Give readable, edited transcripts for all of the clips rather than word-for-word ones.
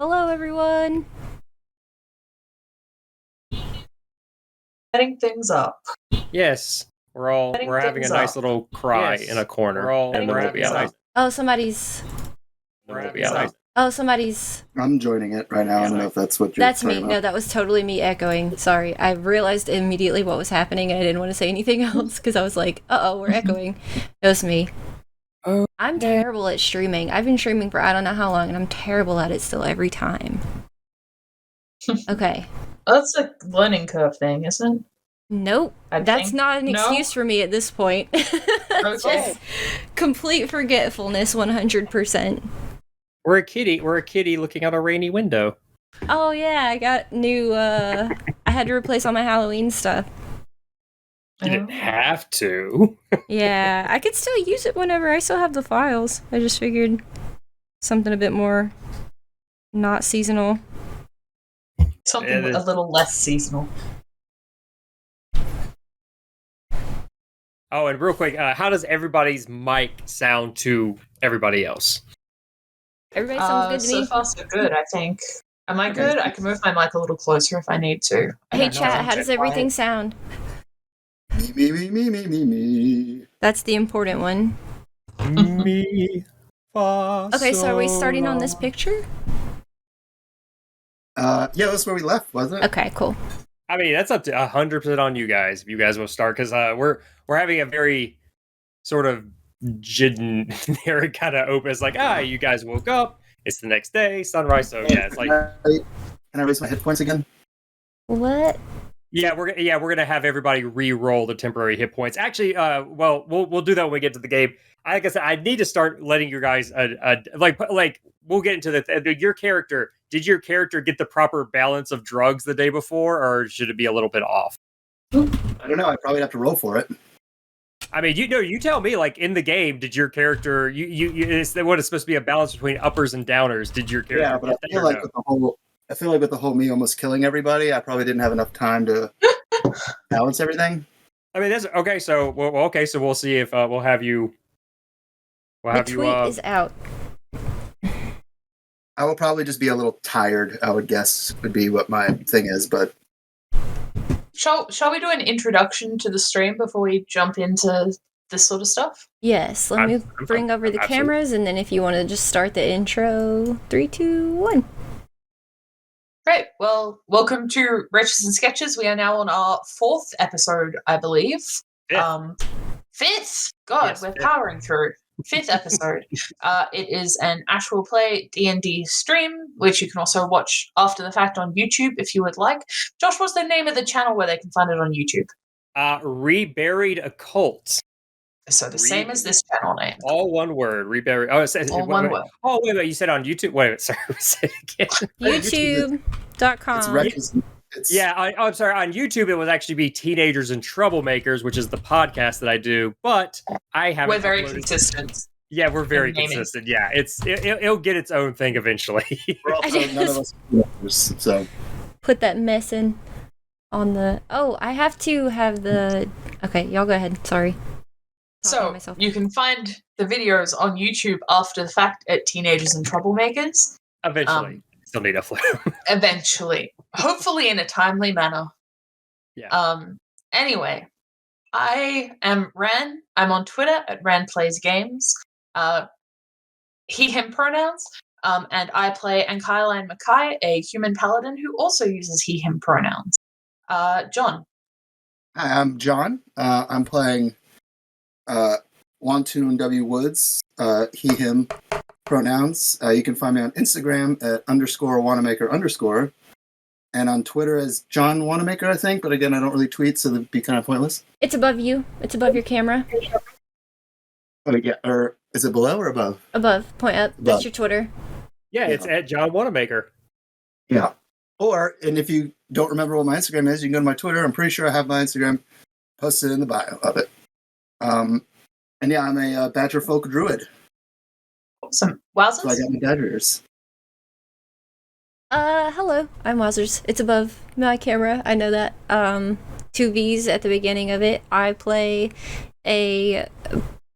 Hello, everyone. Setting things up. Yes, we're having a nice little cry in a corner, and then we'll be out. Oh, somebody's. I'm joining it right now. I don't know if that's what you're That's me. talking No, about. that was totally me echoing. Sorry. I realized immediately what was happening and I didn't want to say anything else because I was like, uh-oh, we're echoing. It was me. Oh, I'm terrible at streaming. I've been streaming for I don't know how long and I'm terrible at it still every time. Okay. That's a learning curve thing, isn't it? Nope. That's not an excuse for me at this point. It's just complete forgetfulness 100%. We're a kitty looking out a rainy window. Oh yeah, I got new I had to replace all my Halloween stuff. You didn't have to. Yeah, I could still use it whenever. I still have the files. I just figured something a bit more not seasonal. Something a little less seasonal. Oh, and real quick, how does everybody's mic sound to everybody else? Everybody sounds good to me. So far, so good, I think. Am I good? I can move my mic a little closer if I need to. Hey, chat, how does everything sound? Me. That's the important one. Me. Okay, so are we starting on this picture? Yeah, that's where we left, wasn't it? Okay, cool. I mean, that's up to 100% on you guys if you guys will start, because we're having a very sort of generic kind of open. It's like, you guys woke up. It's the next day, sunrise. So yeah, it's like. Can I raise my hit points again? What? Yeah, we're gonna have everybody re-roll the temporary hit points. Actually, well, we'll do that when we get to the game. Like I said, I need to start letting you guys like we'll get into your character. Did your character get the proper balance of drugs the day before, or should it be a little bit off? I don't know. I probably have to roll for it. I mean, you tell me. Like in the game, did your character it's supposed to be a balance between uppers and downers? Did your character? Yeah, but I feel like with the whole me almost killing everybody, I probably didn't have enough time to balance everything. I mean, that's okay. So so we'll see if we'll have you. The tweet is out. I will probably just be a little tired, I would guess, would be what my thing is, but... Shall we do an introduction to the stream before we jump into this sort of stuff? Yes, let me bring over the cameras, and then if you want to just start the intro, 3, 2, 1. Great. Well, welcome to Wretches and Sketches. We are now on our 4th episode, I believe. 5th. 5th? God, yes, we're 5th. powering through. 5th episode. It is an actual play D&D stream, which you can also watch after the fact on YouTube if you would like. Josh, what's the name of the channel where they can find it on YouTube? Reburied Occult. So the same as this channel name. All one word. Reburied. Oh, it says all one word. Oh, wait. You said on YouTube. Wait. Sorry. Say it again. YouTube.com. It's Wretches. I'm sorry. On YouTube, it would actually be Teenagers and Troublemakers, which is the podcast that I do. But I haven't. We're very consistent. Yeah, we're very consistent. Yeah, it'll get its own thing eventually. We're also none of us, so put that mess in on the. Oh, I have to have the. Okay, y'all go ahead. Sorry. So you can find the videos on YouTube after the fact at Teenagers and Troublemakers. Eventually. Still need a flip. Eventually. Hopefully in a timely manner. Yeah. Anyway, I am Ran. I'm on Twitter at RanPlaysGames. He, him pronouns. And I play Ankyline Mackay, a human paladin who also uses he, him pronouns. John. Hi, I'm John. I'm playing Wantoon W. Woods, he, him pronouns. You can find me on Instagram at _Wanamaker_, and on Twitter as John Wanamaker, I think, but again, I don't really tweet, so that'd be kind of pointless. It's above you. It's above your camera. Oh, yeah, or is it below or above? Above. Point up. Above. That's your Twitter. Yeah, it's at John Wanamaker. Yeah. And if you don't remember what my Instagram is, you can go to my Twitter. I'm pretty sure I have my Instagram posted in the bio of it. And yeah, I'm a Badger Folk Druid. Awesome. Wowzers? So I got my badgers. Hello. I'm Wowzers. It's above my camera. I know that. 2 V's at the beginning of it. I play a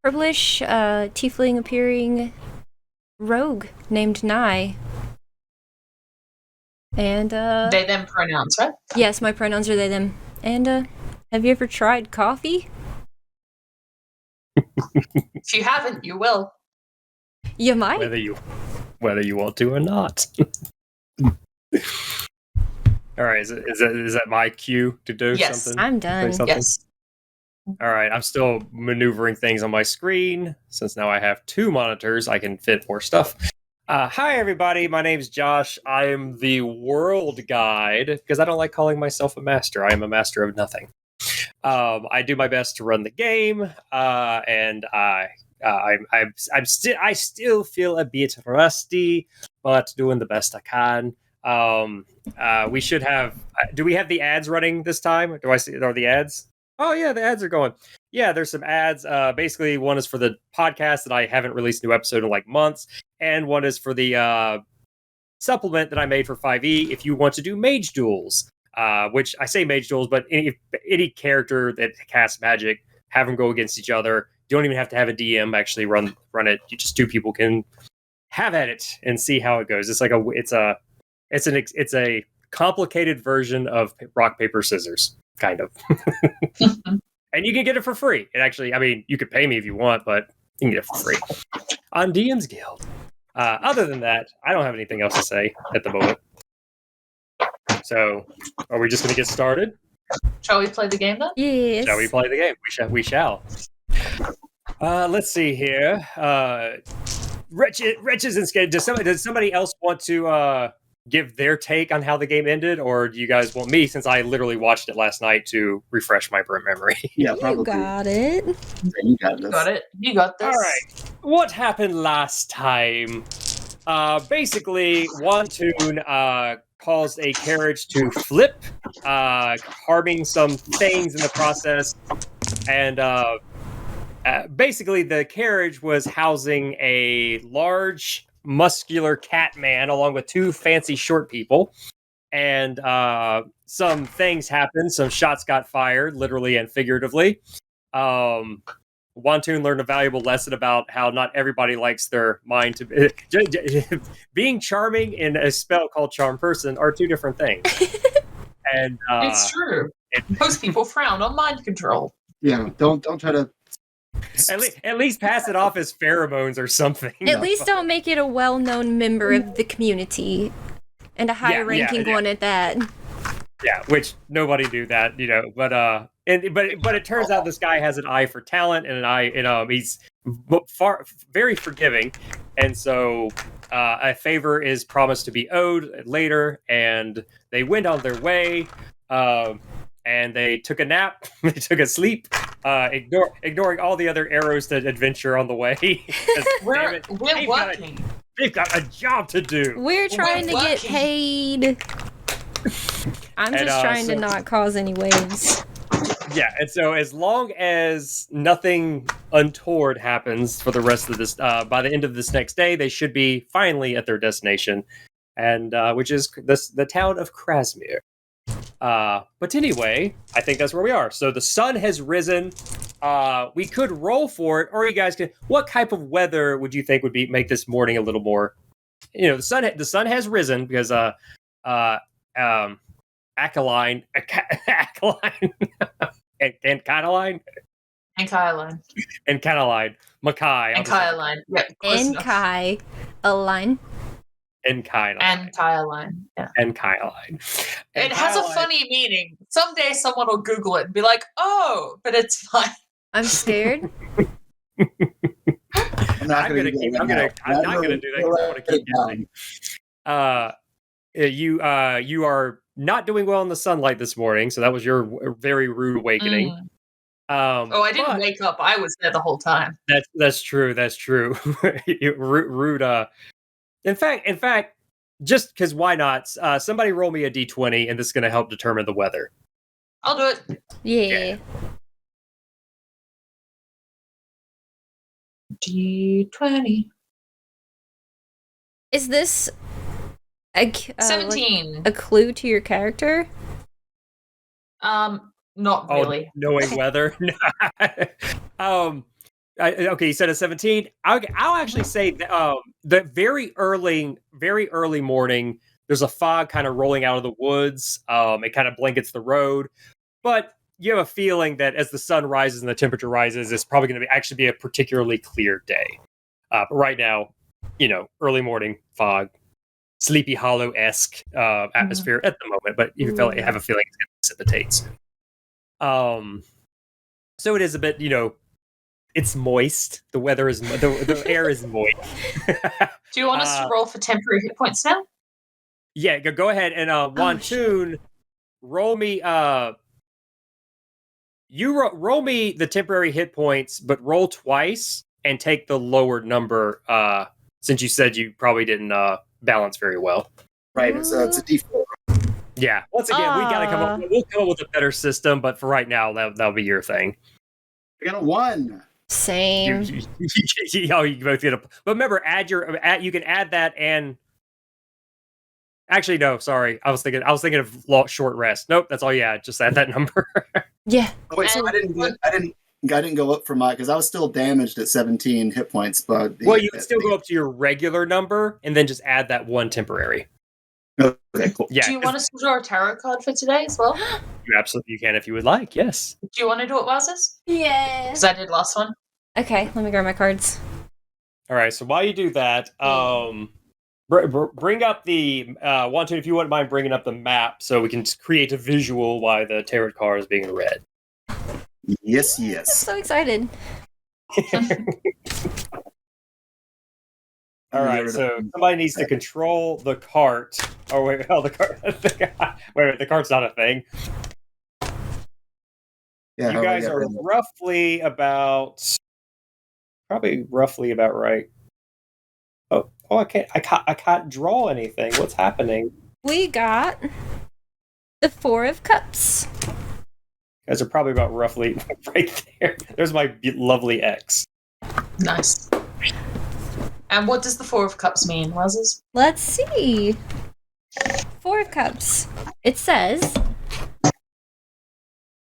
purplish, tiefling appearing rogue named Nye. And They them pronouns, right? yes, my pronouns are they them. And have you ever tried coffee? If you haven't, you will. You might. Whether you want to or not. All right, is that my cue to do Yes. something? I'm done. Say something? Yes. All right, I'm still maneuvering things on my screen. Since now I have 2 monitors, I can fit more stuff. Hi, everybody. My name's Josh. I am the world guide because I don't like calling myself a master. I am a master of nothing. I do my best to run the game, and I still feel a bit rusty, but doing the best I can. We should have. Do we have the ads running this time? Do I see? Are the ads? Oh yeah, the ads are going. Yeah, there's some ads. Basically, one is for the podcast that I haven't released a new episode in like months, and one is for the supplement that I made for 5e. If you want to do Mage Duels, which I say Mage Duels, but any character that casts magic, have them go against each other. You don't even have to have a DM actually run it. You just 2 people can have at it and see how it goes. It's like it's a complicated version of rock paper scissors, kind of. And you can get it for free. It actually, I mean, you could pay me if you want, but you can get it for free on DM's Guild. Other than that, I don't have anything else to say at the moment. So, are we just going to get started? Shall we play the game then? Yes. Shall we play the game? We shall. Let's see here. Wretches and Skid. Does somebody else want to give their take on how the game ended, or do you guys want me, since I literally watched it last night, to refresh my memory? Yeah, You probably. got it. Yeah, you got this. Got it. You got this. All right. What happened last time? Basically, Wantoon caused a carriage to flip, harming some things in the process, and basically the carriage was housing a large, muscular cat man along with 2 fancy short people, and some things happened. Some shots got fired, literally and figuratively. Wantoon learned a valuable lesson about how not everybody likes their mind to be. Being charming in a spell called Charm Person are 2 different things. And It's true. Most people frown on mind control. Yeah, don't try to. at least pass it off as pheromones or something. At least don't make it a well-known member of the community, and a high-ranking one at that. Yeah, which nobody knew that, but it turns out this guy has an eye for talent and an eye, he's very forgiving, and so a favor is promised to be owed later, and they went on their way, and they took a nap, they took a sleep, ignoring all the other arrows to adventure on the way. We're working. They've got a job to do. We're trying to get paid. I'm just trying to not cause any waves. Yeah, and so as long as nothing untoward happens for the rest of this, by the end of this next day, they should be finally at their destination, and which is the town of Krasmir. But anyway, I think that's where we are. So the sun has risen. We could roll for it, or you guys can. What type of weather would you think would make this morning a little more? The sun has risen because Acaline and Cataline And Kyaline. and Cataline Mackay And Kyaline. Yep. And Kai, Align. and Kyaline And Kyaline. Yeah. and Kyaline. It has a funny meaning. Someday someone will Google it and be like, "Oh," but it's fine. I'm scared. I'm not going to do that. I'm not gonna do that because I want to keep guessing. You are not doing well in the sunlight this morning, so that was your very rude awakening. I didn't wake up. I was there the whole time. That's true. Rude. In fact, just because why not? Somebody roll me a d20, and this is going to help determine the weather. I'll do it. Yeah. D20. Is this 17. a clue to your character? Not really. Knowing weather. Okay, you said a 17. I'll actually say the very early morning, There's a fog kind of rolling out of the woods. It kind of blankets the road, but you have a feeling that as the sun rises and the temperature rises, it's probably going to actually be a particularly clear day. But right now, early morning fog, Sleepy Hollow-esque atmosphere at the moment, but you have a feeling it's going to precipitate soon. So it is a bit, it's moist. The weather is the air is moist. Do you want us to roll for temporary hit points now? Yeah, go ahead and Wantoon, roll me. Roll me the temporary hit points, but roll twice and take the lower number. Since you said you probably didn't balance very well. Right. It's a D4. Yeah. Once again, we gotta come up. We'll come up with a better system, but for right now, that'll be your thing. I got a 1. Same. You both get a. But remember, you can add that and. Actually, no. Sorry, I was thinking of short rest. Nope, that's all. Yeah, just add that number. Yeah. Oh, wait, so I didn't go up for my because I was still damaged at 17 hit points, but you can still go up to your regular number and then just add that one temporary. Okay, cool. Yeah. Do you want us to draw a tarot card for today as well? You can if you would like. Yes. Do you want to do it, Wazes? Yeah. Because I did last one. Okay, let me grab my cards. All right. So while you do that, bring up the Wantoon, if you wouldn't mind bringing up the map so we can create a visual why the tarot card is being read. Yes. I'm so excited. All right, so somebody needs to control the cart. Oh wait, the cart. Wait, the cart's not a thing. Yeah, you guys are roughly about right. Oh, I can't draw anything. What's happening? We got the 4 of Cups. You guys are probably about roughly right there. There's my lovely X. Nice. And what does the 4 of Cups mean, Wazes? Let's see. 4 of Cups. It says,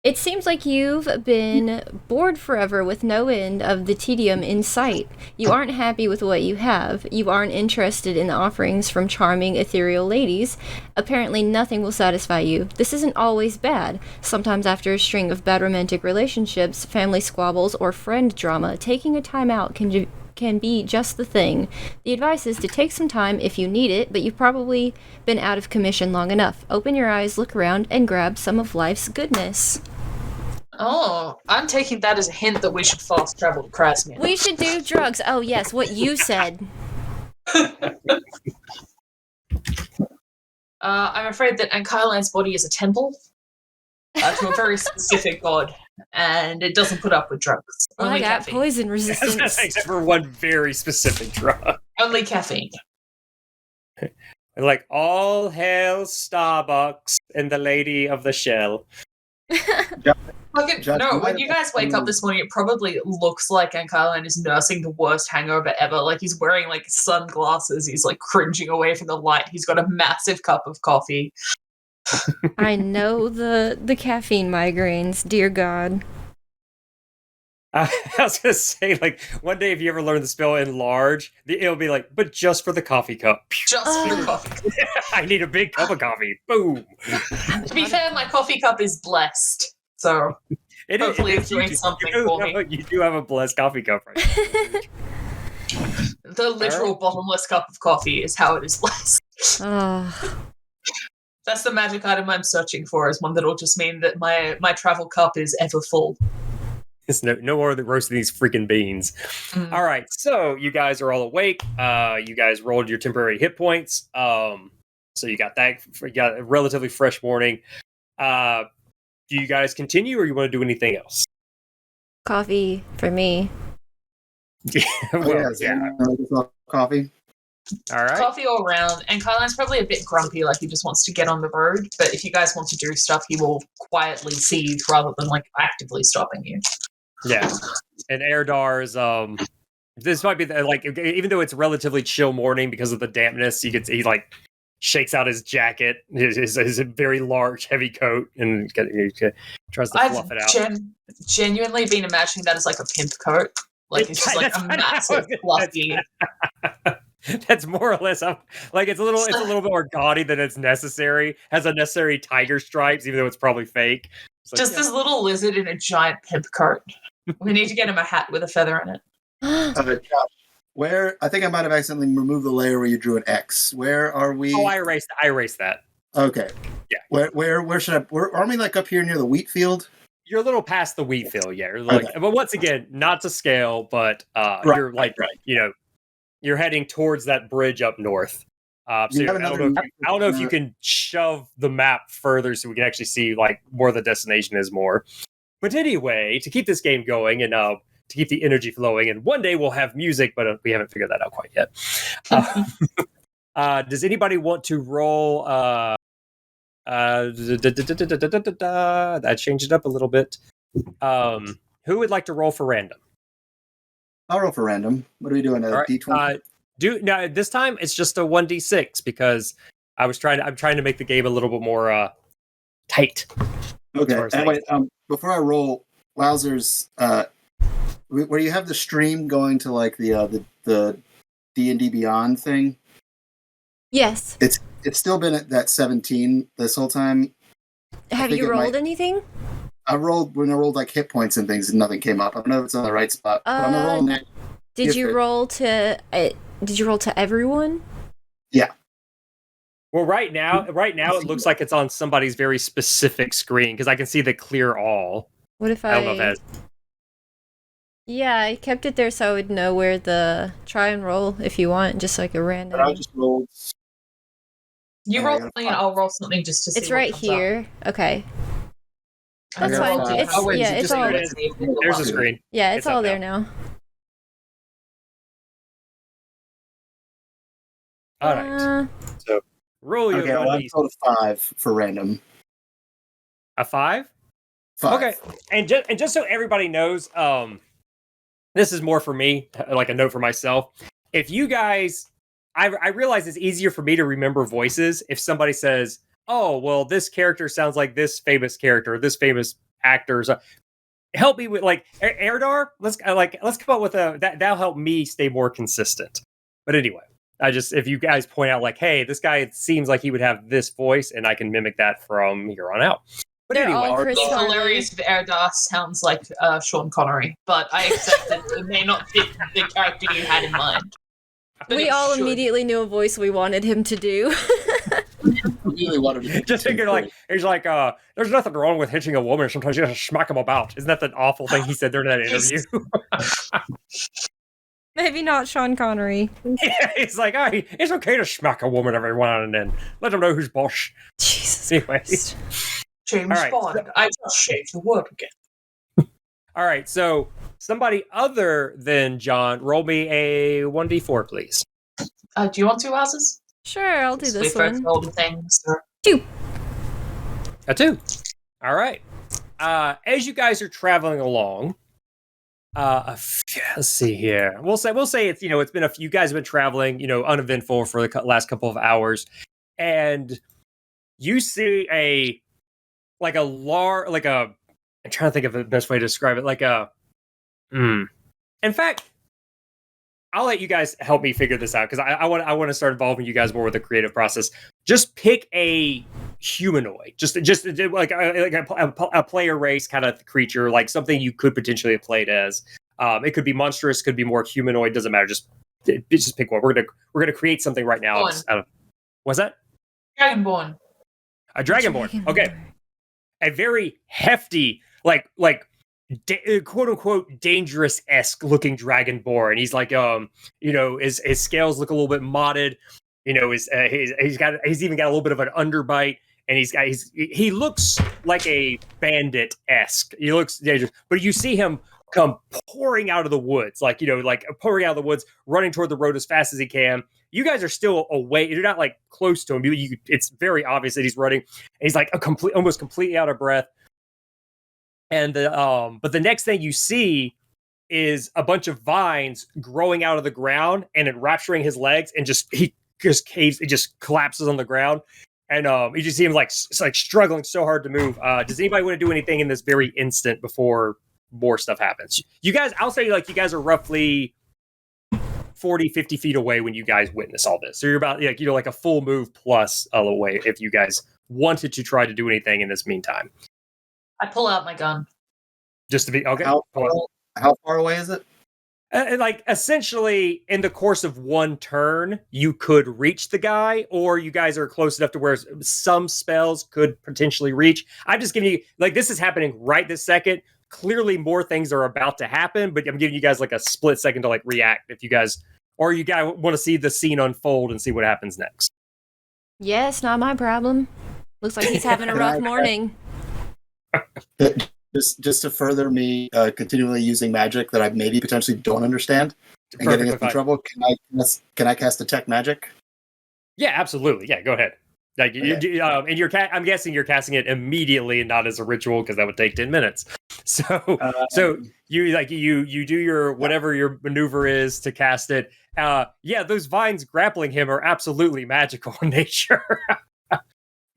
it seems like you've been bored forever with no end of the tedium in sight. You aren't happy with what you have. You aren't interested in the offerings from charming, ethereal ladies. Apparently nothing will satisfy you. This isn't always bad. Sometimes after a string of bad romantic relationships, family squabbles, or friend drama, taking a time out can be just the thing. The advice is to take some time if you need it, but you've probably been out of commission long enough. Open your eyes, look around, and grab some of life's goodness. Oh, I'm taking that as a hint that we should fast travel to Krasmir. We should do drugs. Oh, yes, what you said. I'm afraid that Ankylaine's body is a temple to a very specific god, and it doesn't put up with drugs. Well, Only I got caffeine. poison resistance. Except for one very specific drug. Only caffeine. Like, all hail Starbucks and the Lady of the Shell. No, when you guys wake up this morning, it probably looks like Ankyline is nursing the worst hangover ever. Like, he's wearing, like, sunglasses. He's, like, cringing away from the light. He's got a massive cup of coffee. I know the caffeine migraines, dear God. I was going to say, like, one day if you ever learn the spell enlarge, it'll be like, but just for the coffee cup. Just for the coffee. I need a big cup of coffee. Boom. To be fair, my coffee cup is blessed. So, hopefully it's doing something for me. You do have a blessed coffee cup right now. The literal bottomless cup of coffee is how it is blessed. That's the magic item I'm searching for, is one that'll just mean that my travel cup is ever full. It's no more than roasting these freaking beans. All right, so you guys are all awake. You guys rolled your temporary hit points. So you got that. You got a relatively fresh morning. Do you guys continue, or you want to do anything else? Coffee for me. Coffee. All right. Coffee all around. And Kyline's probably a bit grumpy, like he just wants to get on the road. But if you guys want to do stuff, he will quietly seethe rather than like actively stopping you. Yeah. And Erdar's this might be like, even though it's a relatively chill morning because of the dampness, he like shakes out his jacket, his very large, heavy coat, and tries to fluff it out. I've genuinely been imagining that as like a pimp coat. Like it's just like a massive fluffy. That's more or less like it's a little bit more gaudy than it's necessary. Has unnecessary tiger stripes, even though it's probably fake. Like, just this little lizard in a giant pimp coat. We need to get him a hat with a feather in it. Josh, where I think I might have accidentally removed the layer where you drew an X. Where are we? Oh, I erased that. Okay. Yeah. Where should I? Aren't we like up here near the wheat field? You're a little past the wheat field, yeah. Like, okay. But once again, not to scale, but you're like, you're heading towards that bridge up north. So I don't know if you can shove the map further so we can actually see like where the destination is more. But anyway, to keep this game going and to keep the energy flowing, and one day we'll have music, but we haven't figured that out quite yet. Does anybody want to roll? I changed it up a little bit. Who would like to roll for random? I'll roll for random. What are we doing? D20? No, this time it's just a 1d6 because I'm trying to make the game a little bit more tight. Okay. And wait, before I roll, Wowzers, where you have the stream going to like the D&D Beyond thing. Yes. It's still been at that 17 this whole time. Have you rolled anything? I rolled like hit points and things, and nothing came up. I don't know if it's on the right spot. But I'm gonna roll next. Did you roll to everyone? Yeah. Well, right now it looks like it's on somebody's very specific screen because I can see the clear all. What if I don't know if that's... Yeah, I kept it there so I would know where the try and roll if you want, just like a random. But I just rolled. You roll something, and I'll roll something just to see. It's right here. Up. Okay. That's fine. It's all. There's a screen. Yeah, it's all there now. All right. So roll your. Okay, well, I rolled a 5 for random. A 5? 5. Okay, and just so everybody knows, this is more for me, like a note for myself. If you guys, I realize it's easier for me to remember voices if somebody says, "Oh, well, this character sounds like this famous character, this famous actor." Help me with like Erdar. Let's come up with that'll help me stay more consistent. But anyway, if you guys point out like, "Hey, this guy seems like he would have this voice," and I can mimic that from here on out. But anyway, it's hilarious if Erdar sounds like Sean Connery, but I accept that it may not fit the character you had in mind. We all immediately knew a voice we wanted him to do. Really wanted him just thinking like he's like, "There's nothing wrong with hitching a woman. Sometimes you just smack him about." Isn't that the awful thing he said during that interview? Maybe not Sean Connery. Yeah, he's like, "Oh, it's okay to smack a woman every now and then. Let them know who's boss." Jesus anyway. Christ. James Bond. I just shaved the word again. All right, so somebody other than John, roll me a 1d4, please. Do you want 2 houses? Sure, I'll do this one. Things, 2. A 2. All right. As you guys are traveling along, let's see here. We'll say it's it's been you guys have been traveling, uneventful for the last couple of hours, and you see I'm trying to think of the best way to describe it. In fact, I'll let you guys help me figure this out because I want to start involving you guys more with the creative process. Just pick a humanoid, just like a player race kind of creature, like something you could potentially have played as. It could be monstrous, could be more humanoid. Doesn't matter. Just pick one. We're gonna create something right now. What's that? Dragonborn. A Dragonborn. Okay. A very hefty, like quote unquote dangerous-esque looking Dragonborn. He's like, his scales look a little bit modded. He's even got a little bit of an underbite, and he looks like a bandit-esque. He looks dangerous, but you see him come pouring out of the woods, pouring out of the woods, running toward the road as fast as he can. You guys are still away. You're not like close to him. It's very obvious that he's running. And he's like almost completely out of breath. And but the next thing you see is a bunch of vines growing out of the ground and enrapturing his legs, and he just caves. It just collapses on the ground, and you just see him like struggling so hard to move. Does anybody want to do anything in this very instant before more stuff happens? You guys, I'll say you guys are roughly 40, 50 feet away when you guys witness all this. So you're about like a full move plus away if you guys wanted to try to do anything in this meantime. I pull out my gun. Just to be okay. How far away is it? Like essentially in the course of one turn, you could reach the guy, or you guys are close enough to where some spells could potentially reach. I'm just giving you like this is happening right this second. Clearly more things are about to happen, but I'm giving you guys like a split second to like react if you guys want to see the scene unfold and see what happens next. Yeah, it's not my problem. Looks like he's having a rough morning. Just to further me continually using magic that I maybe potentially don't understand and getting us in trouble, can I cast Detect Magic? Yeah, absolutely. Yeah, go ahead. Like Okay. and I'm guessing you're casting it immediately and not as a ritual because that would take 10 minutes. So you do your whatever your maneuver is to cast it. Those vines grappling him are absolutely magical in nature.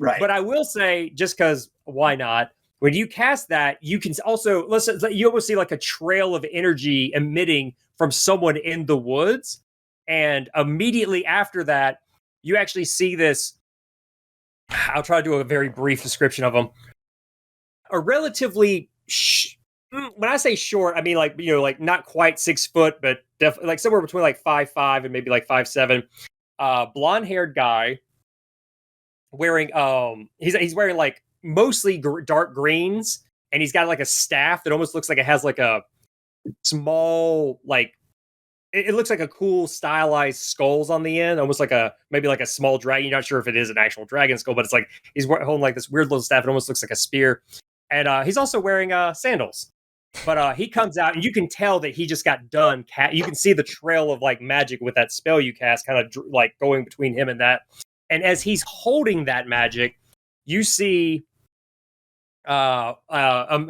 Right. But I will say, just because why not? When you cast that, you can also you almost see like a trail of energy emitting from someone in the woods, and immediately after that, you actually see this. I'll try to do a very brief description of them. A relatively, when I say short, I mean like not quite 6 foot, but definitely like somewhere between like 5'5" and maybe like 5'7". Blonde-haired guy wearing he's wearing like mostly dark greens, and he's got like a staff that almost looks like it has like a small like it looks like a cool stylized skulls on the end, almost like maybe like a small dragon. You're not sure if it is an actual dragon skull, but it's like he's holding like this weird little staff. It almost looks like a spear, and he's also wearing sandals. But he comes out, and you can tell that he just got done. You can see the trail of like magic with that spell you cast, kind of like going between him and that. And as he's holding that magic, you see a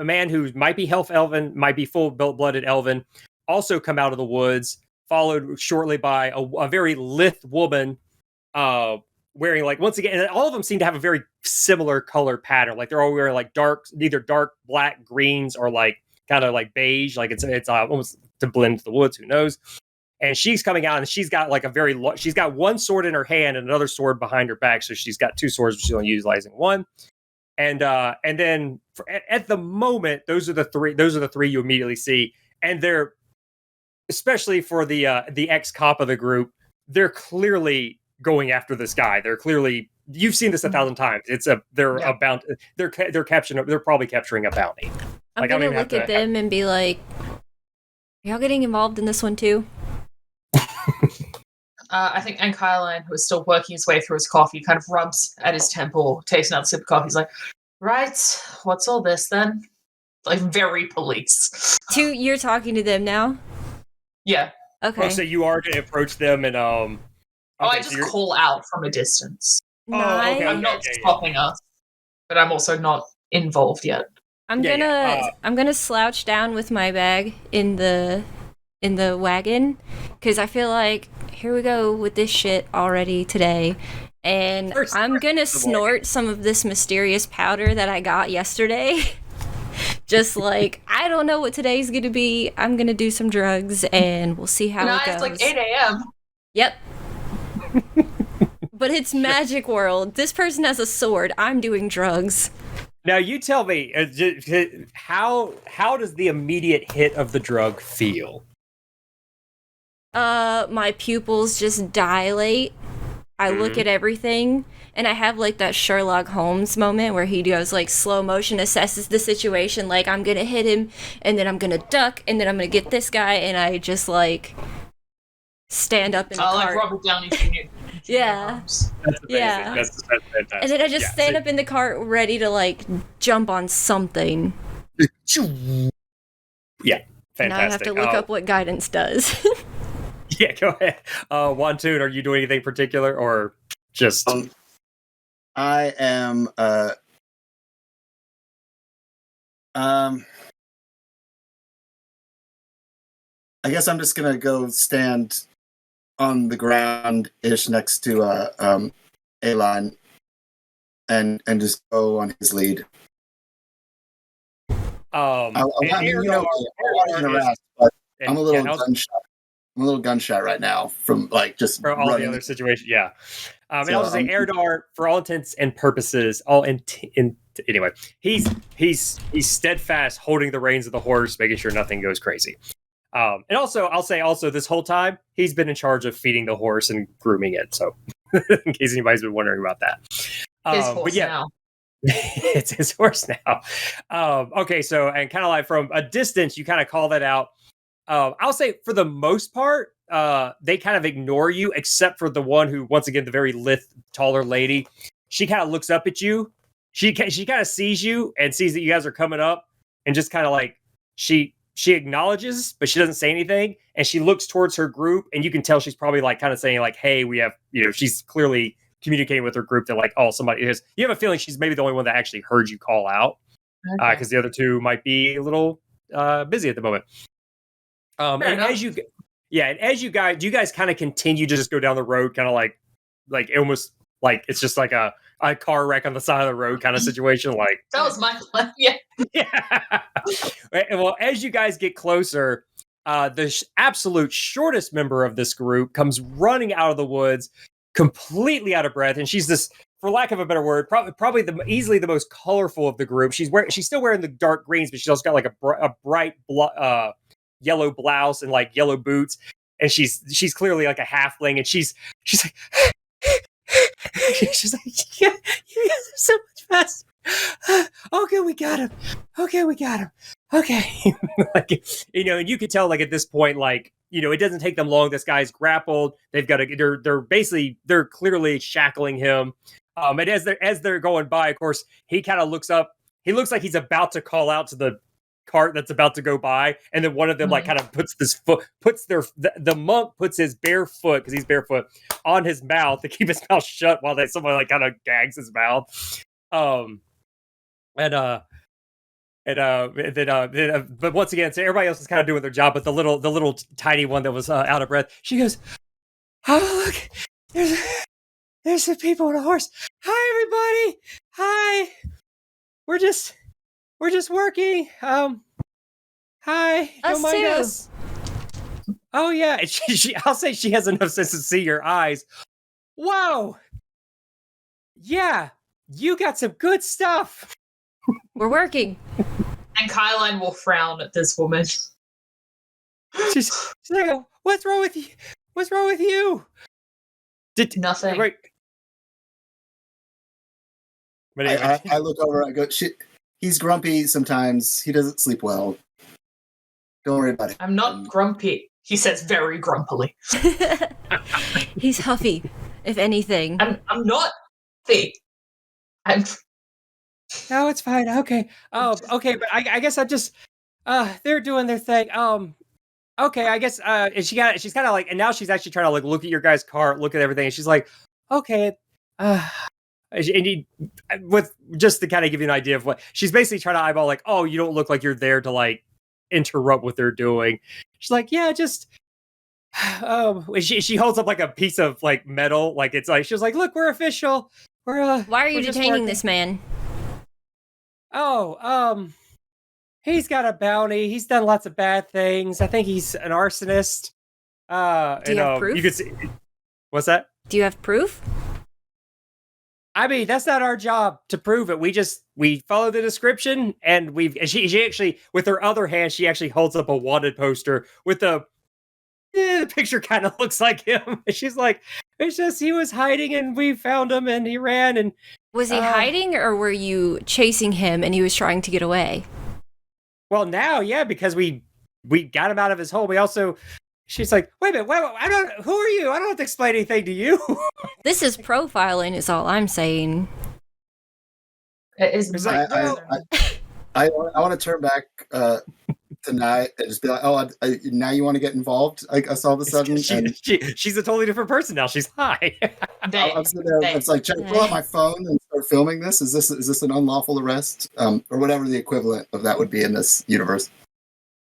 man who might be half elven, might be full-blooded elven, also come out of the woods, followed shortly by a very lithe woman, wearing like once again, and all of them seem to have a very similar color pattern. Like they're all wearing like either dark black greens or like kind of like beige, like it's almost to blend the woods. Who knows? And she's coming out, and she's got like she's got one sword in her hand and another sword behind her back. So she's got 2 swords, but she's only utilizing one. And then at the moment, those are the three you immediately see, and they're especially for the ex-cop of the group, they're clearly going after this guy. They're clearly, you've seen this 1,000 times. They're probably capturing a bounty. I'm gonna look at them and be like, y'all getting involved in this one too? I think Ankyline, who is still working his way through his coffee, kind of rubs at his temple, takes another sip of coffee. He's like, right, what's all this then? Like, very police. You're talking to them now? Yeah. Okay. Oh, so you are going to approach them and okay, I just call out from a distance. Okay. I'm not stopping us, but I'm also not involved yet. I'm gonna slouch down with my bag in the wagon, because I feel like here we go with this shit already today, and I'm gonna snort some of this mysterious powder that I got yesterday. Just like, I don't know what today's gonna be. I'm gonna do some drugs and we'll see how it goes. It's like 8 a.m. Yep. But it's Magic World. This person has a sword. I'm doing drugs. Now you tell me, how does the immediate hit of the drug feel? My pupils just dilate. I look at everything, and I have like that Sherlock Holmes moment where he goes like slow motion, assesses the situation, like I'm gonna hit him, and then I'm gonna duck, and then I'm gonna get this guy, and I just like stand up in the cart. Like Robert Downey Jr. Yeah. That's amazing. Yeah. That's fantastic. And then I just stand up in the cart ready to like jump on something. Yeah, fantastic. Now I have to look up what guidance does. Yeah, go ahead. Wantoon, are you doing anything particular or just... I am... I guess I'm just going to go stand on the ground-ish next to A-Line and just go on his lead. I want to interact, but I'm a little gun shy I'm a little gunshot right now from like just For all running. the other situations, yeah. And So, I'll just say, Erdar, for all intents and purposes, anyway, he's steadfast, holding the reins of the horse, making sure nothing goes crazy. And also, I'll say this whole time, he's been in charge of feeding the horse and grooming it. So, in case anybody's been wondering about that, His horse now. it's his horse now. Okay, so and kind of like from a distance, you kind of call that out. I'll say for the most part, they kind of ignore you, except for the one who, once again, the very lithe, taller lady. She kind of looks up at you. She kind of sees you and sees that you guys are coming up, and just kind of like she acknowledges, but she doesn't say anything. And she looks towards her group, and you can tell she's probably like kind of saying like, "Hey, we have," she's clearly communicating with her group that like, "Oh, somebody is." You have a feeling she's maybe the only one that actually heard you call out, because the other two might be a little busy at the moment. And as you guys, do you guys kind of continue to just go down the road, kind of like almost like it's just like a car wreck on the side of the road kind of situation? Like that was my plan. Yeah. Yeah. Well, as you guys get closer, the absolute shortest member of this group comes running out of the woods, completely out of breath, and she's this, for lack of a better word, probably easily the most colorful of the group. She's still wearing the dark greens, but she's also got like a bright yellow blouse and like yellow boots, and she's clearly like a halfling, and she's like she's like, yeah, you guys are so much faster. Okay, we got him. Okay. Like, and you could tell like at this point, like, it doesn't take them long. This guy's grappled. They've got they're clearly shackling him. And as they're going by, of course, he kind of looks up. He looks like he's about to call out to the cart that's about to go by, and then one of them like kind of the monk puts his bare foot, because he's barefoot, on his mouth to keep his mouth shut while someone like kind of gags his mouth. But once again, so everybody else is kind of doing their job, but the little tiny one that was out of breath, she goes, "Oh, look, there's some people on a horse. Hi, everybody. Hi. We're just working. Hi. Don't mind us." Oh yeah. And I'll say she has enough sense to see your eyes. Whoa. Yeah. You got some good stuff. We're working. And Kyline will frown at this woman. She's like, "What's wrong with you? What's wrong with you?" Nothing. Right. But anyway. I look over. I go, he's grumpy sometimes. He doesn't sleep well. Don't worry about it. I'm not grumpy. He says very grumpily. He's huffy, if anything. I'm not huffy. No, it's fine. Okay. Okay, but I guess I just they're doing their thing. Okay, I guess and she's kind of like, and now she's actually trying to like look at your guys' car, look at everything, and she's like, okay, with just to kind of give you an idea of what she's basically trying to eyeball, like, oh, you don't look like you're there to like interrupt what they're doing. She's like, yeah, just she holds up like a piece of like metal, like it's like, she was like, look, we're official. Why are you detaining this man? Oh, he's got a bounty. He's done lots of bad things. I think he's an arsonist. Do you have proof? You could see. What's that? Do you have proof? I mean, that's not our job to prove it. We follow the description, and she actually, with her other hand, she actually holds up a wanted poster with the picture kind of looks like him. She's like, it's just he was hiding, and we found him, and he ran. And was he hiding, or were you chasing him, and he was trying to get away? Well, now, yeah, because we got him out of his hole. We also. She's like, wait a minute, who are you? I don't have to explain anything to you. This is profiling, is all I'm saying. It is. I want to turn back tonight and just be like, oh, now you want to get involved? Like, us all of a sudden. She's a totally different person now. She's high. I'm sitting there, it's like, check, pull out my phone and start filming this. Is this an unlawful arrest? Or whatever the equivalent of that would be in this universe.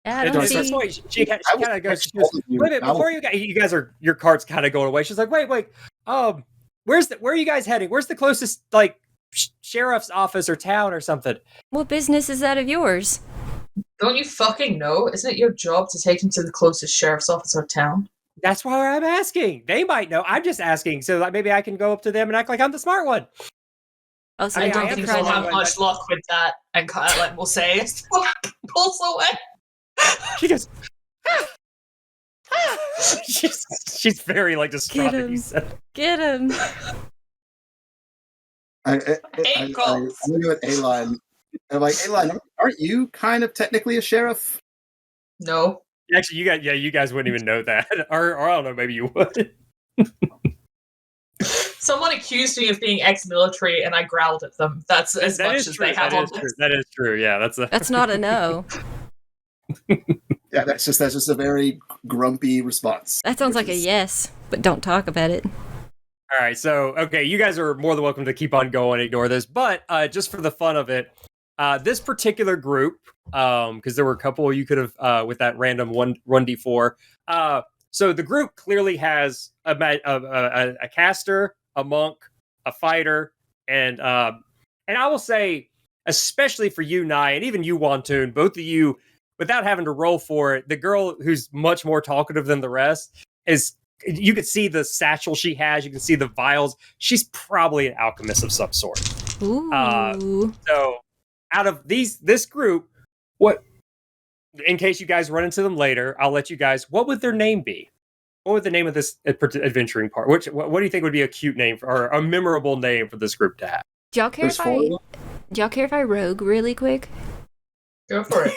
I don't see. She kind of goes, wait, before you guys are, your cart's kind of going away. She's like, wait, where are you guys heading? Where's the closest like sheriff's office or town or something? What business is that of yours? Don't you fucking know? Isn't it your job to take him to the closest sheriff's office or town? That's why I'm asking. They might know. I'm just asking, so like maybe I can go up to them and act like I'm the smart one. Oh, so I you don't don't think get we'll credit. have much luck with that. And Kylan will say, pulls away. She goes. she's very like distraught. Get him. Get him. I'm goals. looking at A-Line. I'm like, A-Line, aren't you kind of technically a sheriff? No. Actually, you guys wouldn't even know that, or I don't know, maybe you would. Someone accused me of being ex-military, and I growled at them. That's as That much is as true. they have on this. That is true. Yeah, That's not a no. Yeah, that's just a very grumpy response. That sounds like a yes, but don't talk about it. All right, so okay, you guys are more than welcome to keep on going, ignore this, but just for the fun of it, this particular group, because there were a couple you could have with that random 1d4. So the group clearly has a caster, a monk, a fighter, and I will say, especially for you, Nye, and even you, Wantoon, both of you, without having to roll for it, the girl who's much more talkative than the rest is. You can see the satchel she has. You can see the vials. She's probably an alchemist of some sort. Ooh. So, out of this group, what? In case you guys run into them later, I'll let you guys. What would their name be? What would the name of this adventuring part? What do you think would be a cute name or a memorable name for this group to have? Do y'all care if I rogue really quick? Go for it.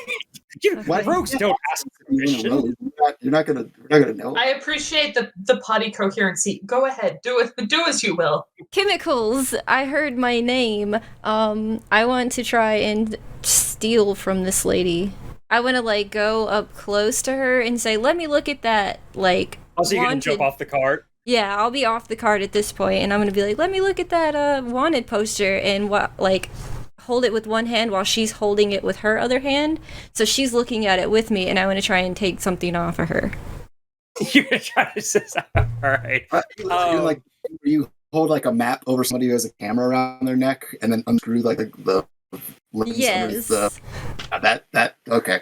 Rogues don't ask permission. You're not gonna know. I appreciate the potty coherency. Go ahead, do as you will. Chemicals. I heard my name. I want to try and steal from this lady. I want to go up close to her and say, "Let me look at that." Also, you're gonna jump off the cart. Yeah, I'll be off the cart at this point, and I'm gonna be like, "Let me look at that wanted poster," and hold it with one hand while she's holding it with her other hand. So she's looking at it with me, and I want to try and take something off of her. You're trying to say, all right. You hold a map over somebody who has a camera around their neck, and then unscrew the lens yes. That okay.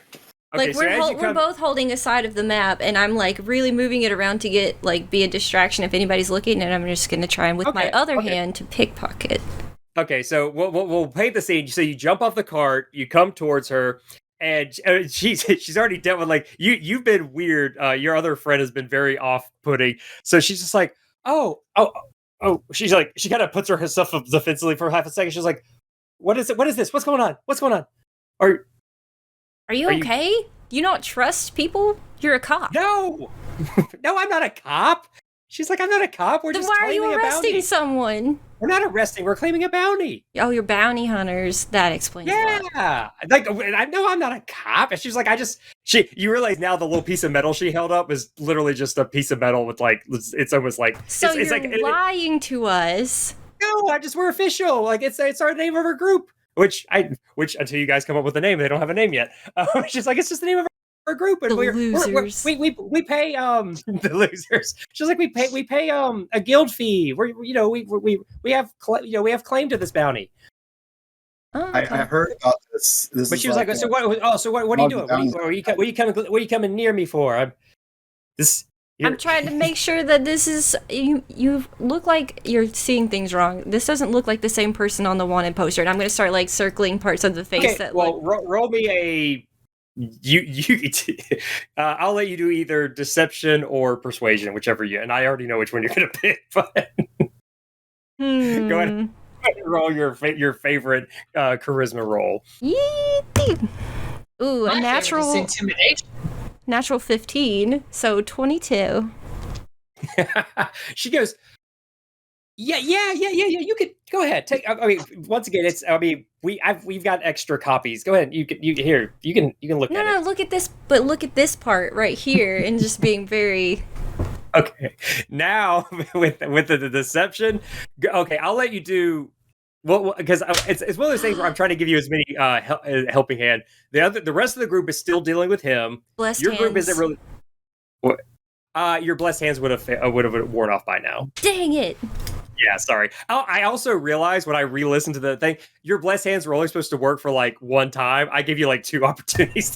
Okay, we're both holding a side of the map, and I'm really moving it around to get be a distraction if anybody's looking, and I'm just gonna try and with my other hand to pickpocket. Okay, so we'll paint the scene. So you jump off the cart, you come towards her, and she's already dealt with you've been weird. Your other friend has been very off-putting. So she's just like, oh. She's she kind of puts herself up defensively for half a second. She's like, what is it? What is this? What's going on? What's going on? Are you okay? You don't trust people? You're a cop. No, no, I'm not a cop. She's like, I'm not a cop. We're then just why are you arresting someone? We're not arresting. We're claiming a bounty. Oh, you're bounty hunters. That explains a lot. Yeah. I know I'm not a cop. And she's like, you realize now the little piece of metal she held up is literally just a piece of metal with it's almost like. So you're lying to us. No, we're official. It's our name of our group. Which until you guys come up with a name, they don't have a name yet. She's like, it's just the name of our group, and the losers. We pay the losers. She's like, we pay a guild fee. We have claim to this bounty. Oh, okay. I heard about this. But she was like, so what are you doing? What are you coming near me for? I'm trying to make sure that this is you look like you're seeing things wrong. This doesn't look like the same person on the wanted poster, and I'm going to start circling parts of the face that roll me a I'll let you do either deception or persuasion, whichever and I already know which one you're going to pick, but go ahead and roll your favorite charisma roll. Yee! Ooh, My a natural intimidation. Natural 15, so 22. She goes, yeah. You could go ahead. Take. Once again, we've got extra copies. Go ahead. You can look at it. No, look at this. But look at this part right here, and just being very. Okay, now with the deception. Okay, I'll let you do. Well, because it's one of those things where I'm trying to give you as many helping hand. The rest of the group is still dealing with him. Your group isn't really. Your blessed hands would have worn off by now. Dang it! Yeah, sorry. I also realized when I re-listened to the thing, your blessed hands were only supposed to work for one time. I give you 2 opportunities.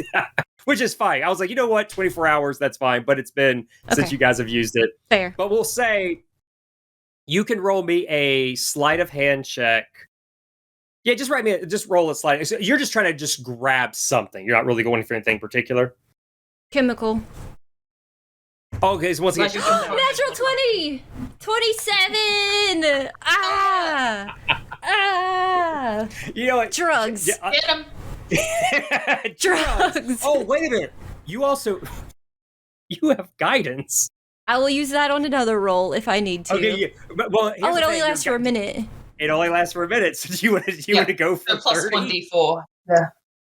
which is fine. I was like, you know what, 24 hours, that's fine. But it's been since you guys have used it. Fair. But we'll say you can roll me a sleight of hand check. Yeah, just roll a sleight. So you're just trying to just grab something. You're not really going for anything particular. Chemical. Okay, so once again, natural 20! 27! You know what? Drugs. Yeah, Get him. Drugs. Oh, wait a minute. You have guidance. I will use that on another roll if I need to. Okay, yeah. Well, it only lasts for a minute. It only lasts for a minute. So do you want to go for plus 30? 1d4. Yeah.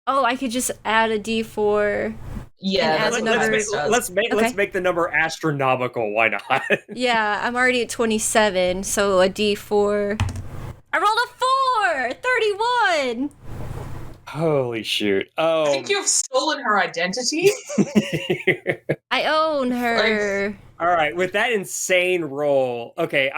Oh, I could just add a d4. Yeah, let's make the number astronomical. Why not? Yeah, I'm already at 27, so a d4. I rolled a 4! 31! Holy shoot. I think you've stolen her identity. I own her. All right, with that insane roll. Okay,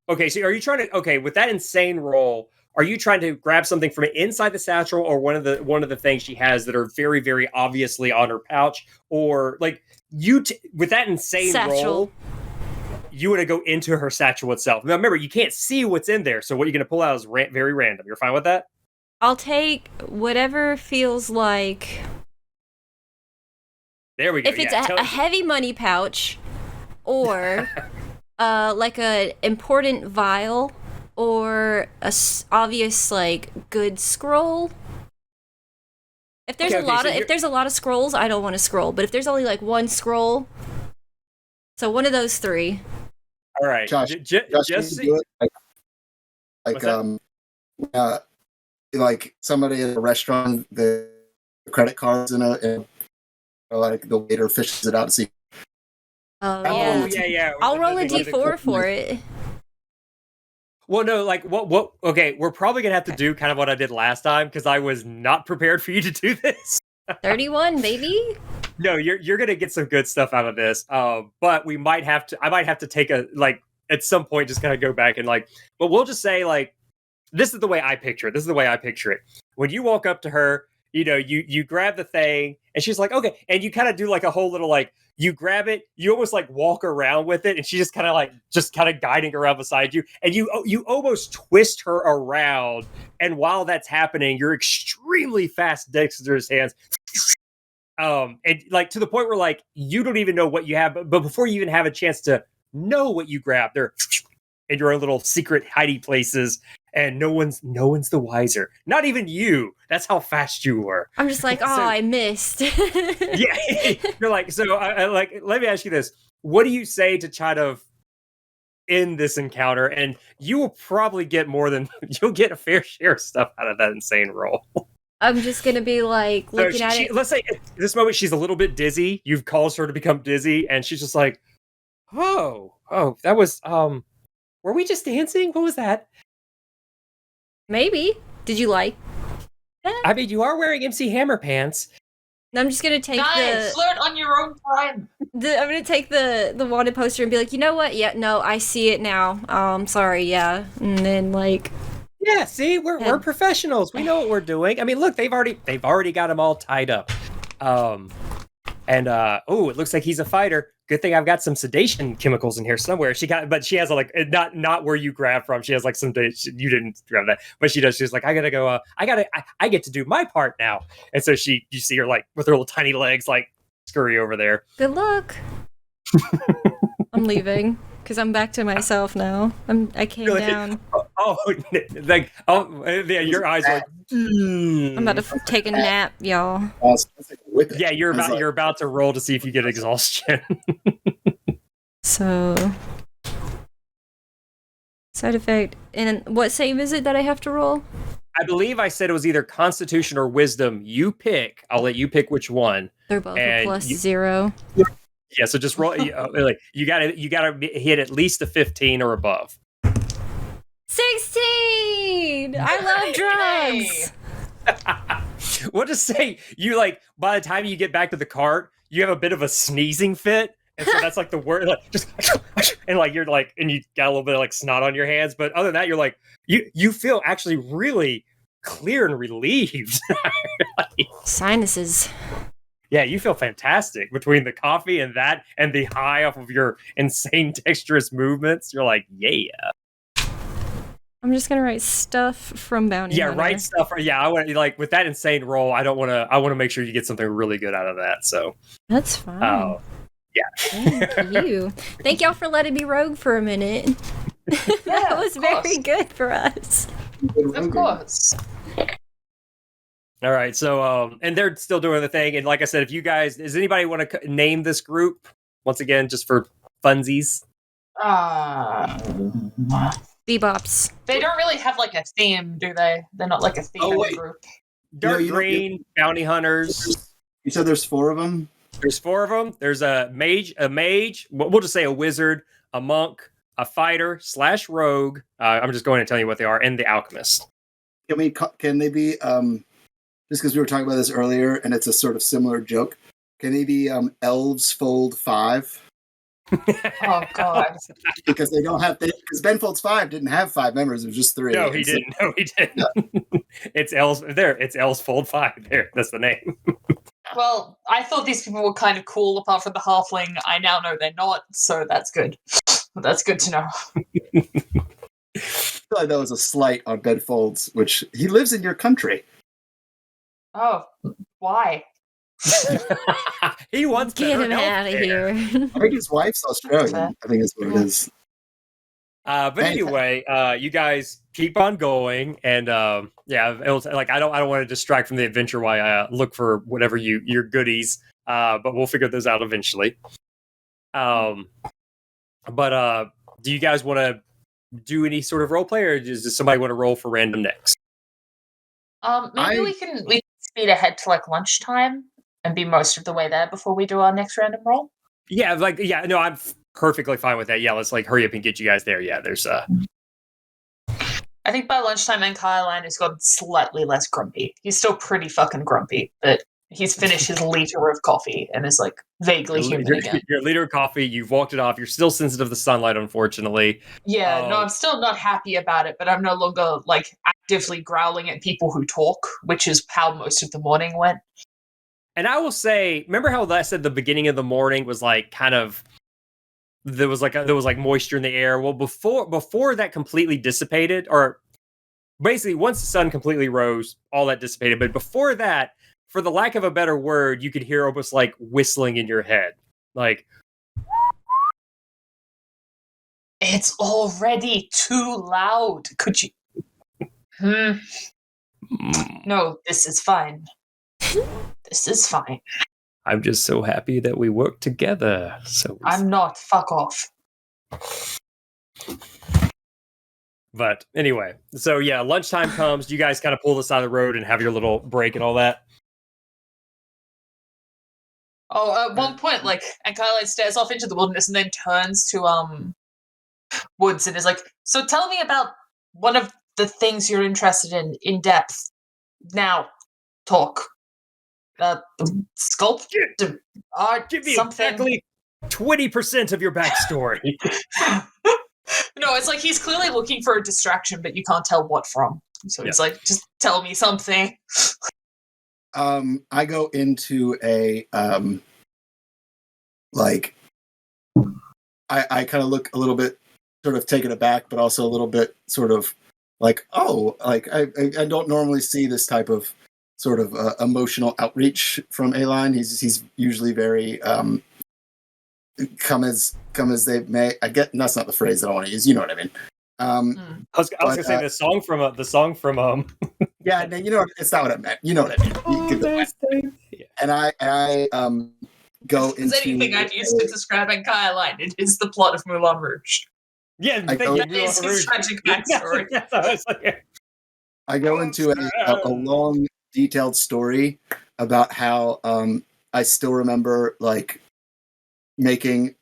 okay, so are you trying to with that insane roll, are you trying to grab something from inside the satchel or one of the things she has that are very, very obviously on her pouch? Or like with that insane roll, you want to go into her satchel itself. Now remember, you can't see what's in there, so what you're going to pull out is very random. You're fine with that? I'll take whatever feels like. There we go. If it's a heavy money pouch, or like a important vial, or a obvious like good scroll. If there's if there's a lot of scrolls, I don't want to scroll. But if there's only like one scroll, so one of those three. All right, Josh, just do it like somebody at a restaurant, the credit cards and like the waiter fishes it out to see. Oh yeah. I'll roll a d4 for it. Well, no, like what? Okay, we're probably gonna have to do kind of what I did last time because I was not prepared for you to do this. 31, baby. No, you're gonna get some good stuff out of this. But I might have to take a at some point just kind of go back and but we'll just say this is the way I picture it. When you walk up to her, you grab the thing and she's like, okay, and you kind of do a whole little you grab it, you almost walk around with it, and she's just kind of guiding around beside you, and you almost twist her around, and while that's happening, your extremely fast dexterous hands, and to the point where you don't even know what you have, but before you even have a chance to know what you grabbed, they're in your own little secret hidey places. And no one's the wiser. Not even you. That's how fast you were. I'm just I missed. Yeah, you're let me ask you this: what do you say to try to end this encounter? And you will probably you'll get a fair share of stuff out of that insane roll. I'm just gonna be looking at it. Let's say at this moment she's a little bit dizzy. You've caused her to become dizzy, and she's just oh, that was were we just dancing? What was that? Maybe. Did you like that? I mean, you are wearing MC Hammer pants. I'm just gonna take flirt on your own time. I'm gonna take the wanted poster and be like, you know what? Yeah, no, I see it now. Sorry, yeah. And then yeah, see, we're professionals. We know what we're doing. I mean, look, they've already got him all tied up. And it looks like he's a fighter. Good thing I've got some sedation chemicals in here somewhere. She has not where you grab from. She has some you didn't grab that, but she does. She's like, I gotta go. I get to do my part now. And so you see her with her little tiny legs scurry over there. Good luck. I'm leaving because I'm back to myself now. I came down. Yeah, your eyes are. I'm about to take a nap, y'all. Yeah, you're about to roll to see if you get exhaustion. So, side effect, and what save is it that I have to roll? I believe I said it was either Constitution or Wisdom. You pick. I'll let you pick which one. They're both a plus 0. Yeah, so just roll. You gotta hit at least a 15 or above. 16. I love drugs. We'll just say you by the time you get back to the cart, you have a bit of a sneezing fit, and so that's the word. Just and you're and you got a little bit of snot on your hands, but other than that, you're you feel actually really, clear and relieved. Sinuses. Yeah, you feel fantastic between the coffee and that and the high off of your insane dexterous movements. You're like, yeah. I'm just gonna write stuff from Bounty Hunter. Right stuff. Yeah, I want like with that insane roll, I want to make sure you get something really good out of that. So that's fine. Oh. Yeah. Thank you. Thank y'all for letting me rogue for a minute. That was very good for us. Of course. All right, so and they're still doing the thing, and like I said, if you guys, does anybody want to name this group once again, just for funsies? Bebops. They don't really have like a theme, do they? They're not like a theme group. Dark Green Bounty Hunters. You said there's 4 of them. There's 4 of them. There's a mage. We'll just say a wizard, a monk, a fighter / rogue. I'm just going to tell you what they are, and the alchemist. Can they be just because we were talking about this earlier, and it's a sort of similar joke? Can they be elves fold 5? Oh God! Because they don't have because Ben Folds 5 didn't have 5 members; it was just 3. No, he didn't. Yeah. It's elves. It's elves fold 5. There, that's the name. Well, I thought these people were kind of cool, apart from the halfling. I now know they're not, so that's good. That's good to know. I feel like that was a slight on Ben Folds, which he lives in your country. Oh, why? He wants to get him out of here. I think his wife's Australian. I think that's what it is. But anyway, you guys keep on going, and it was like I don't want to distract from the adventure while I look for whatever your goodies. But we'll figure those out eventually. But do you guys want to do any sort of role play, or does somebody want to roll for random next? Maybe we can speed ahead to like lunchtime and be most of the way there before we do our next random roll. Yeah, no, I'm perfectly fine with that. Yeah, let's like hurry up and get you guys there. Yeah, there's I think by lunchtime, Kyle has gotten slightly less grumpy. He's still pretty fucking grumpy, but he's finished his liter of coffee and is like vaguely human again. Your liter of coffee, you've walked it off. You're still sensitive to sunlight, unfortunately. Yeah, no, I'm still not happy about it, but I'm no longer like actively growling at people who talk, which is how most of the morning went. And I will say, remember how I said the beginning of the morning was like kind of there was like moisture in the air. Well, before that completely dissipated, or basically once the sun completely rose, all that dissipated. But before that, for the lack of a better word, you could hear almost like whistling in your head, like it's already too loud. Could you? No, this is fine. This is fine. I'm just so happy that we work together. So I'm not. Fuck off. But anyway, so yeah, lunchtime comes. You guys kind of pull the side of the road and have your little break and all that. Oh, at one point, like, and Kyle stares off into the wilderness and then turns to Woods and is like, "So tell me about one of the things you're interested in depth. Now, talk. Sculpture, art, give me something." Exactly 20% of your backstory. No, it's like he's clearly looking for a distraction, but you can't tell what from. So he's like, "Just tell me something." I go into a I kind of look a little bit sort of taken aback, but also a little bit sort of like, oh, like I don't normally see this type of sort of emotional outreach from A-Line. He's usually very come as they may. I get that's not the phrase that I want to use. You know what I mean? I was gonna say the song from Yeah, no, you know what, it's not what I meant. You know what I mean? And I go into anything I've used to describe Kyle, it is the plot of Moulin Rouge. Yeah, that is his tragic backstory. I go into a long, detailed story about how I still remember like making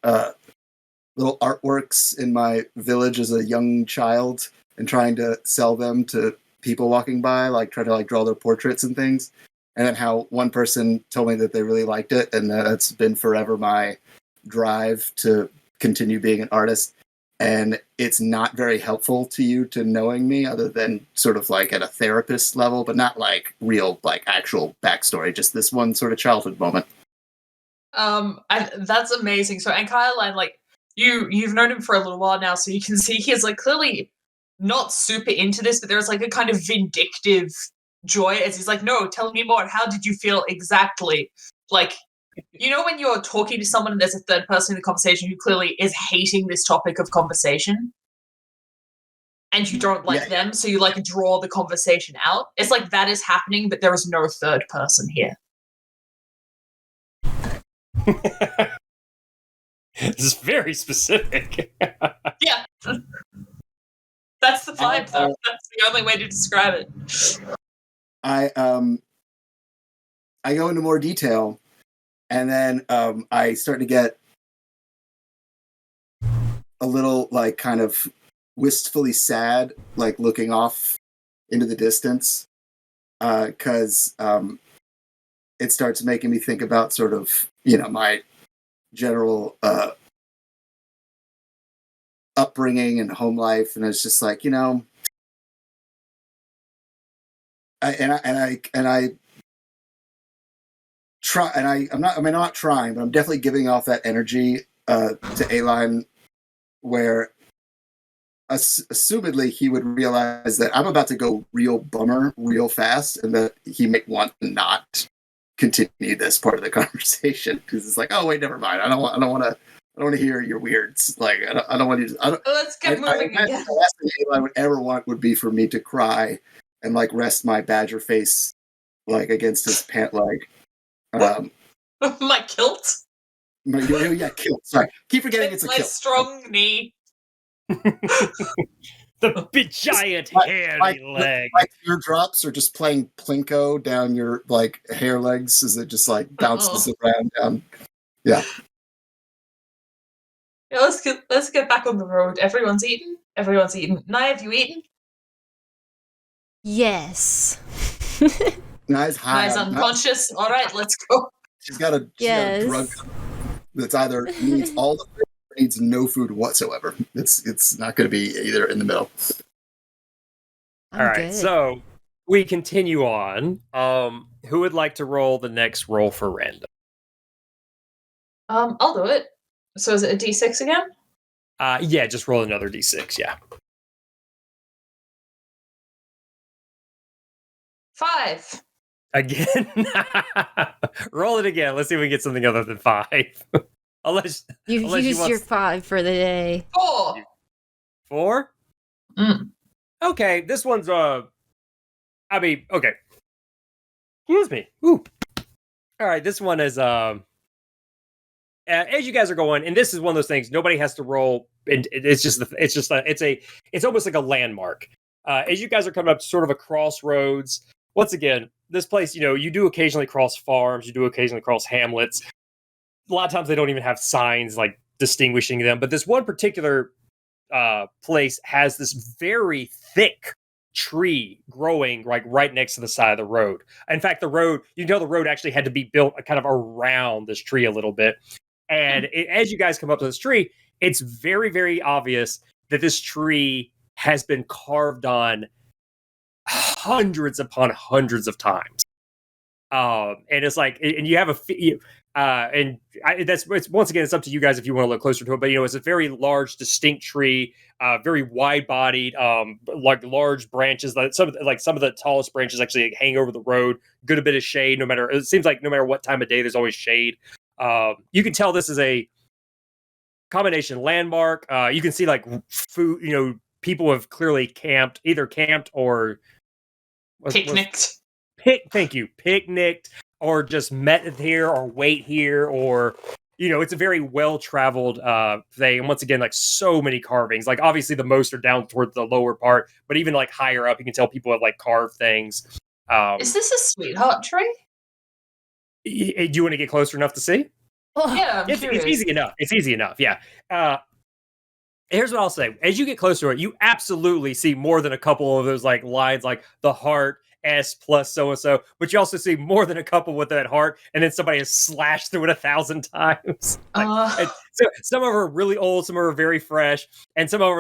little artworks in my village as a young child and trying to sell them to people walking by, like try to like draw their portraits and things. And then how one person told me that they really liked it, and that's been forever my drive to continue being an artist. and it's not very helpful to you to knowing me other than sort of like at a therapist level, but not like real, like actual backstory, just this one sort of childhood moment. That's amazing. So, and Caroline, like, you've known him for a little while now, so you can see he's like clearly not super into this, but there's like a kind of vindictive joy as he's like, no, tell me more. How did you feel exactly? Like, you know, when you're talking to someone and there's a third person in the conversation who clearly is hating this topic of conversation and you don't like them, so you like draw the conversation out. It's like that is happening, but there is no third person here. This is very specific. Yeah. That's the vibe, though. That's the only way to describe it. I go into more detail, and then I start to get a little, like, kind of wistfully sad, like looking off into the distance, because it starts making me think about sort of, you know, my general upbringing and home life, and it's just like, you know, I try, and I'm not trying, but I'm definitely giving off that energy to A-Line, where assumedly he would realize that I'm about to go real bummer real fast, and that he may want to not continue this part of the conversation, because it's like, oh wait, never mind. I don't want to hear your weirds. Like, I don't want you to. Let's get moving again. The last thing I would ever want would be for me to cry and like rest my badger face like against his pant leg. My kilt. Yeah, kilt. Sorry, keep forgetting it's a my kilt. Strong knee. The big giant hairy leg. My teardrops are just playing plinko down your like hair legs as it just like bounces around down. Yeah. Yeah, let's get back on the road. Everyone's eaten. Naya, have you eaten? Yes. Naya's high. Naya's unconscious. All right, let's go. She's got a drug that's either needs all the food or needs no food whatsoever. It's not going to be either in the middle. All right, so we continue on. Who would like to roll the next roll for random? I'll do it. So is it a D6 again? Yeah, just roll another D6, yeah. 5. Again? Roll it again. Let's see if we can get something other than 5. unless you used your 5 for the day. 4. 4? Okay, this one's okay. Excuse me. Ooh. All right, this one is as you guys are going, and this is one of those things nobody has to roll, and it's almost like a landmark. As you guys are coming up sort of a crossroads, once again, this place, you know, you do occasionally cross farms, you do occasionally cross hamlets. A lot of times they don't even have signs like distinguishing them, but this one particular place has this very thick tree growing like right next to the side of the road. In fact, the road actually had to be built kind of around this tree a little bit. And as you guys come up to this tree, it's very, very obvious that this tree has been carved on hundreds upon hundreds of times. And it's like, and you have it's once again, it's up to you guys if you want to look closer to it. But you know, it's a very large, distinct tree, very wide-bodied, like large branches. Some of the tallest branches actually hang over the road. Good a bit of shade. It seems like no matter what time of day, there's always shade. You can tell this is a combination landmark. You can see like food. You know, people have clearly camped or picnicked. Picnicked, or just met here, or wait here, or you know, it's a very well-traveled thing. And once again, like so many carvings. Like obviously, the most are down toward the lower part, but even like higher up, you can tell people have like carved things. Is this a sweetheart tree? Do you want to get closer enough to see? Yeah, it's easy enough. It's easy enough. Yeah. Here's what I'll say. As you get closer to it, you absolutely see more than a couple of those like lines, like the heart S plus so and so, but you also see more than a couple with that heart, and then somebody has slashed through it 1,000 times. And so some of them are really old, some of them are very fresh, and some of them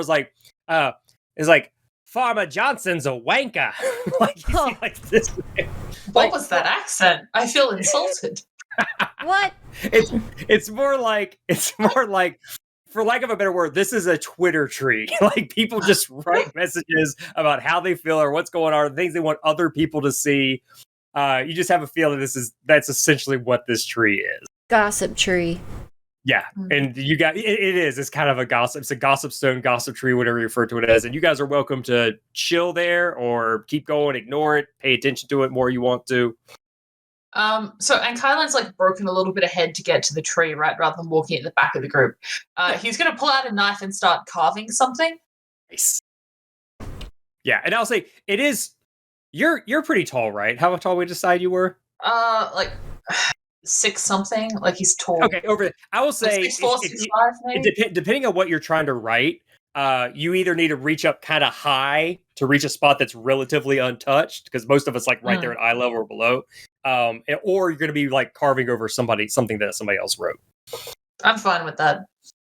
is like Farmer Johnson's a wanker. Like you see, like this. What was that accent? I feel insulted. What? It's more like for lack of a better word, this is a Twitter tree. Like people just write messages about how they feel or what's going on, things they want other people to see. You just have a feeling that's essentially what this tree is. Gossip tree. Yeah, and you got it is. It's kind of a gossip. It's a gossip stone, gossip tree, whatever you refer to it as. And you guys are welcome to chill there or keep going, ignore it, pay attention to it more you want to. And Kylan's like broken a little bit ahead to get to the tree, right? Rather than walking at the back of the group. He's gonna pull out a knife and start carving something. Nice. Yeah, and I'll say it is. You're pretty tall, right? How tall we decide you were? Like 6 something. Like he's tall. Okay, over there. I will say, like 6'4", 6'5", maybe. Depending on what you're trying to write, you either need to reach up kind of high to reach a spot that's relatively untouched, because most of us like right there at eye level or below, or you're going to be like carving over something that somebody else wrote. I'm fine with that.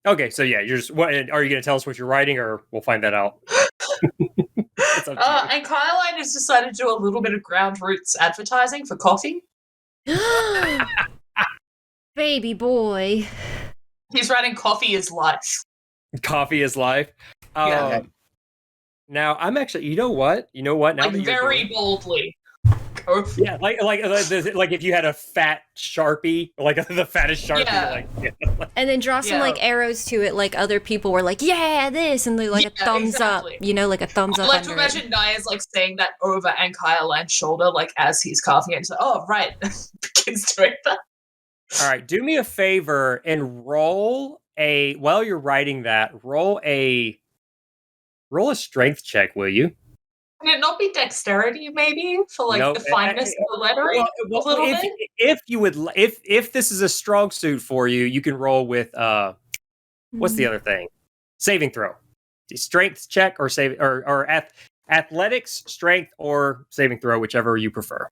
Okay, so yeah, you're just. What are you going to tell us what you're writing, or we'll find that out? And Kyline has decided to do a little bit of ground roots advertising for coffee. Baby boy. He's writing "Coffee is life." Coffee is life. Yeah. Now I'm actually. You know what? Now like that you're very boldly. Yeah, like if you had a fat Sharpie, like the fattest Sharpie, and then draw some like arrows to it, like other people were like, yeah, this, and they like a thumbs up, like a thumbs up. I like to imagine Naya's like saying that over Kylan's shoulder, like as he's carving it. So, oh right, begins doing that. All right, do me a favor and while you're writing that, roll a strength check, will you? Can it not be dexterity, maybe, for like the fineness of the lettering? If this is a strong suit for you, you can roll with what's the other thing? Saving throw, strength check or save or athletics, strength or saving throw, whichever you prefer.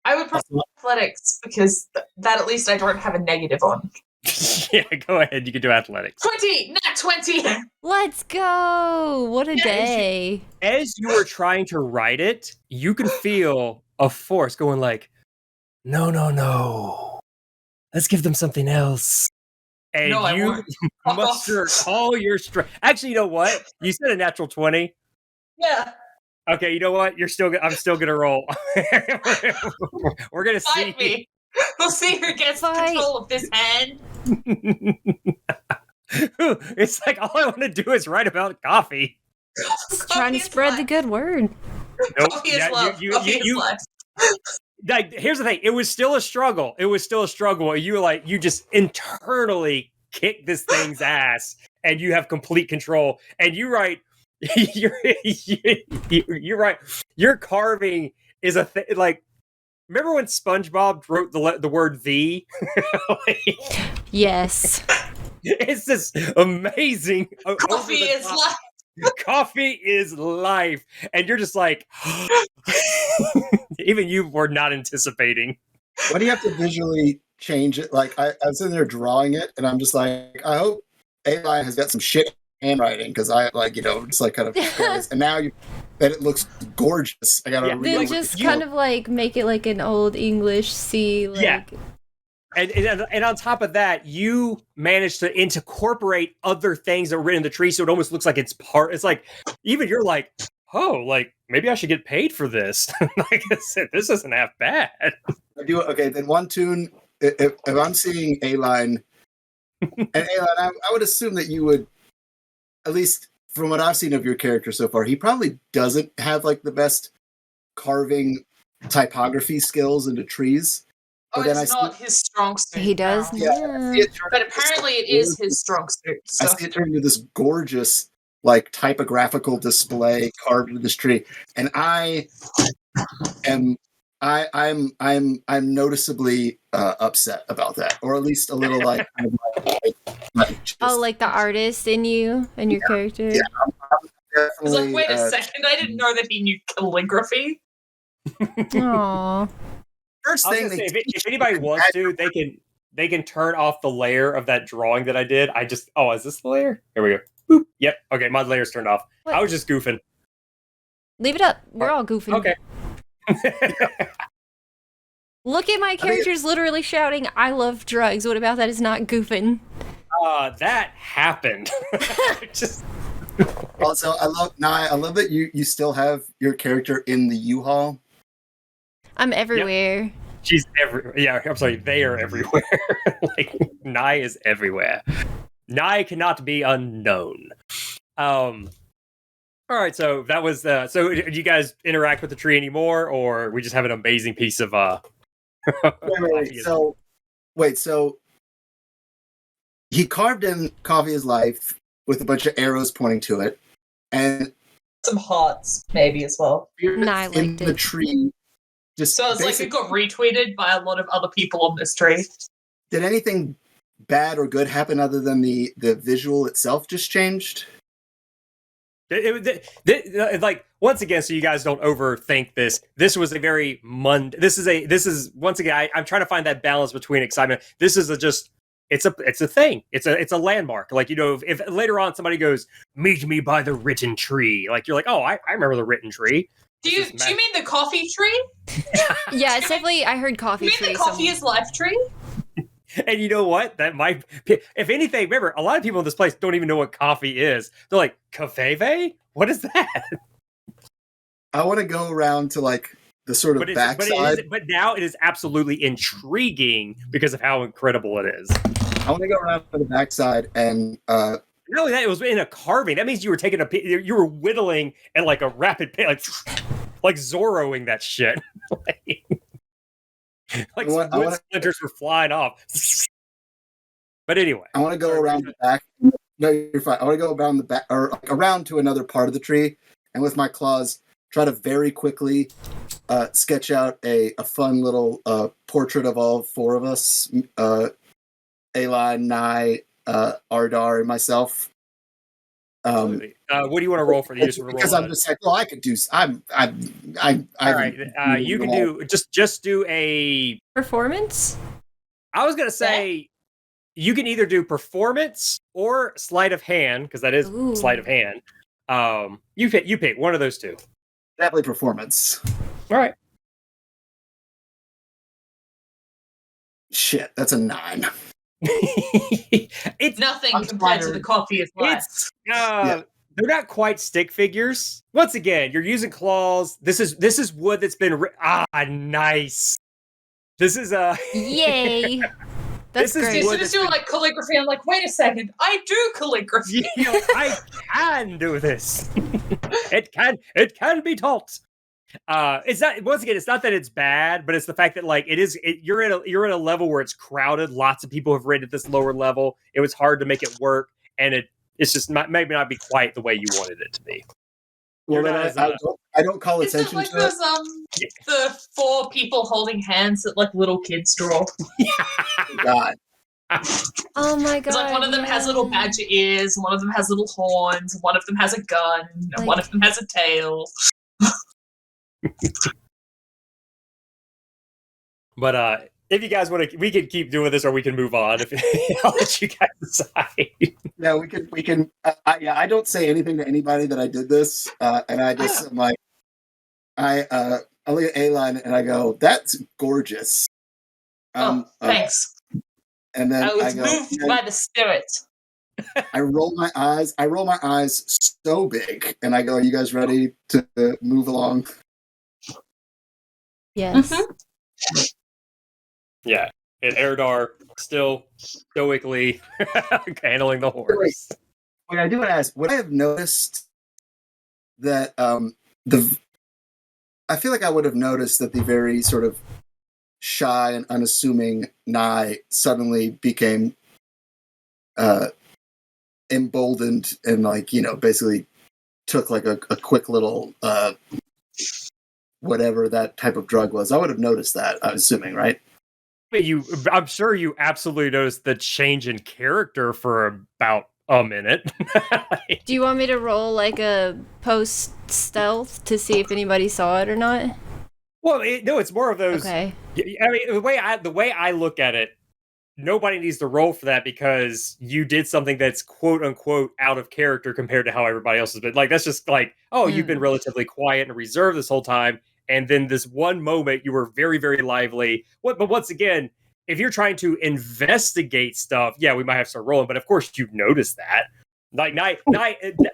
I would prefer athletics because that at least I don't have a negative on. Yeah, go ahead. You can do athletics. 20, not 20. Let's go. What a day. As you are trying to write it, you can feel a force going like, no. Let's give them something else. And you muster all your strength. Actually, you know what? You said a natural 20. Yeah. Okay, you know what? I'm still gonna roll. We're gonna see. Me. We'll see who gets control of this hand. It's like all I want to do is write about coffee. Just trying to spread the good word. Nope. Coffee is love. Coffee is life. Like, here's the thing. It was still a struggle. You just internally kick this thing's ass, and you have complete control. And you write. You're right. Your carving is a thing. Like, remember when SpongeBob wrote the word "the"? Yes. It's this amazing. Coffee is life. Coffee is life, and you're just like, even you were not anticipating. Why do you have to visually change it? Like I was in there drawing it, and I'm just like, I hope AI has got some shit handwriting because I just like kind of and now that it looks gorgeous. I gotta then just kind of like make it like an old English C. Like... Yeah. And on top of that, you managed to incorporate other things that were written in the tree, so it almost looks like it's part. It's like even you're like, oh, like maybe I should get paid for this. Like I said, this isn't half bad. I do okay. Then one tune. If I'm seeing A-Line, and A-Line, I would assume that you would, at least from what I've seen of your character so far, he probably doesn't have like the best carving typography skills into trees. But it's not his strong suit. He does, but apparently it is his strong suit. So. I see it turn into this gorgeous, like typographical display carved into this tree, and I'm noticeably upset about that, or at least a little like. Like the artist in you and your character. Yeah, I was like, wait a second! I didn't know that he knew calligraphy. Aww. First I was thing gonna they say, teach if anybody wants to, they can turn off the layer of that drawing that I did. Is this the layer? Here we go. Boop. Yep. Okay, my layer's turned off. What? I was just goofing. Leave it up. We're all goofing. Okay. Look at my characters literally shouting, "I love drugs." What about that is not goofing? That happened. Just Also, I love that you still have your character in the U-Haul. I'm everywhere. she's I'm sorry, they are everywhere. Like Nye is everywhere. Nye cannot be unknown. All right, so that was so do you guys interact with the tree anymore, or we just have an amazing piece of Wait, so he carved in Coffee is Life with a bunch of arrows pointing to it, and Some hearts, maybe, as well. Nah, I in liked the it. tree. Just So it's like it got retweeted by a lot of other people on this tree. did anything bad or good happen other than the visual itself just changed? Like once again, so you guys don't overthink this. This was a very This is once again. I'm trying to find that balance between excitement. This is it's a thing. It's a landmark. Like if later on somebody goes, "Meet me by the written tree," like you're like, "Oh, I remember the written tree." Do you mean the coffee tree? Yeah, it's definitely. I heard coffee You mean tree. the coffee is life tree? And you know what? That might, if anything, remember, a lot of people in this place don't even know what coffee is. They're like, "Cafeve? What is that?" I want to go around to like the sort of backside. But now it is absolutely intriguing because of how incredible it is. I want to go around to the backside and Not only that, it was in a carving. That means you were you were whittling at like a rapid pace, like Zorroing that shit. Like wood splinters were flying off. But anyway, I want to go around the back. No, you're fine. I want to go around the back or around to another part of the tree, and with my claws, try to very quickly sketch out a fun little portrait of all four of us: Eli, Nye, Ardar, and myself. what do you want to roll for? Because I'm just like, well, I could do. All right, you can do just do a Performance? I was gonna say you can either do performance or sleight of hand, because that is sleight of hand. You pick one of those two. Definitely performance. All right. Shit, that's a 9. It's nothing compared to the coffee is life. They're not quite stick figures. Once again, you're using claws. This is wood that's been nice. This is Yay. That's great. As soon as you're like calligraphy, I'm like, wait a second, I do calligraphy. I can do this. It can be taught. It's not. Once again, it's not that it's bad, but it's the fact that like you're at a level where it's crowded. Lots of people have rated this lower level. It was hard to make it work, and it's just maybe not be quite the way you wanted it to be. Well, I don't call attention to it. The 4 people holding hands that like little kids draw. God. Oh my god. It's like one of them has little badger ears, one of them has little horns, one of them has a gun, and one of them has a tail. But if you guys want to, we can keep doing this, or we can move on. I'll let you guys decide. Yeah, we can. I don't say anything to anybody that I did this, and I just I'm like, I look at A-Line and I go, "That's gorgeous." Thanks. And then I was moved by the spirit. I roll my eyes. I roll my eyes so big, and I go, "Are you guys ready to move along?" Yes. Mm-hmm. Yeah, and Erdar still stoically handling the horse. Wait, I do want to ask, would I have noticed that I feel like I would have noticed that the very sort of shy and unassuming Nye suddenly became emboldened and basically took like a quick little whatever that type of drug was. I would have noticed that, I'm assuming, right? I'm sure you absolutely noticed the change in character for about a minute. Do you want me to roll like a post stealth to see if anybody saw it or not? Well, no, it's more of those. Okay. I mean, the way I look at it, nobody needs to roll for that because you did something that's quote unquote out of character compared to how everybody else has been. Like that's just like, oh, you've been relatively quiet and reserved this whole time, and then this one moment you were very, very lively. But once again, if you're trying to investigate stuff, yeah, we might have to start rolling. But of course, you noticed that. Like Nye,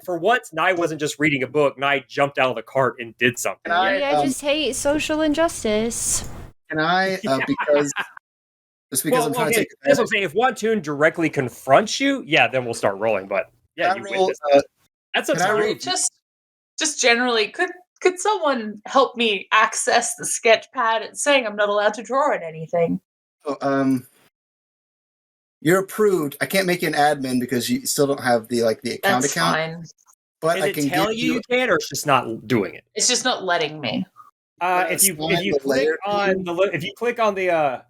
for once, Nye wasn't just reading a book. Nye jumped out of the cart and did something. Maybe I just hate social injustice. Can I? Because I'm trying to take. That's what I'm saying. If Wantoon directly confronts you, yeah, then we'll start rolling. But yeah, you witnessed. That's a just generally could someone help me access the sketch pad? It's saying I'm not allowed to draw in anything. Oh, you're approved. I can't make you an admin because you still don't have the account That's account. fine. But Did I it can tell give you can, or it's just not doing it. It's just not letting me. If you click on the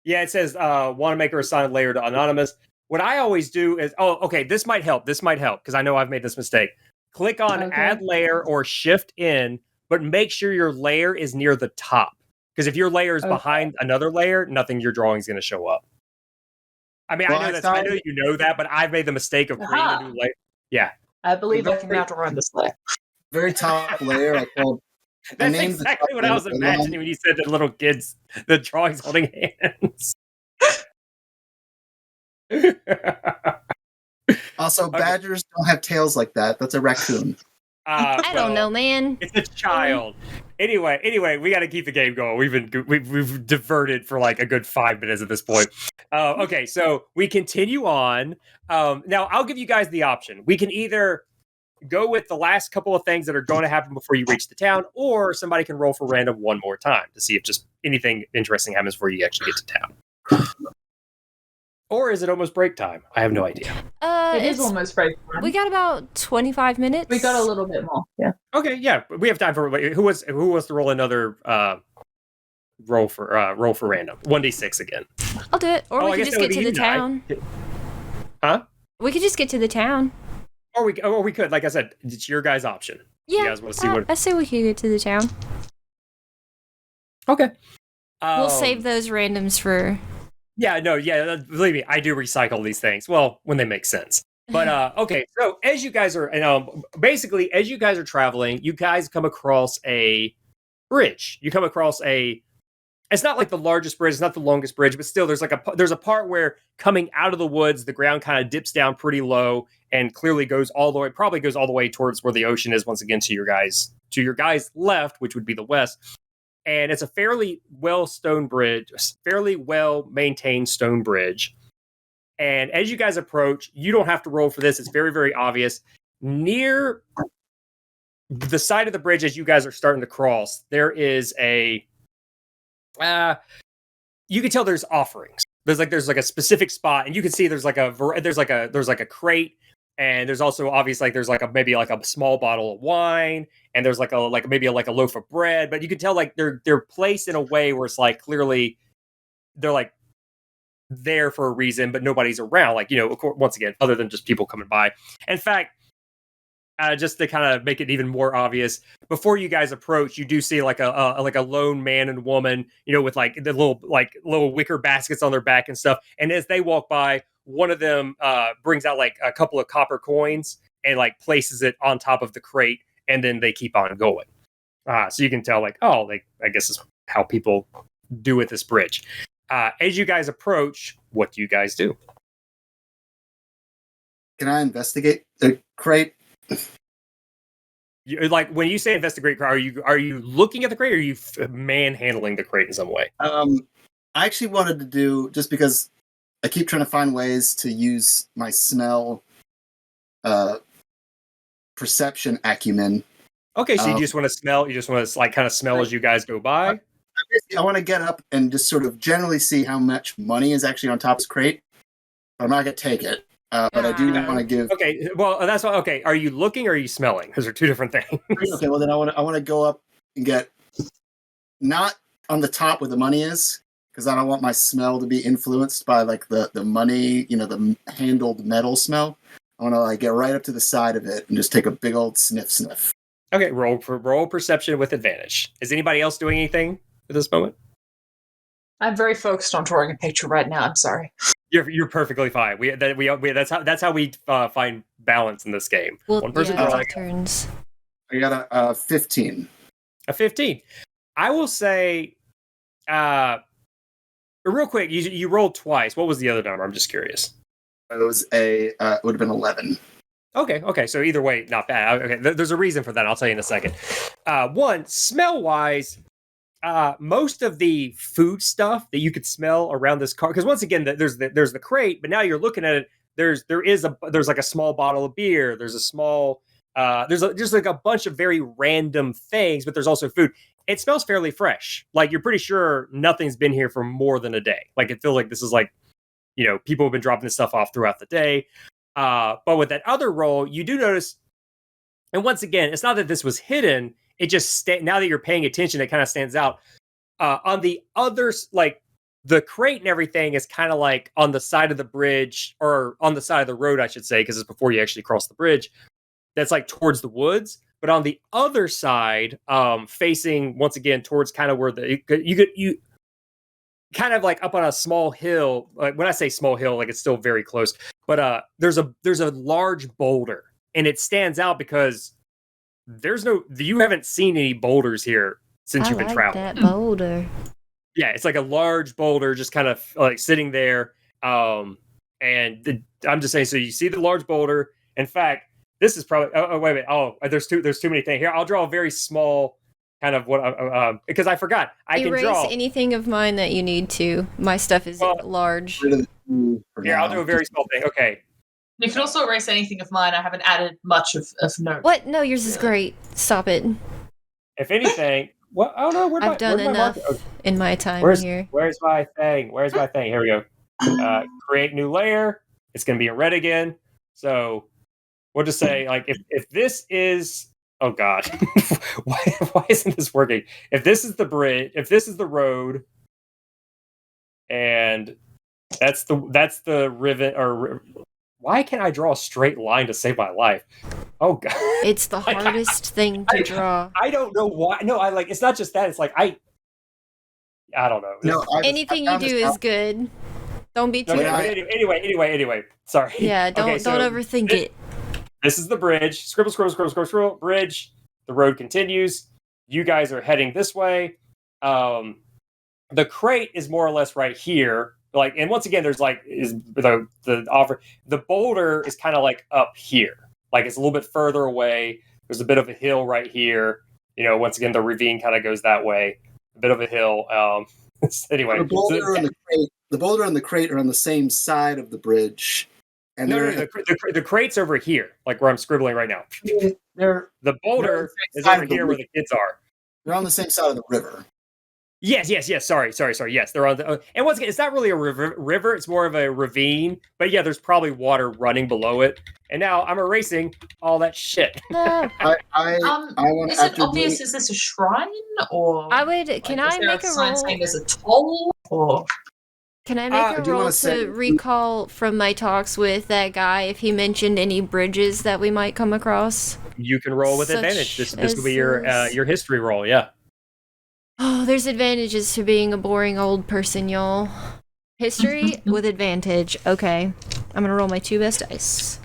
it says Wanamaker assigned layer to anonymous. What I always do is this might help because I know I've made this mistake. Click on add layer or shift in, but make sure your layer is near the top, because if your layer is behind another layer, nothing your drawing is going to show up. I mean, I know you know that, but I've made the mistake of creating a new layer. Yeah, I believe I can now to run this layer. Very top layer. I called. That's exactly what I was imagining when you said the little kids, the drawings holding hands. Also, badgers don't have tails like that. That's a raccoon. I don't know, man. It's a child. Anyway, we got to keep the game going. We've diverted for like a good 5 minutes at this point. Okay, so we continue on. Now I'll give you guys the option. We can either go with the last couple of things that are going to happen before you reach the town, or somebody can roll for random one more time to see if just anything interesting happens before you actually get to town. Or is it almost break time? I have no idea. It is almost break time. We got about 25 minutes. We got a little bit more. Yeah. Okay, yeah, we have time for who wants to roll another roll for random 1d6 again. I'll do it, or we can just get to the town. Huh? We could just get to the town. Or we could, like I said, it's your guys' option. Yeah, you guys want to see what? I say we could get to the town. Okay. We'll save those randoms for. Yeah, no, yeah, believe me, I do recycle these things. Well, when they make sense. But okay, so as you guys are, basically, as you guys are traveling, you guys come across a bridge. You come across it's not like the largest bridge, it's not the longest bridge, but still, there's a part where coming out of the woods, the ground kind of dips down pretty low and clearly goes all the way towards where the ocean is. Once again, to your guys' left, which would be the west. And it's a fairly well maintained stone bridge. And as you guys approach, you don't have to roll for this. It's very, very obvious. Near the side of the bridge, as you guys are starting to cross, there is you can tell there's offerings. There's like a specific spot, and you can see there's like a crate, and there's also obviously there's maybe a small bottle of wine, and there's maybe a loaf of bread. But you can tell they're placed in a way where it's like clearly they're like there for a reason, but nobody's around. Of course, once again, other than just people coming by. In fact, just to kind of make it even more obvious, before you guys approach, you do see like a lone man and woman, with like the little wicker baskets on their back and stuff. And as they walk by, one of them brings out like a couple of copper coins and like places it on top of the crate, and then they keep on going. So you can tell I guess is how people do with this bridge. As you guys approach, what do you guys do? Can I investigate the crate? When you say investigate, are you looking at the crate, or are you manhandling the crate in some way? I actually wanted to do, just because I keep trying to find ways to use my smell perception acumen. Okay, so you just want to smell. You just want to kind of smell as you guys go by. I want to get up and just sort of generally see how much money is actually on top of this crate. I'm not going to take it, but I do want to give. Okay, well that's why. Okay, are you looking or are you smelling? Those are two different things. Okay, well then I want to go up and get not on the top where the money is, because I don't want my smell to be influenced by the money, the handled metal smell. I want to get right up to the side of it and just take a big old sniff. Okay, roll perception with advantage. Is anybody else doing anything at this moment? I'm very focused on drawing a picture right now. I'm sorry. You're perfectly fine. That's how we find balance in this game. Well, One person yeah, drawing. turns. I got a 15. A 15. I will say, real quick, you rolled twice. What was the other number? I'm just curious. It was it would have been 11. Okay. So either way, not bad. Okay, there's a reason for that. I'll tell you in a second. One, smell-wise, most of the food stuff that you could smell around this car, because once again, there's the crate, but now you're looking at it. There's like a small bottle of beer. There's a small. There's like a bunch of very random things, but there's also food. It smells fairly fresh. Like you're pretty sure nothing's been here for more than a day. Like it feels like this is like, people have been dropping this stuff off throughout the day. But with that other roll, you do notice, and once again, it's not that this was hidden. It just now that you're paying attention, it kind of stands out. On the others, like the crate and everything is kind of like on the side of the bridge, or on the side of the road, I should say, because it's before you actually cross the bridge. That's like towards the woods. But on the other side, facing once again towards kind of where you kind of like up on a small hill. Like when I say small hill, like it's still very close. But there's a large boulder, and it stands out because you haven't seen any boulders here since you've been traveling. That boulder. Yeah, it's like a large boulder just kind of like sitting there. I'm just saying, so you see the large boulder. In fact, this is probably wait a minute. Oh, there's too many things here. I'll draw a very small kind of what because I forgot. I Erase can draw anything of mine that you need to. My stuff is large. Here, I'll do a very small thing. Okay. You can also erase anything of mine. I haven't added much of note. What? No, yours is great. Stop it. If anything, what? Oh no, I've done enough in my time here. Where's my thing? Here we go. Create new layer. It's going to be in red again. So we'll just say, like, if this is, oh god, why isn't this working? If this is the bridge, if this is the road, and that's the rivet, or why can't I draw a straight line to save my life? Oh god, it's the hardest thing to draw. I don't know why. No, it's not just that. It's like I don't know. No, anything you do is good. Don't be too. Anyway. Sorry. Yeah, don't overthink it. This is the bridge. Scribble. Bridge. The road continues. You guys are heading this way. The crate is more or less right here. Like, and once again, there's like is the offer. The boulder is kind of like up here. Like it's a little bit further away. There's a bit of a hill right here. Once again, the ravine kind of goes that way. A bit of a hill. Anyway, the boulder and the crate are on the same side of the bridge. And no, the crate's over here, like where I'm scribbling right now. The boulder is over here where the kids are. They're on the same side of the river. Yes. Sorry. Yes, they're on the. And once again, it's not really a river. It's more of a ravine. But yeah, there's probably water running below it. And now I'm erasing all that shit. No. Is it obvious? Is this a shrine, or Can I make a roll? Saying there's a toll, or can I make a roll to recall from my talks with that guy if he mentioned any bridges that we might come across? You can roll with advantage. This will be your history roll. Yeah. Oh, there's advantages to being a boring old person, y'all. History with advantage. Okay. I'm gonna roll my 2 best dice.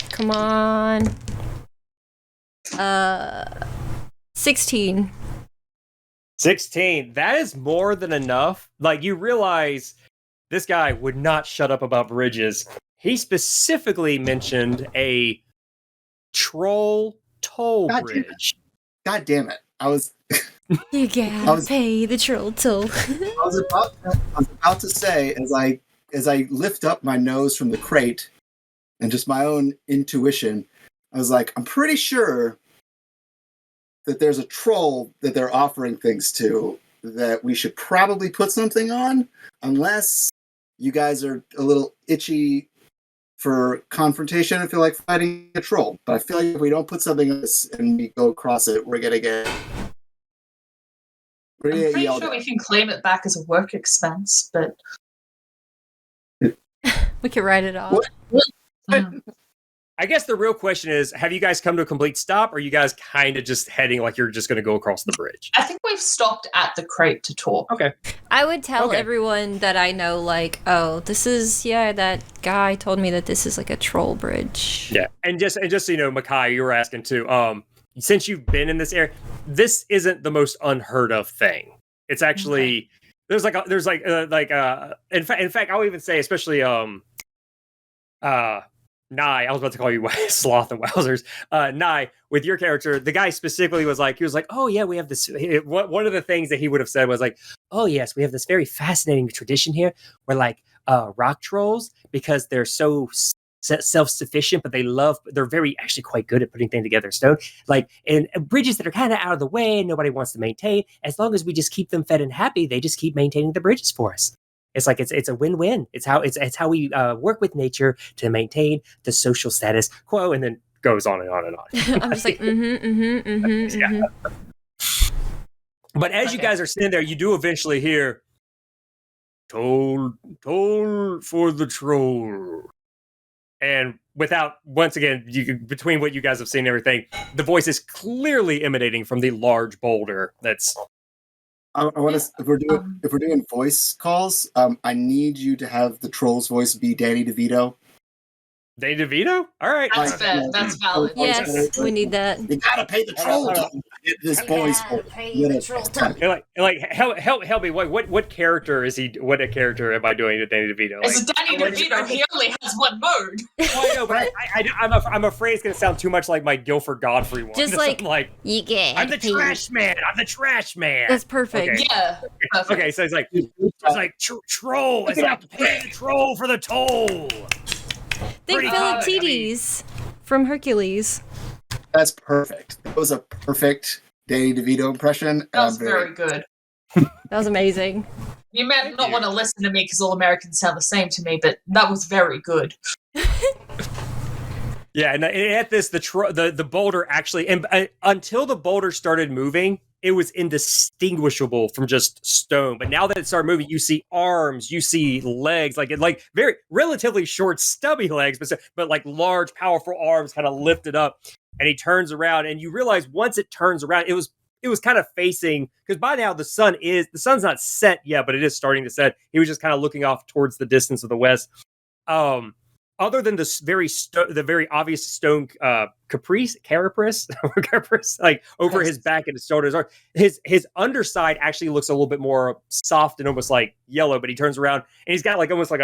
Come on. 16. 16. That is more than enough. Like, you realize this guy would not shut up about bridges. He specifically mentioned a troll toll bridge. God damn it. You gotta pay the troll toll. I was about to say, as I lift up my nose from the crate and just my own intuition, I was like, I'm pretty sure that there's a troll that they're offering things to that we should probably put something on, unless you guys are a little itchy for confrontation and feel like fighting a troll. But I feel like if we don't put something on this and we go across it, we're gonna get. I'm pretty sure we can claim it back as a work expense, but we can write it off. I guess the real question is, have you guys come to a complete stop, or are you guys kind of just heading like you're just going to go across the bridge? I think we've stopped at the crate to talk. Okay. I would tell Okay. everyone that I know, like, oh, this is, that guy told me that this is like a troll bridge. Yeah, and just so you know, Makai, you were asking too. Since you've been in this area, this isn't the most unheard of thing. It's actually in fact, I'll even say, especially Nye, I was about to call you Sloth and Wowzers. Nye, with your character, the guy specifically was like, oh yeah, we have this. One of the things that he would have said was like, oh yes, we have this very fascinating tradition here where like rock trolls, because they're so self-sufficient, but they're very actually quite good at putting things together in stone. Like, and bridges that are kind of out of the way and nobody wants to maintain, as long as we just keep them fed and happy, they just keep maintaining the bridges for us. It's like it's a win-win. It's how we work with nature to maintain the social status quo, and then goes on and on and on. I'm just like, Yeah. But as you guys are sitting there, you do eventually hear, "Toll for the troll." And once again, between what you guys have seen and everything, the voice is clearly emanating from the large boulder that's. I want to. If we're doing voice calls, I need you to have the troll's voice be Danny DeVito. Danny DeVito? All right. That's fair. That's valid. yes, we need that. You gotta pay the troll. This boy's help me. What character is he? What a character am I doing to Danny DeVito? It's Danny DeVito. He only has one mode. Well, I know, but I'm afraid it's gonna sound too much like my Guilford Godfrey one. Just like you get. I'm the trash man. I'm the trash man. That's perfect. Okay. Yeah. Perfect. Okay, so it's like troll. It's like pay the troll for the toll. Think Philippides from Hercules. That's perfect. That was a perfect Danny DeVito impression. That was very good. That was amazing. You may not want to listen to me because all Americans sound the same to me, but that was very good. Yeah, and at this, the boulder actually, and until the boulder started moving, it was indistinguishable from just stone. But now that it started moving, you see arms, you see legs, like very relatively short, stubby legs, but like large, powerful arms, kind of lifted up. And he turns around, and you realize once it turns around, it was kind of facing, because by now the sun's not set yet, but it is starting to set. He was just kind of looking off towards the distance of the west. Other than the very obvious stone carapace, like over his back and his shoulders, his underside actually looks a little bit more soft and almost like yellow. But he turns around and he's got like almost like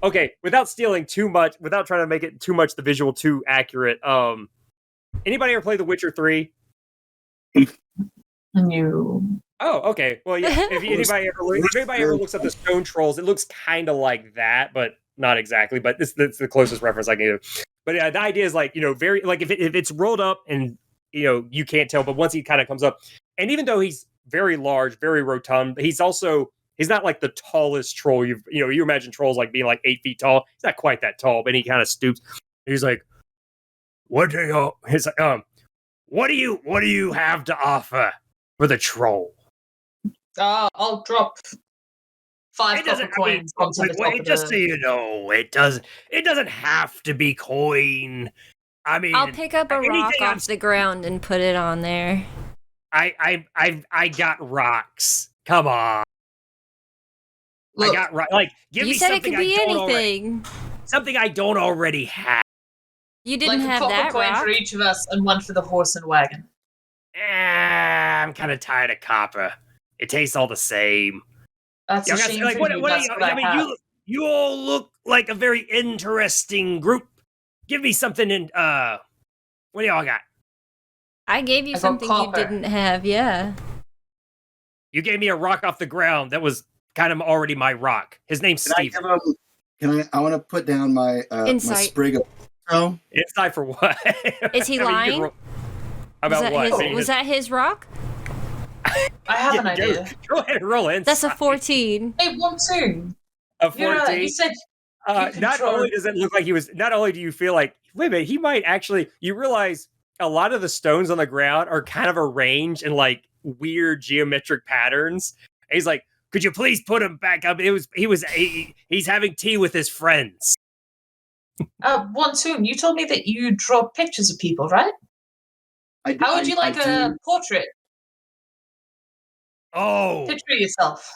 okay, without stealing too much, without trying to make it too much the visual too accurate. Anybody ever play The Witcher 3? No. Oh, okay. Well, yeah. If anybody ever looks at the stone trolls, it looks kind of like that, but not exactly. But that's the closest reference I can give. But yeah, the idea is like, very like if it's rolled up and you can't tell, but once he kind of comes up, and even though he's very large, very rotund, he's not like the tallest troll you imagine trolls like being like 8 feet tall. He's not quite that tall, but he kind of stoops. He's like, what do you have to offer for the troll? I'll drop 5 copper coins onto the top of just so you know, it doesn't have to be coin. I mean, I'll pick up a rock off the ground and put it on there. I got rocks. Come on. Look, I got rocks. Like, give me something. You said it could be anything. Something I don't already have. You didn't like have a that copper coin rock? for each of us and one for the horse and wagon. I'm kind of tired of copper. It tastes all the same. That's a shame for you. That's what I have. You all look like a very interesting group. Give me something in, what do y'all got? I gave you something you didn't have, yeah. You gave me a rock off the ground. That was kind of already my rock. His name's Steve. I want to put down my my sprig of Insight for what? Is he lying? About what? Was that his rock? I have an idea. Go ahead and roll in. That's a 14. Hey, 1, 2. A 14? Yeah, you said not only does it look like not only do you feel like, wait a minute, he might actually, you realize a lot of the stones on the ground are kind of arranged in like weird geometric patterns. And he's like, could you please put him back up? He's having tea with his friends. One soon. You told me that you draw pictures of people, right? How would you like a portrait? Oh, Picture yourself.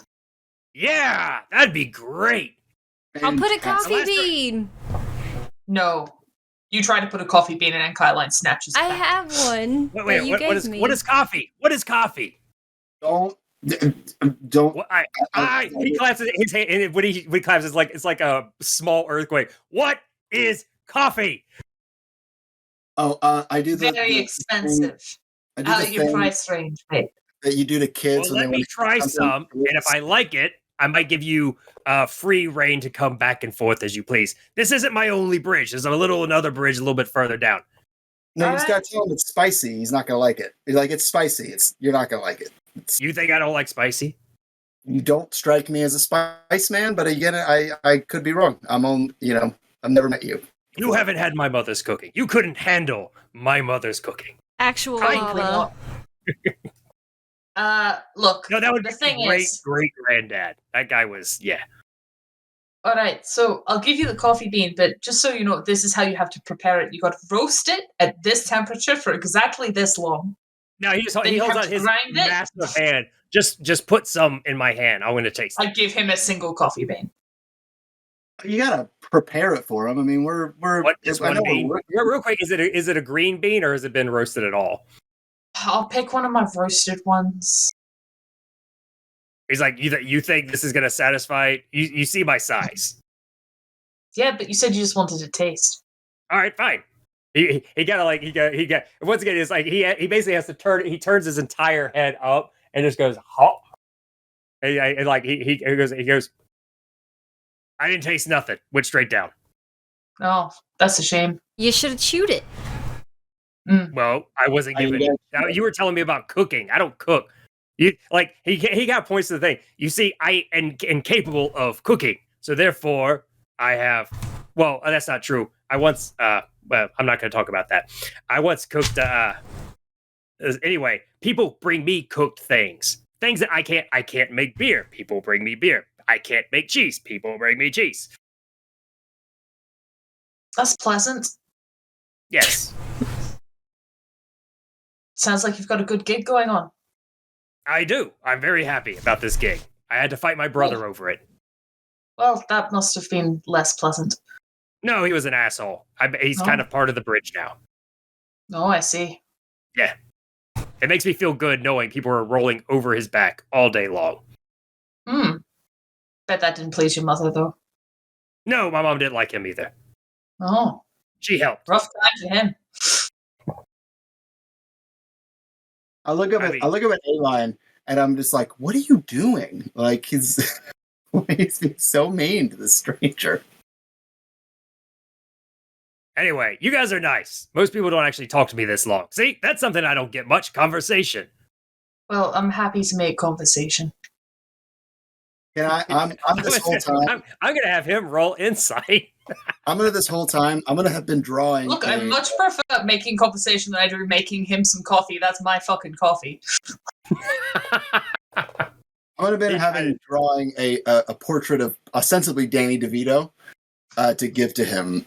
yeah, that'd be great. I'll put a coffee Last time- bean. No. You try to put a coffee bean and Kyline snatches it I back. have one that Wait, you what gave is me. what is coffee? What is coffee? Don't. What, he collapses his hand, and when he collapses, it's like a small earthquake. What is coffee? Oh, I do the Very expensive. I do Out the of your thing price range, babe. that you do to kids. Well, when let they me want try some, and if I like it, I might give you free reign to come back and forth as you please. This isn't my only bridge. There's another bridge a little bit further down. No, you All just right. got to tell him it's spicy. He's not gonna like it. You're like, it's spicy. You're not gonna like it. You think I don't like spicy? You don't strike me as a spice man, but again, I could be wrong. I've never met you. You haven't had my mother's cooking. You couldn't handle my mother's cooking. Actual Frankly lava. not. Look, No, that would the be thing great, is, great granddad. That guy was, yeah. all right, so I'll give you the coffee bean, but just so you know, this is how you have to prepare it. You got to roast it at this temperature for exactly this long. No, he Then you holds have out to his grind it? massive hand. Just put some in my hand. I'm going to taste it. I give him a single coffee bean. You gotta prepare it for him. I mean, we're. What is I one know bean? Real quick, is it a green bean or has it been roasted at all? I'll pick one of my roasted ones. He's like, you think this is going to satisfy? You see my size. Yeah, but you said you just wanted to taste. All right, fine. He got once again. It's like he basically has to turn. He turns his entire head up and just goes hop. And like he goes. I didn't taste nothing. Went straight down. Oh, that's a shame. You should have chewed it. Well, I wasn't given. Now, you were telling me about cooking. I don't cook. You like he got points to the thing. You see, I am incapable of cooking, so therefore I have. Well, that's not true. I once. Well, I'm not going to talk about that. I once cooked. Anyway, people bring me cooked things. Things that I can't. I can't make beer. People bring me beer. I can't make cheese. People bring me cheese. That's pleasant. Yes. Sounds like you've got a good gig going on. I do. I'm very happy about this gig. I had to fight my brother over it. Well, that must have been less pleasant. No, he was an asshole. He's kind of part of the bridge now. Oh, I see. Yeah. It makes me feel good knowing people are rolling over his back all day long. Bet that didn't please your mother, though. No, my mom didn't like him either. Oh, She helped. rough time for him. I look up at A-Line and I'm just like, what are you doing? Like he's being so mean to this stranger. Anyway, you guys are nice. Most people don't actually talk to me this long. See, that's something I don't get much conversation. Well, I'm happy to make conversation. And I'm this whole time. I'm gonna have him roll insight. I'm gonna have been drawing. Look, I much prefer making conversation than I do making him some coffee. That's my fucking coffee. I'm gonna been having drawing a portrait of ostensibly Danny DeVito to give to him.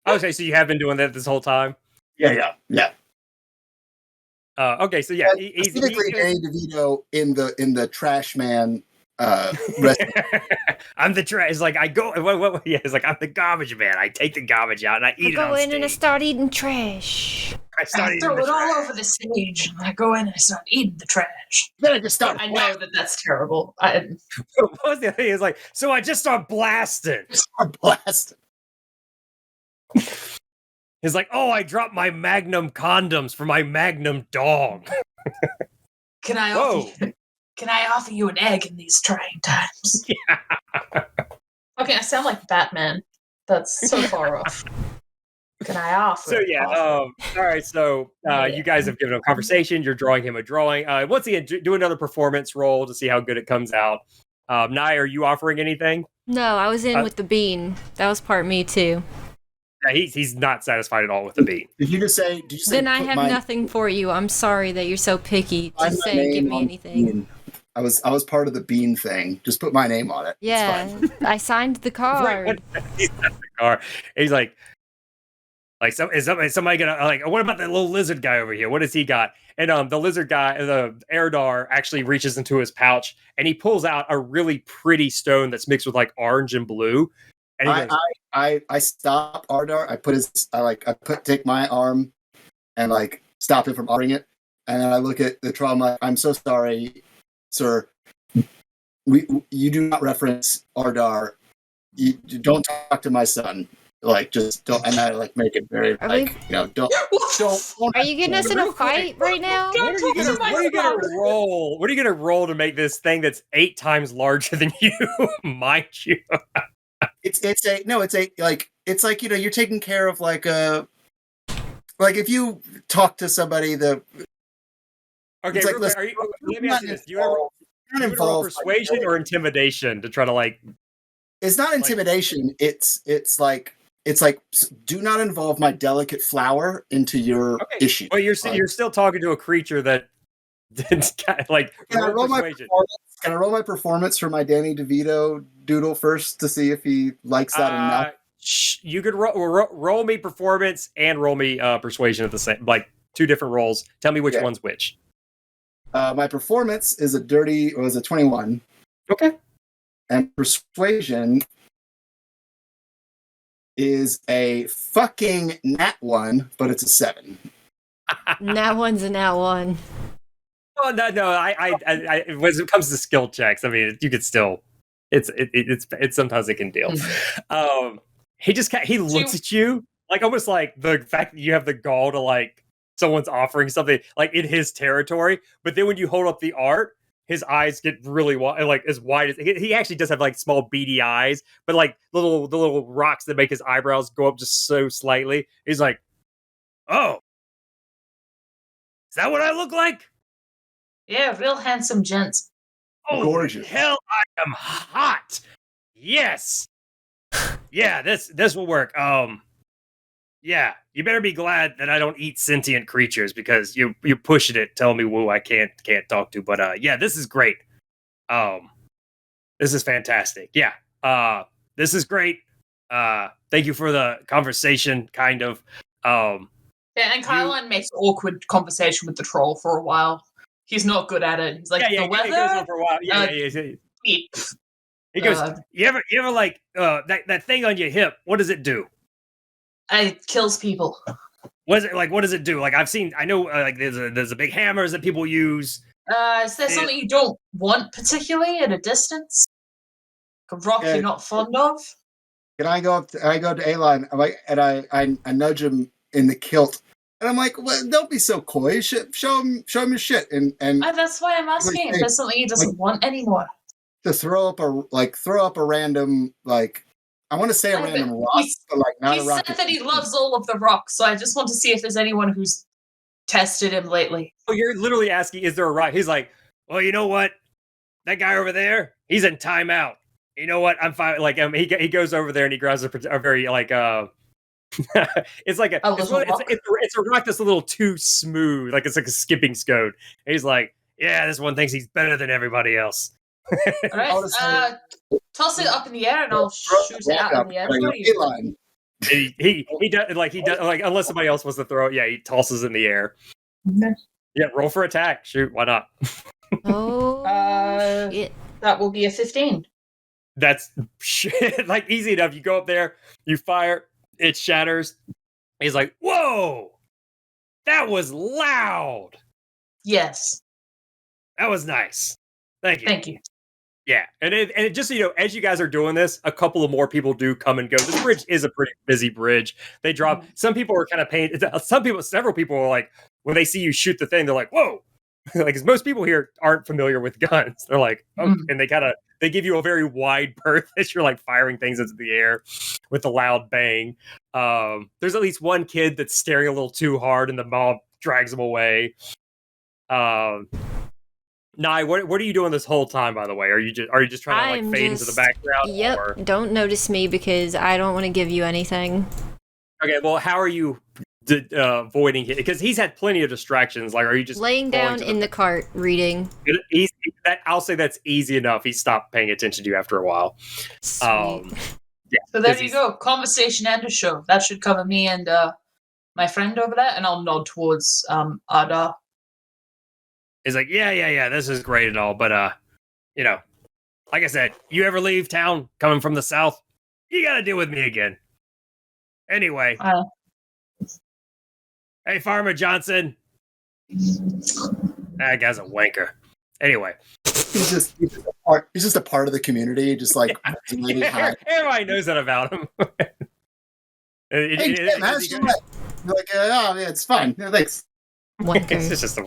Okay, so you have been doing that this whole time? Yeah. Okay, so yeah, specifically Danny DeVito in the Trash Man. I'm the trash. It's like I go. Yeah, it's like I'm the garbage man. I take the garbage out and I eat it. I go on in and I stage. start eating trash. I start I eating throw the it all trash. over the stage, and I go in and I start eating the trash. Then I just start. I know that that's terrible. What was the other thing? It's like, so I just start blasting. Start blasting. It's like, oh, I dropped my Magnum condoms for my Magnum dog. Can I offer you an egg in these trying times? Yeah. Okay, I sound like Batman. That's so far off. Can I offer? So yeah, all right. So you guys have given a conversation. You're drawing him a drawing. Once again, do another performance roll to see how good it comes out. Nye, are you offering anything? No, I was in with the bean. That was part me too. Yeah, he's not satisfied at all with the beat. Did you say? Then I have nothing for you. I'm sorry that you're so picky to say give me anything. I was part of the bean thing. Just put my name on it. Yeah, I signed the card. He's not the car. He's like is somebody gonna like? What about that little lizard guy over here? What has he got? And the lizard guy, the Erdar, actually reaches into his pouch and he pulls out a really pretty stone that's mixed with like orange and blue. And he goes, I stop Erdar. Take my arm and like stop him from offering it. And then I look at the troll. I'm like, I'm so sorry, sir. You do not reference Erdar. You don't talk to my son. Like, just don't. And I like make it very don't. Are you getting us in a fight right now? What are you gonna roll? What are you gonna roll to make this thing that's 8 times larger than you, mind you? It's like you're taking care of like if you talk to somebody Okay, like, let me ask you this: you ever roll persuasion or intimidation to try to like? It's not intimidation. It's like do not involve my delicate flower into your issue. Well, you're still talking to a creature that like. Can I roll my performance for my Danny DeVito doodle first to see if he likes that enough? You could roll me performance and roll me persuasion at the same, like 2 different rolls. Tell me which one's which. My performance is a 21. Okay. And persuasion is a fucking nat 1, but it's a 7. Nat 1's a nat 1. Well, no. I when it comes to skill checks, I mean, you could still. It's sometimes it can deal. He looks at you like almost like the fact that you have the gall to like someone's offering something like in his territory, but then when you hold up the art, his eyes get really wide, like as wide as he actually does have like small beady eyes, but like the little rocks that make his eyebrows go up just so slightly. He's like, "Oh, is that what I look like?" Yeah, real handsome gents. Oh, gorgeous! Hell, I am hot. Yes. Yeah, this will work. Yeah, you better be glad that I don't eat sentient creatures because you're pushing it, telling me who I can't talk to. But yeah, this is great. This is fantastic. Yeah, this is great. Thank you for the conversation. Kind of. Yeah, and Kylan makes awkward conversation with the troll for a while. He's not good at it. He's like, the weather. He goes on for a while. Yeah. He goes, you ever like that thing on your hip? What does it do? It kills people. What is it like? What does it do? Like I know like there's a big hammers that people use. Is there something you don't want particularly at a distance? A rock you're not fond of? Can I go up? I go to A-Line, and I nudge him in the kilt, and I'm like, well, "Don't be so coy. Show him your shit." And that's why I'm asking if there's something he doesn't want anymore. To throw up a random like. I want to say a random rock, but like not a rock. He said that he loves all of the rocks, so I just want to see if there's anyone who's tested him lately. Oh, you're literally asking, is there a rock? He's like, well, you know what? That guy over there, he's in timeout. You know what? I'm fine. Like, he goes over there and he grabs a very like it's like it's a rock that's a little too smooth, like it's like a skipping stone. And he's like, yeah, this one thinks he's better than everybody else. All right, toss it up in the air and I'll shoot it out in the air for you. He does like unless somebody else wants to throw it. Yeah, he tosses in the air. Okay. Yeah, roll for attack. Shoot, why not? Shit. That will be a 15. That's shit. Like easy enough. You go up there, you fire, it shatters. He's like, "Whoa, that was loud." Yes, that was nice. Thank you. Thank you. Yeah, and it just so you know, as you guys are doing this, a couple of more people do come and go. This bridge is a pretty busy bridge. They drop. Some people are kind of pained. Several people are like, when they see you shoot the thing, they're like, "Whoa!" Like, because most people here aren't familiar with guns. They're like, "Oh," and they give you a very wide berth as you're like firing things into the air with a loud bang. There's at least one kid that's staring a little too hard, and the mob drags him away. Nye, what are you doing this whole time, by the way? Are you just trying to like fade into the background? Yep. Or? Don't notice me because I don't want to give you anything. Okay, well, how are you avoiding it? Because he's had plenty of distractions. Like, are you just laying down in the cart reading? I'll say that's easy enough. He stopped paying attention to you after a while. Sweet. Yeah. So there you go. Conversation and a show. That should cover me and my friend over there, and I'll nod towards Ada. He's like, yeah, this is great and all, but you know, like I said, you ever leave town coming from the south, you gotta deal with me again. Anyway, hey, Farmer Johnson. That guy's a wanker. Anyway, He's just a part of the community, just like everybody knows that about him. Hey, Tim, how's your life? You're like, oh, yeah, it's fine. Yeah, thanks. It's just a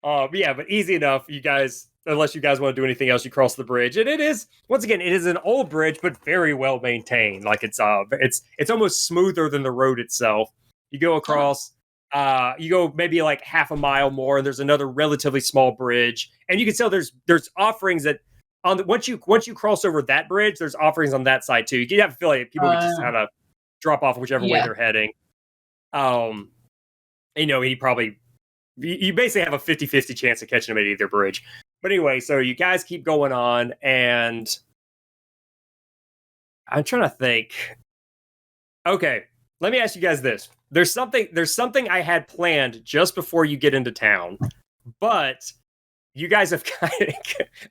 wanker. Yeah, but easy enough. You guys, unless you guys want to do anything else, you cross the bridge, and it is once again, it is an old bridge, but very well maintained. Like it's almost smoother than the road itself. You go across. You go maybe like half a mile more, and there's another relatively small bridge, and you can tell there's offerings that on the, once you cross over that bridge, there's offerings on that side too. You have to feel like people would just kind of drop off whichever way they're heading. He probably you basically have a 50-50 chance of catching him at either bridge. But anyway, so you guys keep going on, and I'm trying to think. Okay, let me ask you guys this. There's something I had planned just before you get into town, but you guys have kind of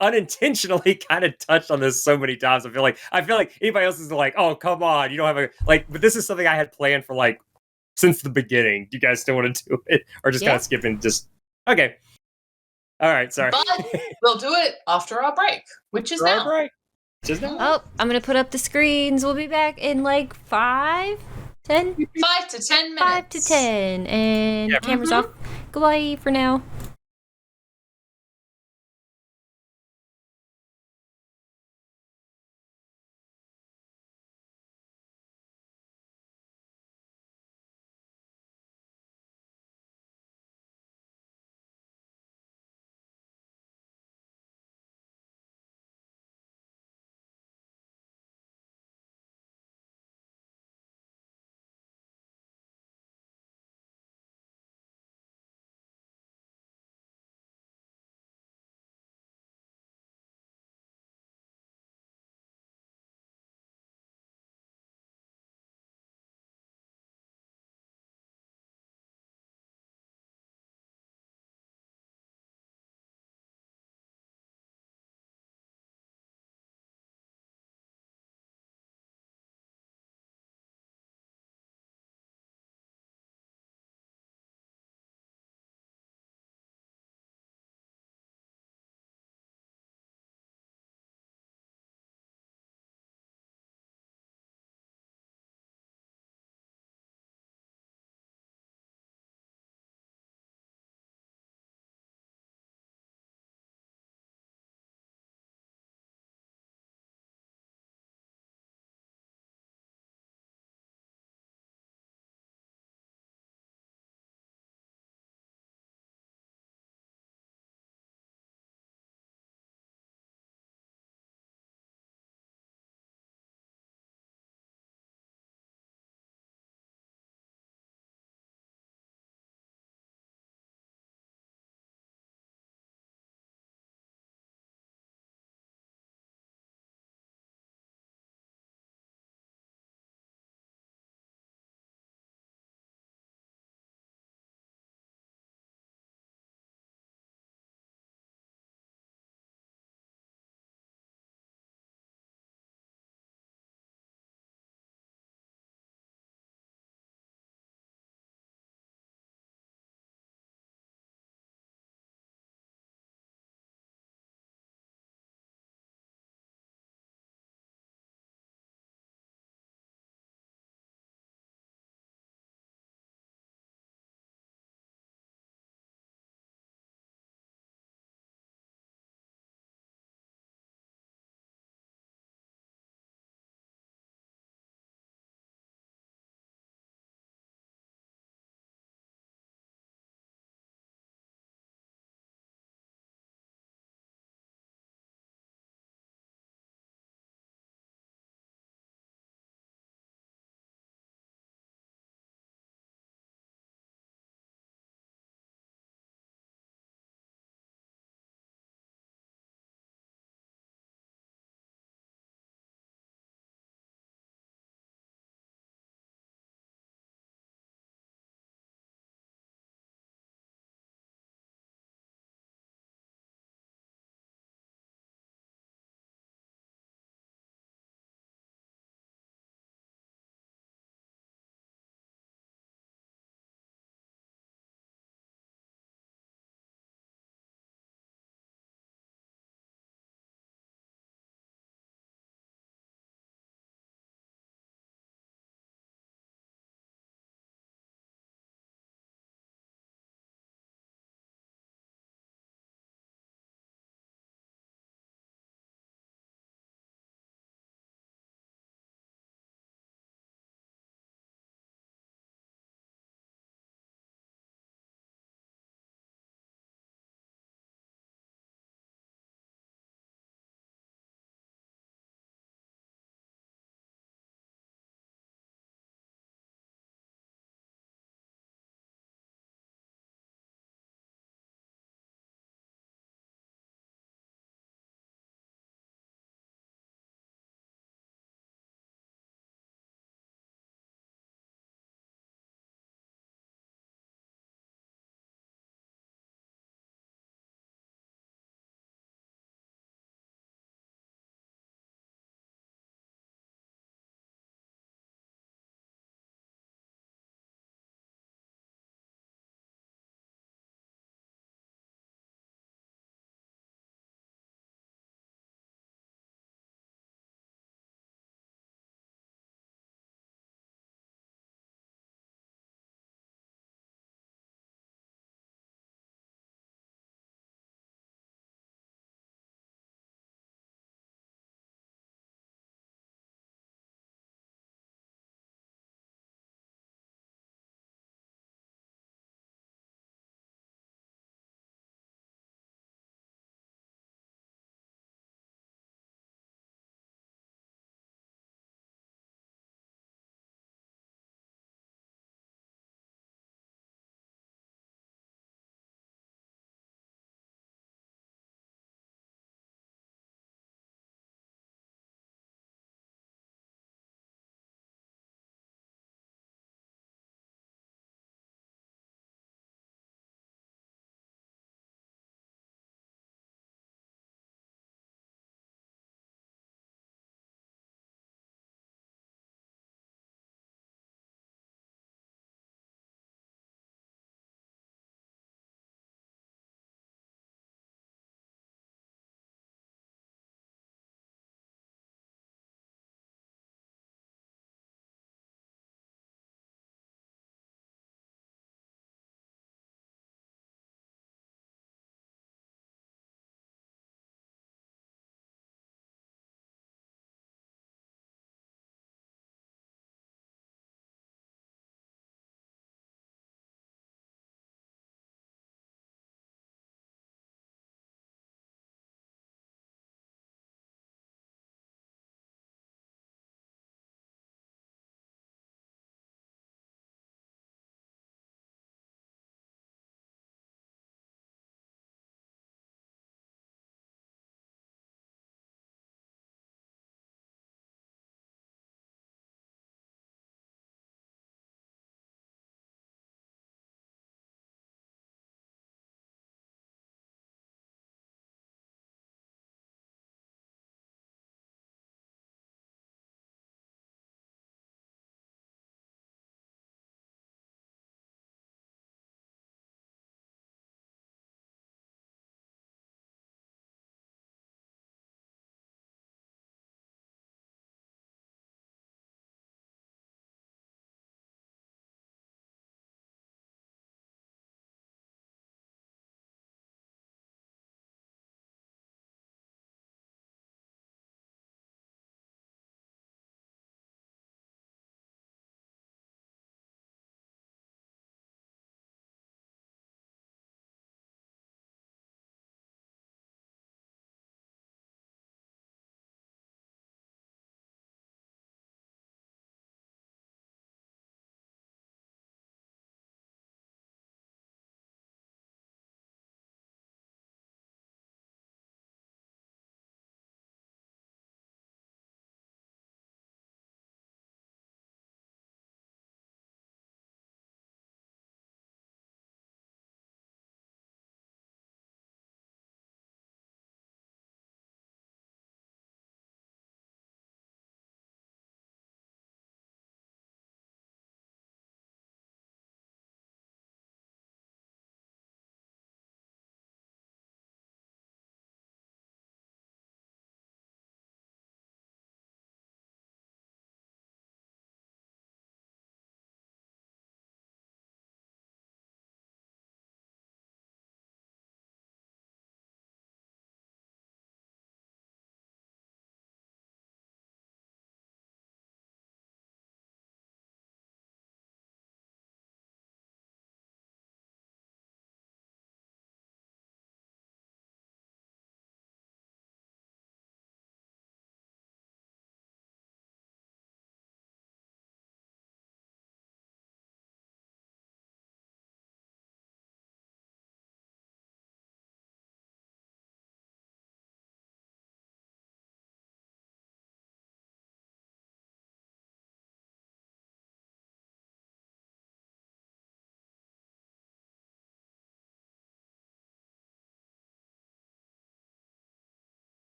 unintentionally kind of touched on this so many times. I feel like anybody else is like, oh, come on, you don't have but this is something I had planned for like since the beginning. Do you guys still want to do it, or just kind of skipping? Just okay. All right, sorry. But we'll do it after our break, which is now. Oh, I'm gonna put up the screens. We'll be back in like 5 to 10 minutes. 5 to 10, and camera's off. Goodbye for now.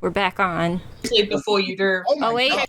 We're back on. Sleep before you do. Oh, wait. God.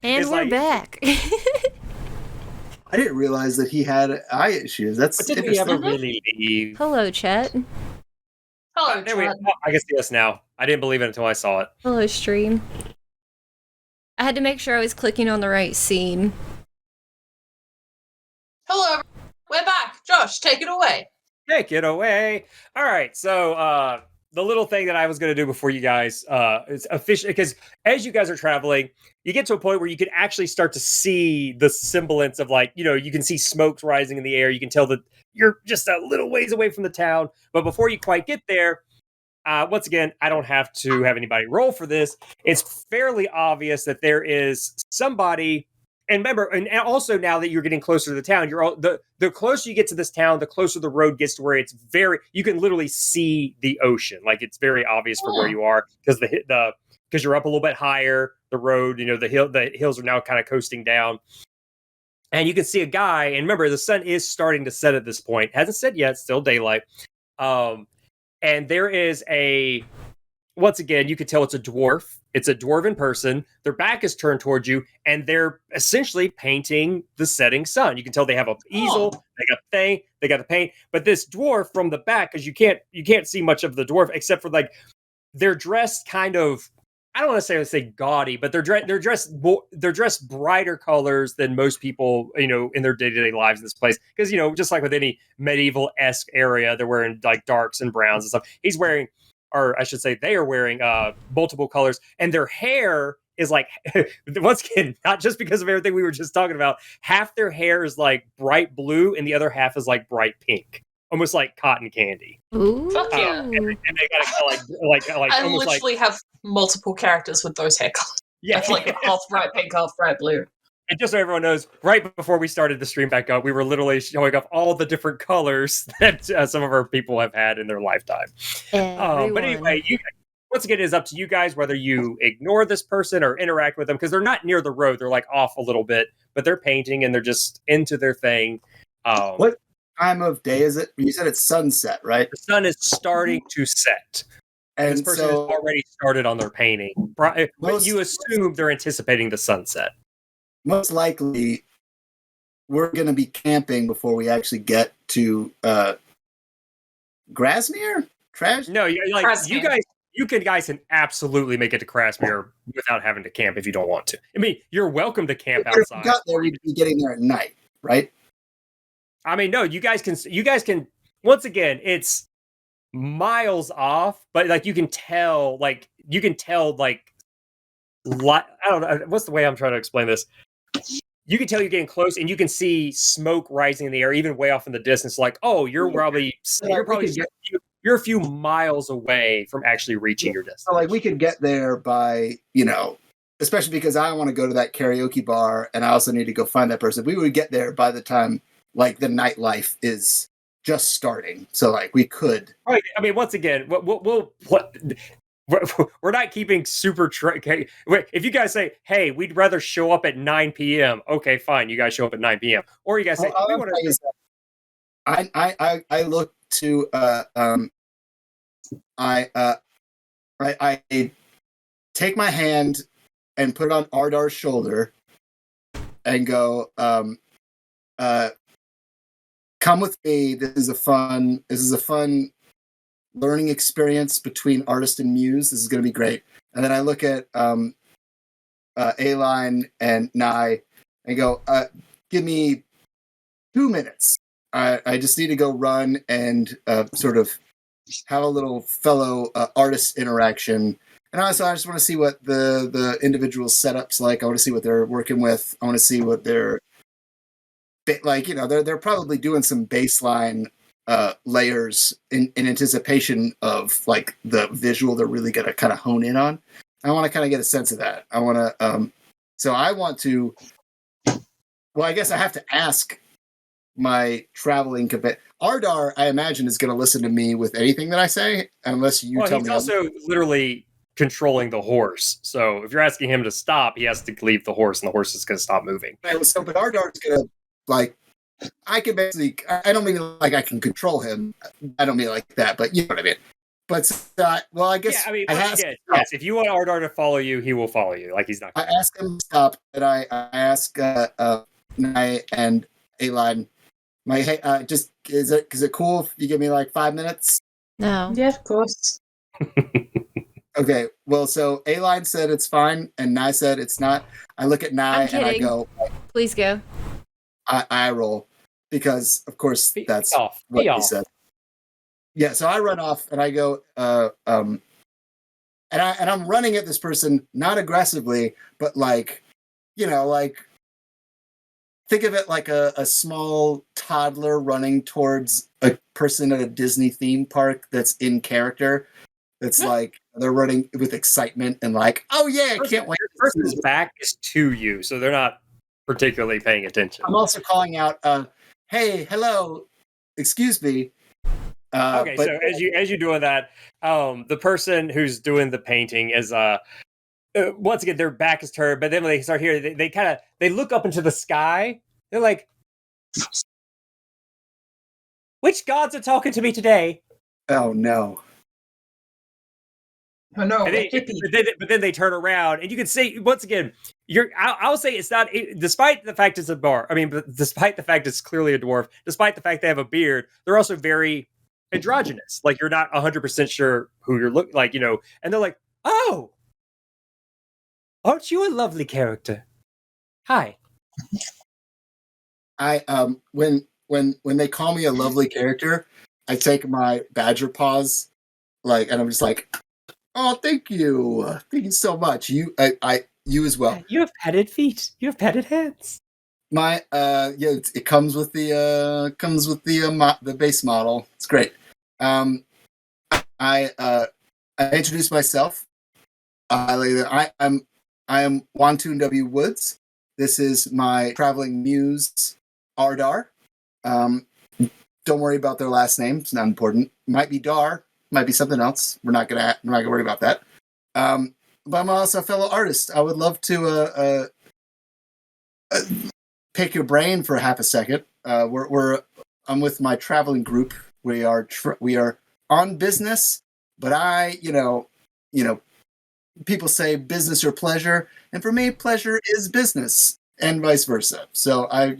And It's we're like- back. I didn't realize that he had eye issues. That's But didn't we interesting. ever really leave? Hello, chat. Hello, There we Chad. oh, I can see us now. I didn't believe it until I saw it. Hello, stream. I had to make sure I was clicking on the right scene. Hello, we're back. Josh, take it away. Take it away. All right. So the little thing that I was going to do before you guys is official, because as you guys are traveling, you get to a point where you can actually start to see the semblance of, like, you can see smokes rising in the air. You can tell that you're just a little ways away from the town. But before you quite get there, once again, I don't have to have anybody roll for this. It's fairly obvious that there is somebody. And remember, and also now that you're getting closer to the town, the closer you get to this town, the closer the road gets to where it's you can literally see the ocean. Like, it's very obvious from where you are, because because you're up a little bit higher. The road, the hills are now kind of coasting down, and you can see a guy. And remember, the sun is starting to set at this point. Hasn't set yet; still daylight. And there is once again, you can tell it's a dwarf. It's a dwarven person. Their back is turned towards you, and they're essentially painting the setting sun. You can tell they have an easel, they got the thing, they got the paint. But this dwarf from the back, because you can't see much of the dwarf except for, like, they're dressed kind of, I don't want to say gaudy, but they're dressed brighter colors than most people, in their day-to-day lives in this place. Because, just like with any medieval-esque area, they're wearing, like, darks and browns and stuff. He's wearing, or I should say they are wearing, multiple colors, and their hair is like, once again, not just because of everything we were just talking about, half their hair is like bright blue and the other half is like bright pink, almost like cotton candy. Ooh. Fuck yeah. And they got like I almost like, literally have multiple characters with those hair colors. yeah. That's like half bright pink, half bright blue. And just so everyone knows, right before we started the stream back up, we were literally showing off all the different colors that some of our people have had in their lifetime. But anyway, once again, it is up to you guys whether you ignore this person or interact with them, because they're not near the road. They're, like, off a little bit, but they're painting and they're just into their thing. What time of day is it? You said it's sunset, right? The sun is starting to set. And This person has already started on their painting. You assume they're anticipating the sunset. Most likely, we're going to be camping before we actually get to Grasmere? Trash? No, Grasmere. you guys can absolutely make it to Grasmere without having to camp if you don't want to. I mean, you're welcome to camp If we outside. got there, we'd be getting there at night, right? I mean, no, you guys can. Once again, it's miles off, but, like, you can tell, like, I don't know, what's the way I'm trying to explain this. You can tell you're getting close, and you can see smoke rising in the air, even way off in the distance. Like, oh, you're a few miles away from actually reaching your destination. So, like, we could get there by, especially because I want to go to that karaoke bar, and I also need to go find that person. We would get there by the time, like, the nightlife is just starting. So, like, we could. Right. I mean, once again, we're not keeping super. If you guys say, "Hey, we'd rather show up at 9 p.m.," okay, fine. You guys show up at 9 p.m. Or you guys say, All I'm saying is that I look to I take my hand and put it on Ardar's shoulder and go, come with me. This is a fun learning experience between artist and muse. This is going to be great. And then I look at A-Line and Nye and go, give me 2 minutes. I just need to go run and sort of have a little fellow artist interaction. And also, I just want to see what the individual setup's like. I want to see what they're working with. I want to see what they're like. They're probably doing some baseline layers in anticipation of like the visual they're really going to kind of hone in on. I want to kind of get a sense of that. I want to. So I want to. Well, I guess I have to ask my traveling companion. Ardar, I imagine, is going to listen to me with anything that I say, unless you tell me. He's also literally controlling the horse. So if you're asking him to stop, he has to leave the horse, and the horse is going to stop moving. But Ardar is going to, like, I can basically, I don't mean like I can control him. I don't mean like that, but you know what I mean. But, well, I guess. Yeah, I mean, yes, if you want Ardar to follow you, he will follow you. Like, he's not. I ask him to stop, and I ask Nye and A-Line, hey, just is it cool if you give me like 5 minutes? No. Yeah, of course. Okay, well, so A-Line said it's fine, and Nye said it's not. I look at Nye and I go, please go. I roll, because of course that's what he said. Yeah, so I run off and I go, and I'm running at this person, not aggressively, but like, like, think of it like a small toddler running towards a person at a Disney theme park that's in character. That's like, they're running with excitement and like, oh yeah, I can't wait. The person's back is to you, so they're not particularly paying attention. I'm also calling out, hey, hello, excuse me. Okay, so as you're doing that, the person who's doing the painting is once again, their back is turned, but then when they start here, they look up into the sky. They're like, which gods are talking to me today? Oh no. Oh no! But then they turn around, and you can see once again. I'll say it's not. Despite the fact it's a bar. I mean, despite the fact it's clearly a dwarf. Despite the fact they have a beard, they're also very androgynous. Like, you're not 100% sure who you're looking like. And they're like, oh, aren't you a lovely character? Hi. I when they call me a lovely character, I take my badger paws, like, and I'm just like, oh, thank you so much. You as well. You have padded feet. You have padded hands. My it comes with the base model. It's great. I introduce myself. I am Wantoon W. Woods. This is my traveling muse, Ardar. Don't worry about their last name; it's not important. Might be Dar, might be something else. We're not gonna worry about that. But I'm also a fellow artist. I would love to pick your brain for half a second. I'm with my traveling group. We are on business, but people say business or pleasure, and for me, pleasure is business, and vice versa. So I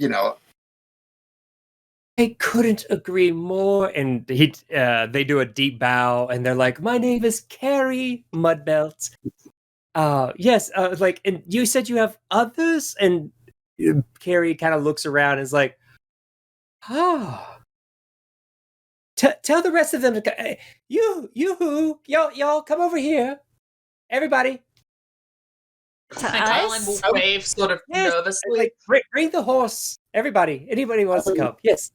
couldn't agree more. And they do a deep bow, and they're like, "My name is Carrie Mudbelt. Yes, and you said you have others?" And Carrie kind of looks around and is like, "Oh, tell the rest of them to come. Y'all come over here, everybody." To And Caroline us? will wave sort of nervously. Like, bring the horse. Everybody. Anybody wants to come. Yes.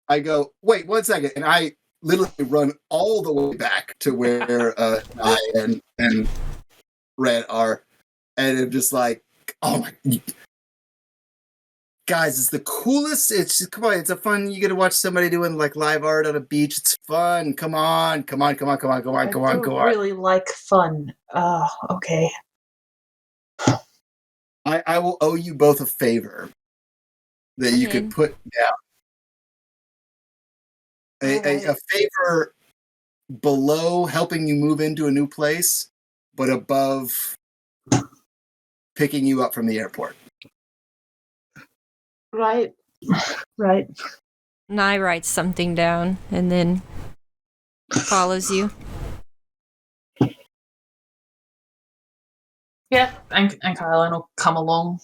I go, wait 1 second, and I literally run all the way back to where I and Red are, and I'm just like, oh my guys, it's the coolest. It's just, come on, it's a fun. You get to watch somebody doing like live art on a beach. It's fun. Come on. I really like fun. Okay. I will owe you both a favor that you could put down. A favor below helping you move into a new place, but above picking you up from the airport. Right. Right. Nye writes something down and then follows you. Yeah, and Kylan will come along.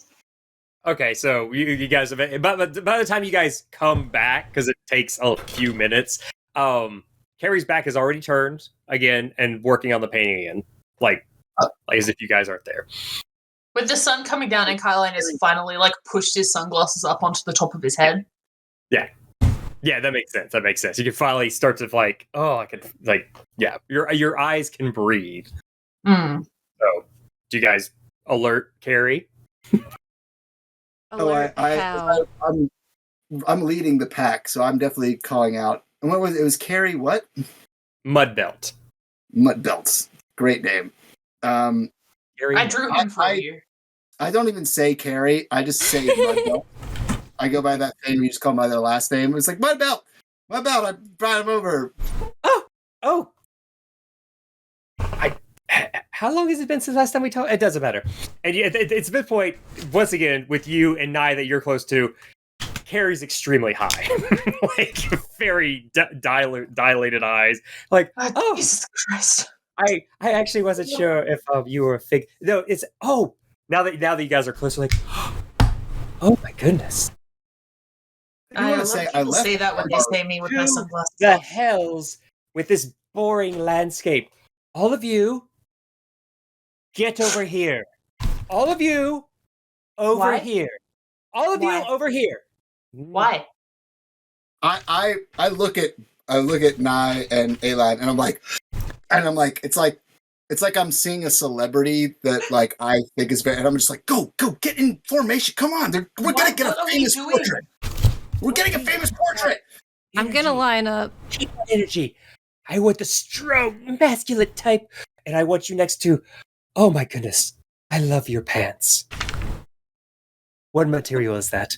Okay, so you guys have, by the time you guys come back, because it takes a few minutes, Carrie's back has already turned again and working on the painting again, like as if you guys aren't there. With the sun coming down and Kylan has finally pushed his sunglasses up onto the top of his head. Yeah, that makes sense. That makes sense. You can finally start to I can your eyes can breathe. Mm. So, do you guys alert Carrie? Alert how? I'm leading the pack, so I'm definitely calling out. And what was it? It was Carrie what? Mudbelt. Mudbelts. Great name. Carrie, I drew him for you. I don't even say Carrie. I just say Mudbelt. I go by that thing. You just call by their last name. It's like Mudbelt. Mudbelt. I brought him over. Oh. How long has it been since last time we talked? It doesn't matter. And it's a bit point, once again, with you and Nye that you're close to, Carrie's extremely high. Very dilated eyes. Jesus Christ. I actually wasn't sure if you were a fig. No, it's, now that you guys are closer, oh my goodness. I want to say I left. Say that when they say me with my sunglasses. The hells with this boring landscape. All of you, get over here. All of you, over here. All of you, over here. Why? I look at Nye and Alan, and I'm like, it's like I'm seeing a celebrity that I think is very, and I'm just like, go get in formation. Come on, we're gonna get a famous portrait. We're getting a famous portrait. I'm gonna line up. Keep that energy. I want the strong, masculine type, and I want you next to. Oh my goodness, I love your pants. What material is that?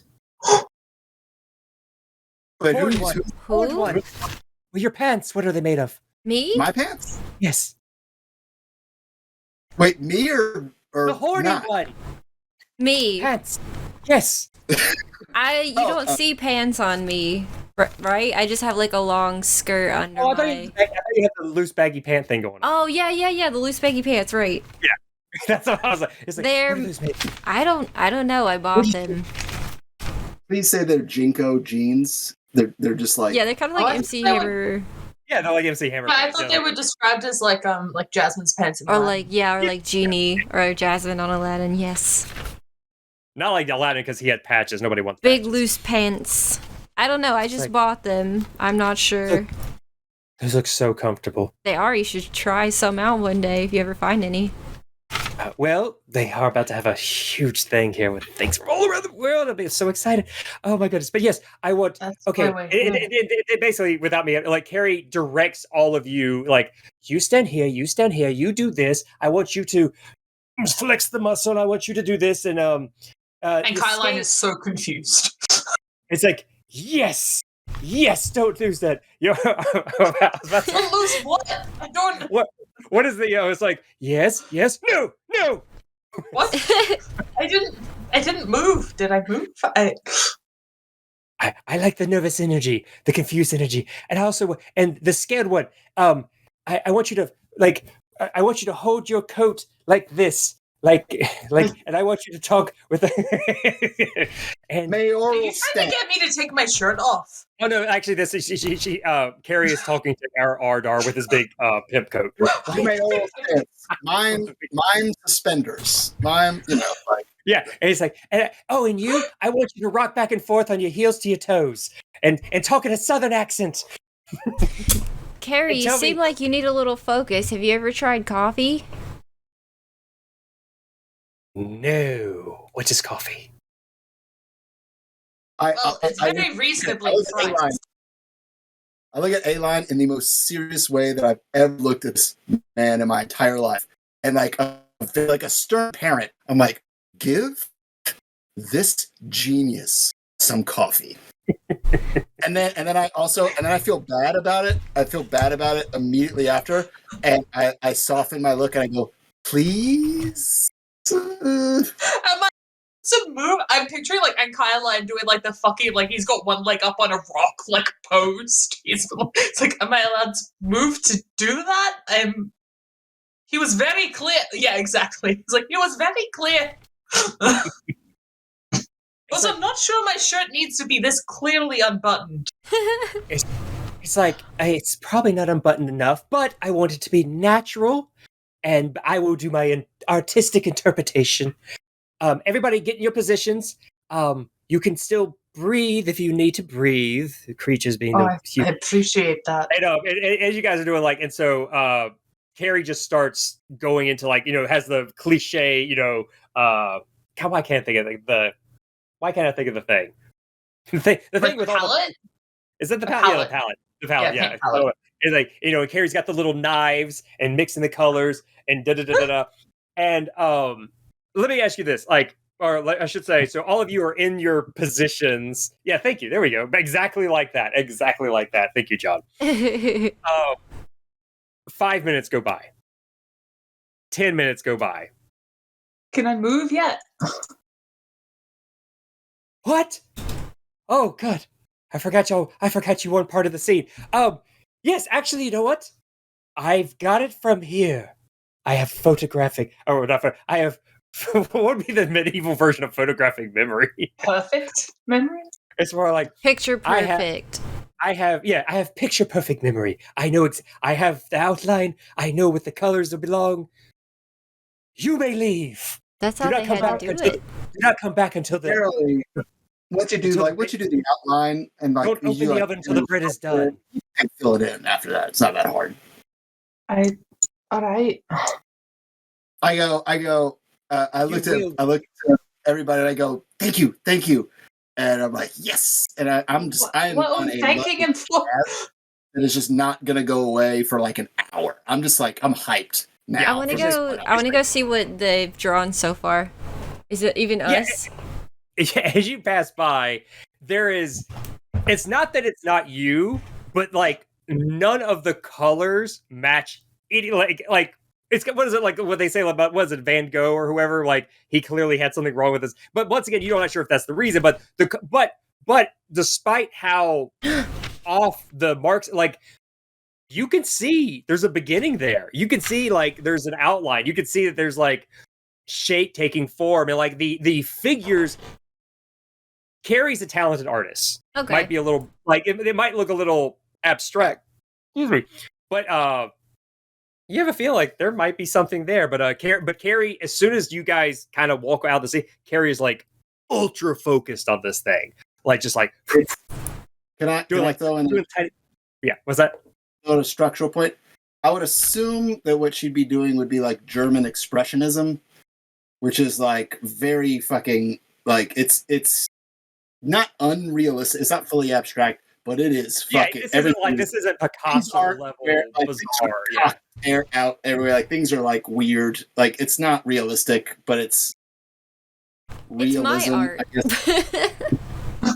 Wait, Who? who? Well, your pants. What are they made of? Me? My pants? Yes. Wait, me or The horny not? one. Me. Pants. Yes. You don't see pants on me, right? I just have a long skirt under I my... thought you had the loose baggy pant thing going on. Oh, yeah, the loose baggy pants, right. Yeah. That's what I was like. It's They're... what are those made of? I don't know. I bought them. Please say they're Jinko jeans. They're just Yeah, they're kind of like I MC thought they Hammer. Yeah, they're like MC Hammer. I pants, thought they were described as like Jasmine's pants in Or Aladdin. like Genie or Jasmine on Aladdin, yes. Not like Aladdin because he had patches. Nobody wants Big patches. loose pants. I don't know. I just bought them. I'm not sure. Those look so comfortable. They are. You should try some out one day if you ever find any. Well, they are about to have a huge thing here with things from all around the world. I'm so excited. Oh my goodness. But yes, I want... That's Okay, my way. it basically, without me, Carrie directs all of you, you stand here, you do this. I want you to flex the muscle. I want you to do this. And Kylan is so confused. It's like, yes, don't lose that. I was about to- Don't lose what? I don't... What is the, it's like, yes, no. What? I didn't move. Did I move? I like the nervous energy, the confused energy, and also the scared one. I want you to I want you to hold your coat like this, and I want you to talk with. And Are mayoral you trying stance. to get me to take my shirt off? oh no, actually, this is she Carrie is talking to our Ardar with his big pimp coat. Mayoral stance. Mine suspenders. Mine, Yeah, and he's like, and you, I want you to rock back and forth on your heels to your toes, and talk in a southern accent. Carrie, you seem like you need a little focus. Have you ever tried coffee? No, what is coffee? It's very reasonably priced. I look at A-Line in the most serious way that I've ever looked at this man in my entire life. And I feel like a stern parent. I'm like, give this genius some coffee. and then I feel bad about it. I feel bad about it immediately after. And I soften my look and I go, please? To move, I'm picturing like Kyle doing like the fucking like he's got one leg up on a rock like posed. It's like, am I allowed to move to do that? He was very clear. Yeah, exactly. He's like, he was very clear. Also, I'm not sure my shirt needs to be this clearly unbuttoned. It's like, it's probably not unbuttoned enough, but I want it to be natural, and I will do my artistic interpretation. Everybody get in your positions. You can still breathe if you need to breathe. The creatures being I appreciate that. I know, as you guys are doing, like, and so Carrie just starts going into like, has the cliche, why can't I think of why can't I think of the thing? The thing with palette? all the, is that the palette? Yeah, the palette. The palette, yeah. Palette. So, it's like, Carrie's got the little knives and mixing the colors and da-da-da-da-da. And let me ask you this, or I should say, so all of you are in your positions. Yeah, thank you. There we go. Exactly like that. Exactly like that. Thank you, John. 5 minutes go by. 10 minutes go by. Can I move yet? What? Oh, God. I forgot you weren't part of the scene. Yes, actually, you know what? I've got it from here. I have I have what would be the medieval version of photographic memory? Perfect memory? It's more like picture perfect. I have picture perfect memory. I know I have the outline. I know what the colors belong. You may leave. That's how they had to do it. Do not come back until the. Apparently, once you do the outline and like don't open the oven until the bread is done. You can fill it in after that. It's not that hard. All right. I looked at everybody and I go, thank you. And I'm like, yes. And I'm on a thanking him for. And it's just not gonna go away for like an hour. I'm just like, I'm hyped now. I want to go see what they've drawn so far. Is it even us? Yeah, as you pass by, it's not that it's not you, but like none of the colors match. Like it's, what is it, like what they say about, what is it, Van Gogh or whoever, like he clearly had something wrong with this. But once again, you're not sure if that's the reason, but despite how off the marks, like you can see there's a beginning there. You can see like there's an outline. You can see that there's like shape taking form, and like the figures. Carrie's a talented artist. Okay. Might be a little like it might look a little abstract. Excuse me. But you have a feel like there might be something there. But Carrie, as soon as you guys kind of walk out to see, Carrie is like ultra focused on this thing. Like just like Can I throw in what's that? On a structural point? I would assume that what she'd be doing would be like German expressionism, which is like very fucking like it's not unrealistic. It's not fully abstract, but it is fucking. This isn't Picasso level bizarre. Air out everywhere. Like things are like weird. Like it's not realistic, but it's realism. It's my art. I guess.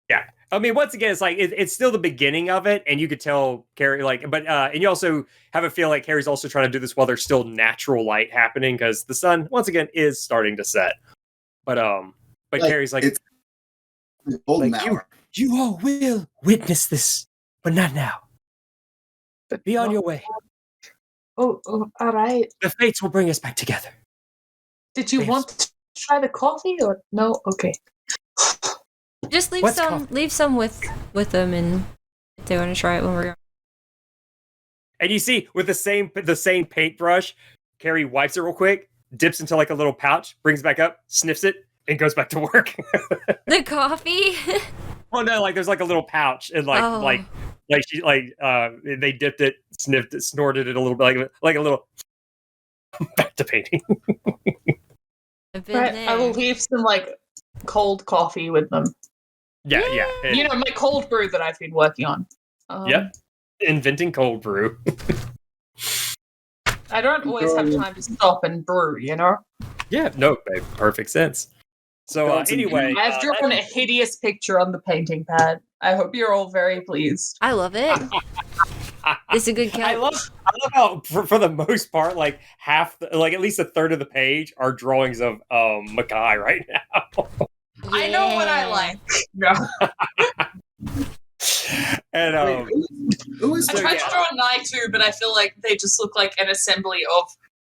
Yeah. I mean, once again, it's like it's still the beginning of it, and you could tell Carrie and you also have a feel like Carrie's also trying to do this while there's still natural light happening because the sun once again is starting to set. But Carrie's like it's golden hour. You all will witness this, but not now. Be on your way. Oh, all right. The fates will bring us back together. Did you want to try the coffee or no? Okay. Just leave some with them, and if they want to try it when we're going. And you see, with the same paintbrush, Carrie wipes it real quick, dips into like a little pouch, brings it back up, sniffs it, and goes back to work. The coffee? Oh no, like there's like a little pouch, and they dipped it, sniffed it, snorted it a little bit, like a little back to painting. I will leave some like cold coffee with them. Yeah. My cold brew that I've been working on. Yep. Inventing cold brew. I don't always have time to stop and brew, Yeah, no, perfect sense. So anyway, I've drawn a hideous picture on the painting pad. I hope you're all very pleased. I love it. It's a good catch. I love how for the most part, like at least a third of the page are drawings of Mackay right now. I know what I like. No. And Who is I So, tried yeah. to draw Nai too, but I feel like they just look like an assembly of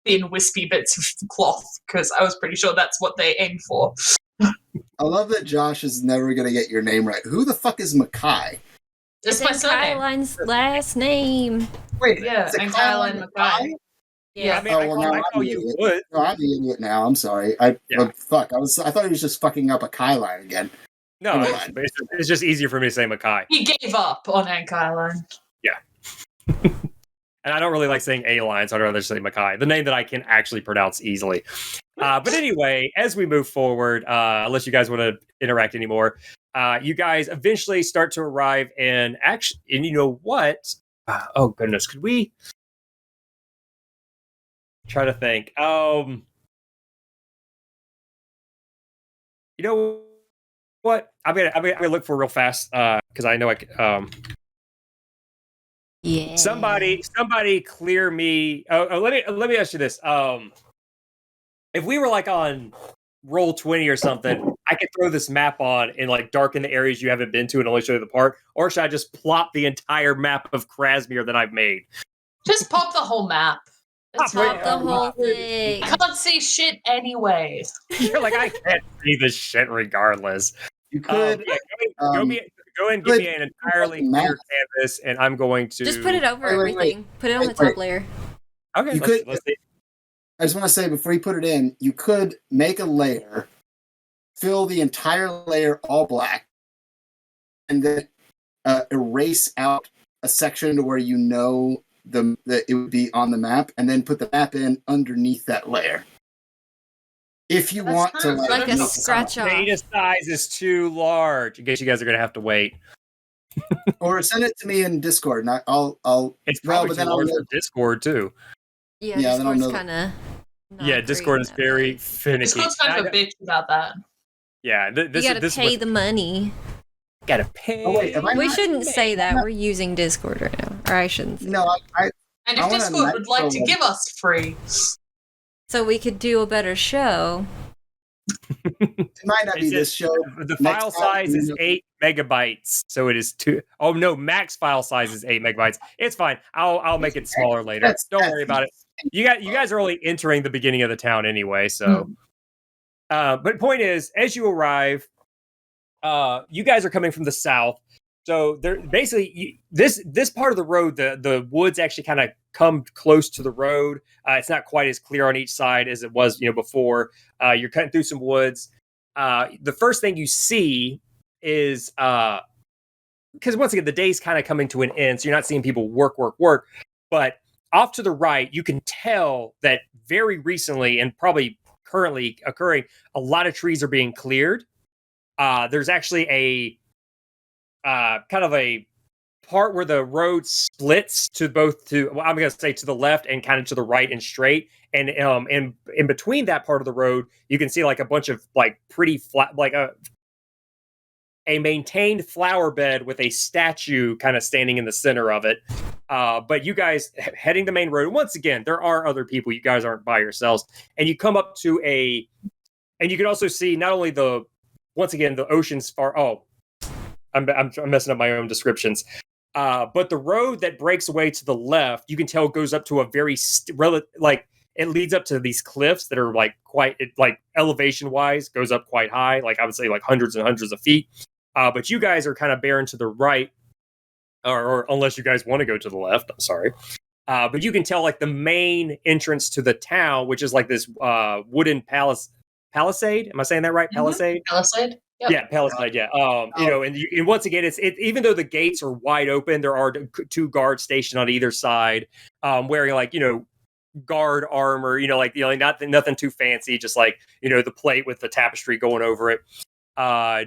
thin, wispy bits of cloth, because I was pretty sure that's what they aimed for. I love that Josh is never going to get your name right. Who the fuck is Mackay? It's It's my in surname. Kylein's last name. Wait, Yeah, is it and Kyle Kylan Mackay. Yeah. I mean, Oh, I well, call, now I I'm call the you idiot. Wood. No, I'm the idiot now. I'm sorry. Yeah. Fuck. I thought he was just fucking up a Kyline again. No, Never it's, mind. it's just easier for me to say Mackay. He gave up on Kylan. And I don't really like saying A-line, so I'd rather say Mackay, the name that I can actually pronounce easily. But anyway, as we move forward, unless you guys want to interact anymore, you guys eventually start to arrive in action. And you know what? Oh, goodness. Could we try to think? You know what? I'm gonna look for real fast because I know I can. Yeah. Somebody clear me. Let me ask you this. If we were like on roll 20 or something, I could throw this map on and like darken the areas you haven't been to and only show you the part, or should I just plop the entire map of Krasmir that I've made? Just pop the whole map. It's Pop fine. the whole thing. I can't see shit anyway. You're like, I can't see this shit regardless. You could. Yeah, go and give me an entirely clear canvas, and I'm going to Just put it over Wait, everything. Put it on the top layer. Okay, You let's could- see. I just want to say before you put it in, you could make a layer, fill the entire layer all black, and then erase out a section to where you know that it would be on the map, and then put the map in underneath that layer. If you That's want true. to Like a make scratch off. Data size is too large. In case you guys are going to have to wait. or send it to me in Discord, and I'll It's well, probably but too then I'll large know- for Discord too. Yeah, Yeah, then I'll Discord's know- kind of. Yeah, Discord is very finicky. Discord's kind of a bitch about that. Yeah, You gotta pay the money. Gotta pay. Oh, wait, am I We not- shouldn't say that. We're using Discord right now. Or I shouldn't say No, I And I if wanna Discord would like to micro- give us free, so we could do a better show. it might not be It's this show. The Next file time, size is you know- 8 megabytes, so it is 2. Oh no, max file size is 8 megabytes. It's fine. I'll make it smaller later. Don't worry about it. You guys are only entering the beginning of the town anyway, so. But point is, as you arrive, you guys are coming from the south. So they're basically this part of the road, the woods actually kind of come close to the road. It's not quite as clear on each side as it was, before. You're cutting through some woods. The first thing you see is because once again the day's kind of coming to an end, so you're not seeing people work. But off to the right, you can tell that very recently and probably currently occurring, a lot of trees are being cleared. There's actually a kind of a part where the road splits I'm going to say to the left and kind of to the right and straight. And in between that part of the road, you can see like a bunch of like pretty flat, like a maintained flower bed with a statue kind of standing in the center of it. But you guys heading the main road. Once again, there are other people. You guys aren't by yourselves. And you come up to and you can also see not only the ocean's far. Oh, I'm messing up my own descriptions. But the road that breaks away to the left, you can tell goes up to a very it leads up to these cliffs that are like elevation wise goes up quite high. Like I would say like hundreds and hundreds of feet. But you guys are kind of bearing to the right, or unless you guys want to go to the left. I'm sorry. But you can tell like the main entrance to the town, which is like this wooden palisade. Am I saying that right? Palisade. Palisade. Yep. Yeah, palisade. Yeah. And once again, even though the gates are wide open, there are 2 guards stationed on either side, wearing guard armor. Nothing too fancy, just like the plate with the tapestry going over it.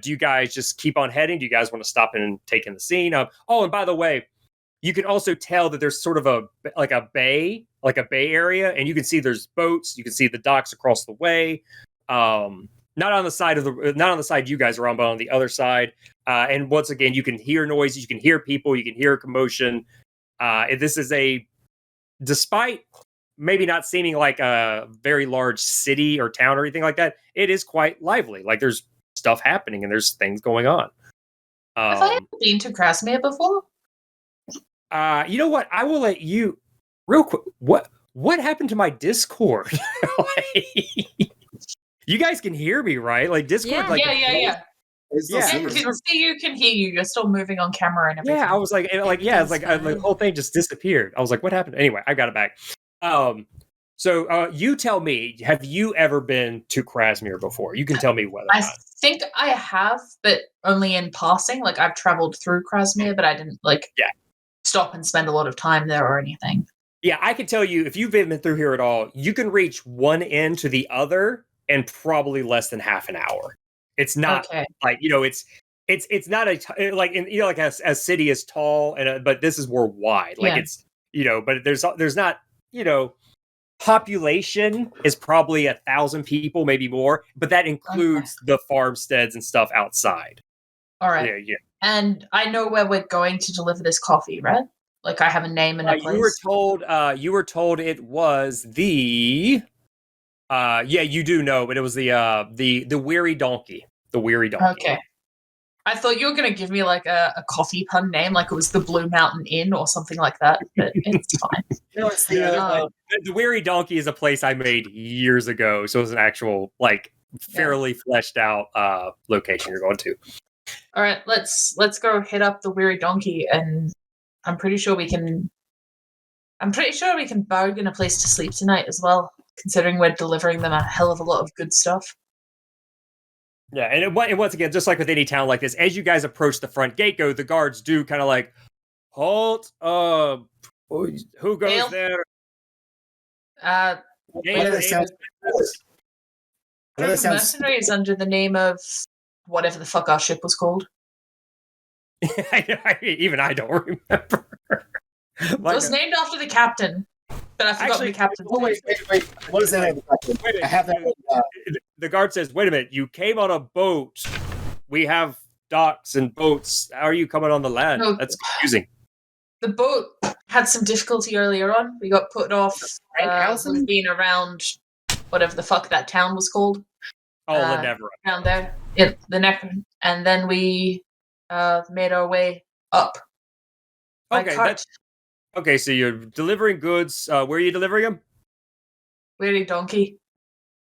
Do you guys just keep on heading? Do you guys want to stop and take in the scene? And by the way, you can also tell that there's sort of a bay area, and you can see there's boats. You can see the docks across the way. Not on the side you guys are on, but on the other side. And once again, you can hear noises, you can hear people, you can hear commotion. This is despite maybe not seeming like a very large city or town or anything like that, it is quite lively. Like there's stuff happening and there's things going on. Have I ever been to Krasmir before? You know what? I will let you real quick. What happened to my Discord? You guys can hear me, right? Like Discord, Yeah. Yeah. Yeah. Can see you, can hear you. You're still moving on camera and everything. Yeah, I was like, it's like the whole thing just disappeared. I was like, what happened? Anyway, I got it back. So you tell me, have you ever been to Krasmir before? You can tell me whether or I not. think I have, but only in passing. Like I've traveled through Krasmir, but I didn't stop and spend a lot of time there or anything. Yeah, I can tell you, if you've been through here at all, you can reach one end to the other in probably less than half an hour. It's not like, it's not like a city is tall but this is more wide. Like it's, but there's not, population is probably 1,000 people, maybe more, but that includes the farmsteads and stuff outside. All right. Yeah. And I know where we're going to deliver this coffee, right? Like I have a name and a place. You were told it was the you do know, but it was the Weary Donkey. The Weary Donkey. Okay. I thought you were going to give me like a coffee pun name, like it was the Blue Mountain Inn or something like that, but it's fine. The Weary Donkey is a place I made years ago, so it was an actual, like, fairly fleshed out location you're going to. All right, let's go hit up the Weary Donkey, and I'm pretty sure we can bargain a place to sleep tonight as well, considering we're delivering them a hell of a lot of good stuff. Yeah, and once again, just like with any town like this, as you guys approach the front gate, the guards do kind of like, halt, who goes there? Mercenaries under the name of whatever the fuck our ship was called. Even I don't remember. It was named after the captain, but I forgot the captain. Oh, wait. What is that? Wait, I have that. The guard says, wait a minute, you came on a boat. We have docks and boats. How are you coming on the land? No, that's confusing. The boat had some difficulty earlier on. We got put off being around whatever the fuck that town was called. Oh, Lenevra. Down there. Yeah, the Necker. And then we made our way up. Okay, so you're delivering goods. Where are you delivering them? Weary Donkey.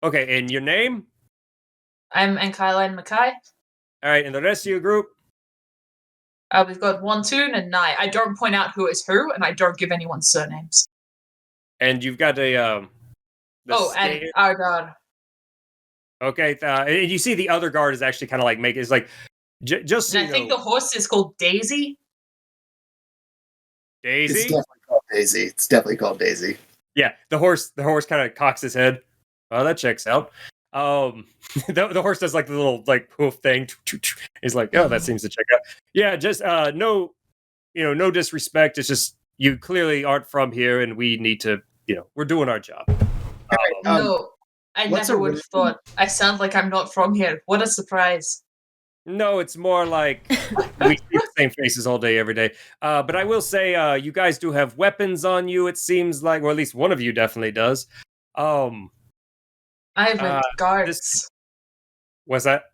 Okay, and your name? I'm Ankyline Mackay. All right, and the rest of your group? We've got Wantoon and Nai. I don't point out who is who, and I don't give anyone surnames. And you've got and our guard. Okay, and you see the other guard is actually kind of like making, it's like, just so I think the horse is called Daisy. Daisy? It's definitely called Daisy. Yeah, the horse kind of cocks his head. Oh, that checks out. The horse does like the little like poof thing. He's like, oh, that seems to check out. Yeah, just no disrespect. It's just you clearly aren't from here, and we need to, we're doing our job. No, I never would have thought. I sound like I'm not from here. What a surprise! No, it's more like we see the same faces all day, every day. But I will say, you guys do have weapons on you. It seems like, or at least one of you definitely does. I have guards. What's that?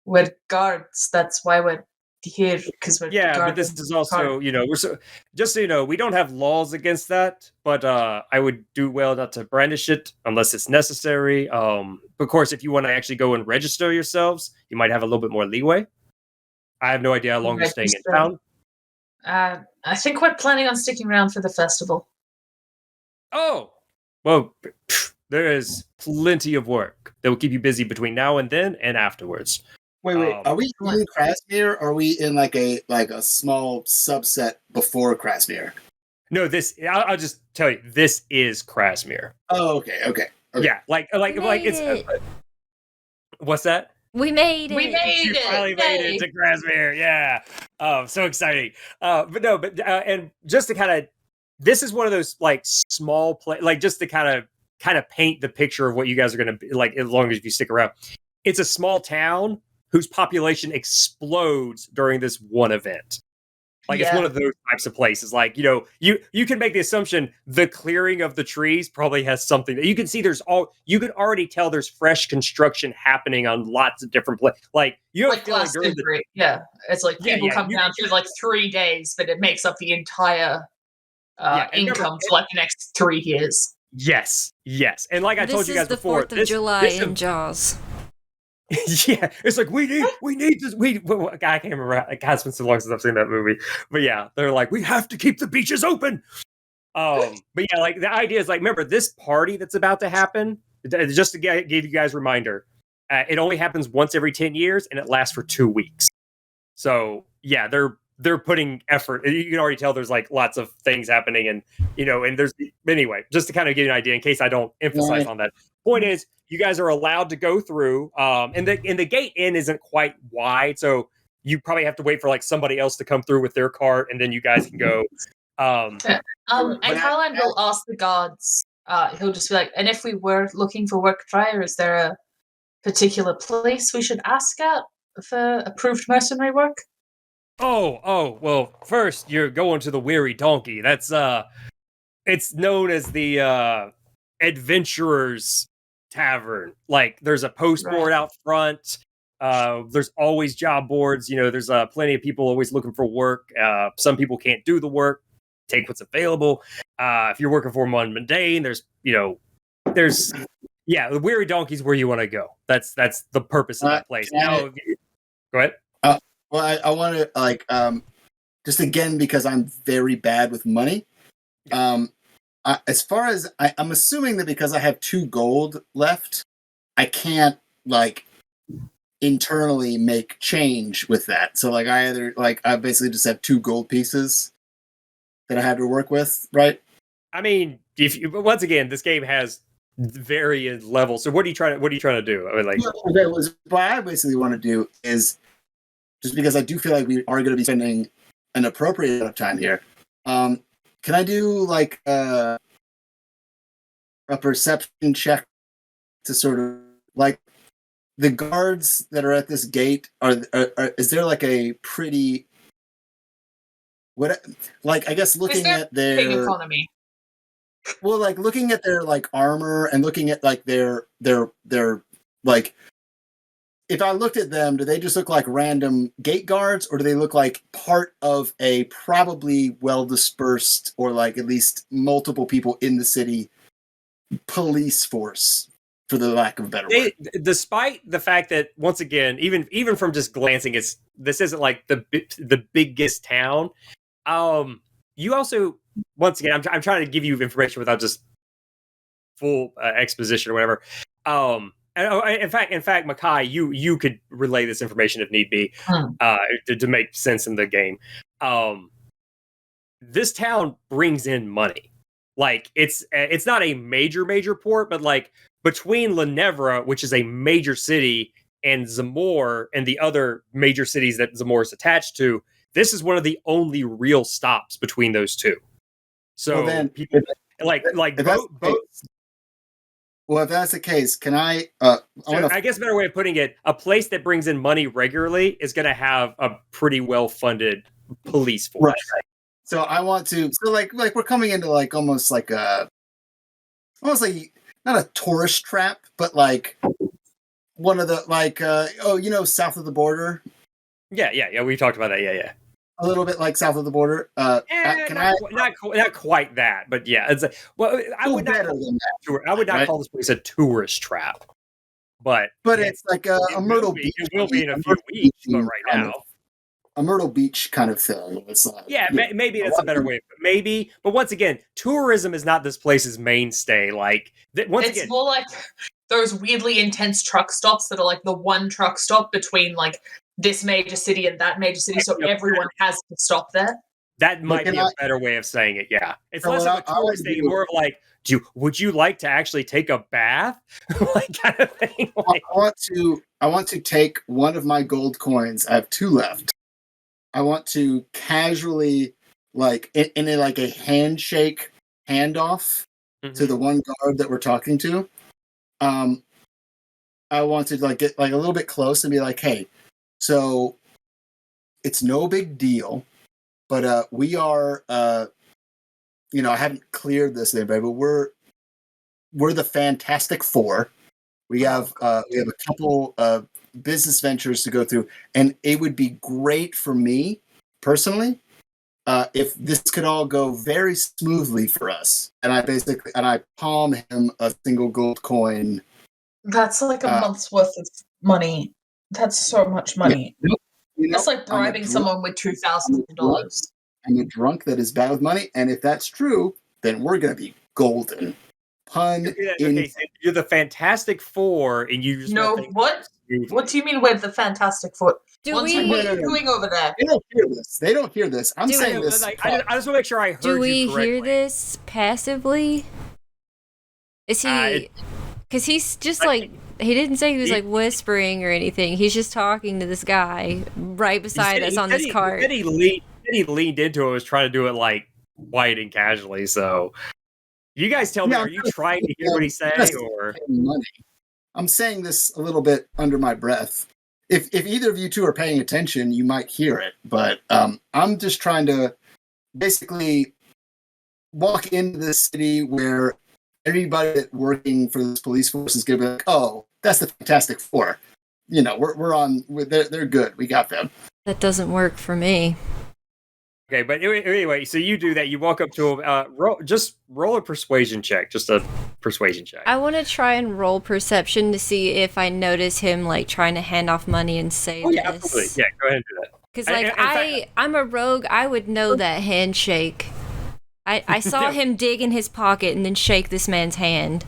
We're guards. That's why we're here, because we're but this is also, we're just so you know, we don't have laws against that, but I would do well not to brandish it unless it's necessary. Of course, if you want to actually go and register yourselves, you might have a little bit more leeway. I have no idea how long you're staying in town. I think we're planning on sticking around for the festival. Oh, well, there is plenty of work that will keep you busy between now and then and afterwards. Wait, are we in Krasmir, or are we in like a small subset before Krasmir? No, I'll just tell you, this is Krasmir. Oh, okay. Yeah, like it's what's that? We made it. You finally made it to Krasmir. Yeah. Oh, so exciting. And just to kind of, this is one of those like small just to kind of paint the picture of what you guys are going to be like, as long as you stick around. It's a small town whose population explodes during this one event. Like it's one of those types of places. Like, you can make the assumption the clearing of the trees probably has something that you can see. You can already tell there's fresh construction happening on lots of different places. Like you have like glass during degree. It's like people come down for like 3 days, but it makes up the entire income for like the next 3 years. Yes. And like I told you guys before, this is the 4th of July in Jaws. Yeah, it's like we need this. I can't remember. God, it's been so long since I've seen that movie. But yeah, they're like, we have to keep the beaches open. But yeah, like the idea is like, remember this party that's about to happen. Just to give you guys a reminder, it only happens once every 10 years, and it lasts for 2 weeks. So yeah, they're putting effort. You can already tell there's like lots of things happening, and and there's anyway, just to kind of give you an idea in case I don't emphasize on that. Point is, you guys are allowed to go through, and the gate in isn't quite wide, so you probably have to wait for like somebody else to come through with their cart, and then you guys can go. And Kylan will ask the guards. He'll just be like, "And if we were looking for work prior, is there a particular place we should ask at for approved mercenary work?" Oh, well, first you're going to the Weary Donkey. That's it's known as the Adventurers Tavern. Like there's a post board out front. There's always job boards. There's plenty of people always looking for work. Some people can't do the work. Take what's available. If you're working for one mundane, there's the Weary Donkey's where you want to go. That's the purpose of that place. Now, go ahead. Well, I want to just again because I'm very bad with money. As far as I'm assuming that because I have 2 gold left, I can't internally make change with that. So I basically just have 2 gold pieces that I have to work with, right? I mean, once again, this game has various levels. So what are you trying to do? I mean, what I basically want to do is just because I do feel like we are going to be spending an appropriate amount of time here. Can I do a perception check to sort of the guards that are at this gate? Is there a pretty I guess looking at their economy? Well, looking at their armor and looking at their if I looked at them, do they just look like random gate guards, or do they look like part of a probably well-dispersed, or at least multiple people in the city police force, for the lack of a better word? Despite the fact that, once again, even from just glancing, this isn't like the biggest town. You also, once again, I'm trying to give you information without just full exposition or whatever. In fact, Makai, you could relay this information if need be, to make sense in the game. This town brings in money. It's not a major port, but between Lenevra, which is a major city, and Zamor and the other major cities that Zamor is attached to, this is one of the only real stops between those two. So people Well, if that's the case, can I? I guess a better way of putting it: a place that brings in money regularly is going to have a pretty well-funded police force. Right. So I want to. So we're coming into almost like not a tourist trap, but one of the south of the border. Yeah. We talked about that. Yeah. A little bit south of the border. Not quite that, but yeah, it's I would not call this place a tourist trap, but it's a Myrtle Beach. It will be in a few weeks, but right now, a Myrtle Beach kind of thing. It's maybe that's a better way. Maybe, but once again, tourism is not this place's mainstay. It's more like those weirdly intense truck stops that are the one truck stop between this major city and that major city, so everyone has to stop there. That might be a better way of saying it. Yeah, it's less of a tourist thing, more of would you like to actually take a bath, kind of thing. I want to take one of my gold coins. I have 2 left. I want to casually, in a handshake handoff to the one guard that we're talking to. I want to get a little bit close and be like, hey. So it's no big deal, but we are, I haven't cleared this with anybody, but we're the Fantastic Four. We have a couple of business ventures to go through, and it would be great for me personally if this could all go very smoothly for us. And I palm him a single gold coin. That's like a month's worth of money. That's so much money. Yeah, That's like bribing someone with $2,000. I'm a drunk that is bad with money, and if that's true, then we're gonna be golden. Pun in. So you're the Fantastic Four, and you just what? What do you mean with the Fantastic Four? What are you doing over there? They don't hear this. I'm saying this. I just want to make sure I heard you correctly. Do we hear this passively? Is he? Because he's just he didn't say he was whispering or anything. He's just talking to this guy right beside us on this cart. He leaned into it, was trying to do it quiet and casually. So you guys tell me, are you trying to hear what he's saying, or? Money. I'm saying this a little bit under my breath. If either of you two are paying attention, you might hear it. But I'm just trying to basically walk into this city where everybody that's working for this police force is going to be like, oh, that's the Fantastic Four. They're good. We got them. That doesn't work for me. Okay, but anyway, so you do that. You walk up to him. Roll a persuasion check. Just a persuasion check. I want to try and roll perception to see if I notice him trying to hand off money and say this. Yeah, absolutely. Yeah, go ahead and do that. Because I'm a rogue. I would know that handshake. I saw him dig in his pocket and then shake this man's hand.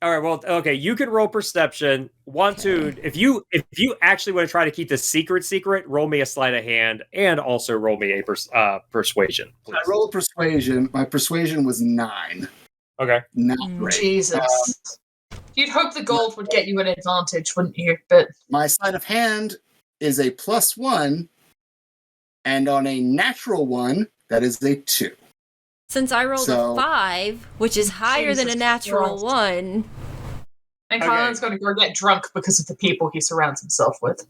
All right. Well, okay. You can roll perception. If you actually want to try to keep the secret, roll me a sleight of hand and also roll me a persuasion. Please. I rolled persuasion. My persuasion was 9. Okay. Not great. Jesus. You'd hope the gold would get you an advantage, wouldn't you? But my sleight of hand is a +1, and on a natural 1, that is a 2. Since I rolled a 5, which is higher than a natural 1. And Colin's going to go get drunk because of the people he surrounds himself with.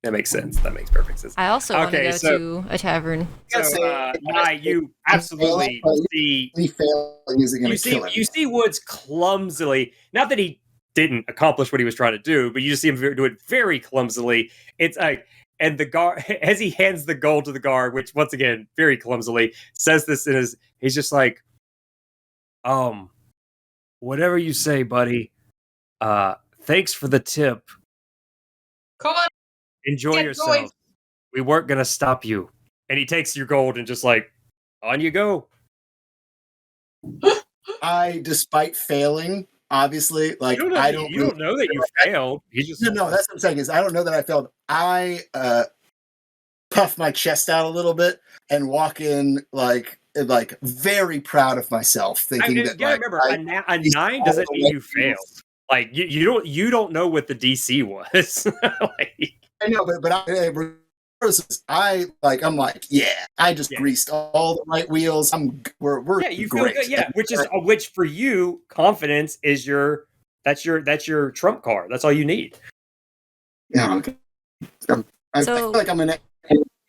That makes sense. That makes perfect sense. I also want to go to a tavern. So, you absolutely see... You see Woods clumsily... Not that he didn't accomplish what he was trying to do, but you just see him do it very clumsily. It's like... And the guard, as he hands the gold to the guard, which once again, very clumsily, says this in his, he's just like, whatever you say, buddy. Thanks for the tip. Come on. Enjoy yourself. Going. We weren't going to stop you. And he takes your gold and just on you go. Despite failing, obviously, you don't know that you failed. You just no. That's what I'm saying is I don't know that I failed. I puff my chest out a little bit and walk in very proud of myself, thinking that. Yeah, remember a 9 doesn't mean you failed. You don't know what the DC was. I know, but I'm I just greased all the right wheels. We're you great. Feel good, which for you, confidence is that's your trump card. That's all you need. Yeah. Okay. I feel like I'm in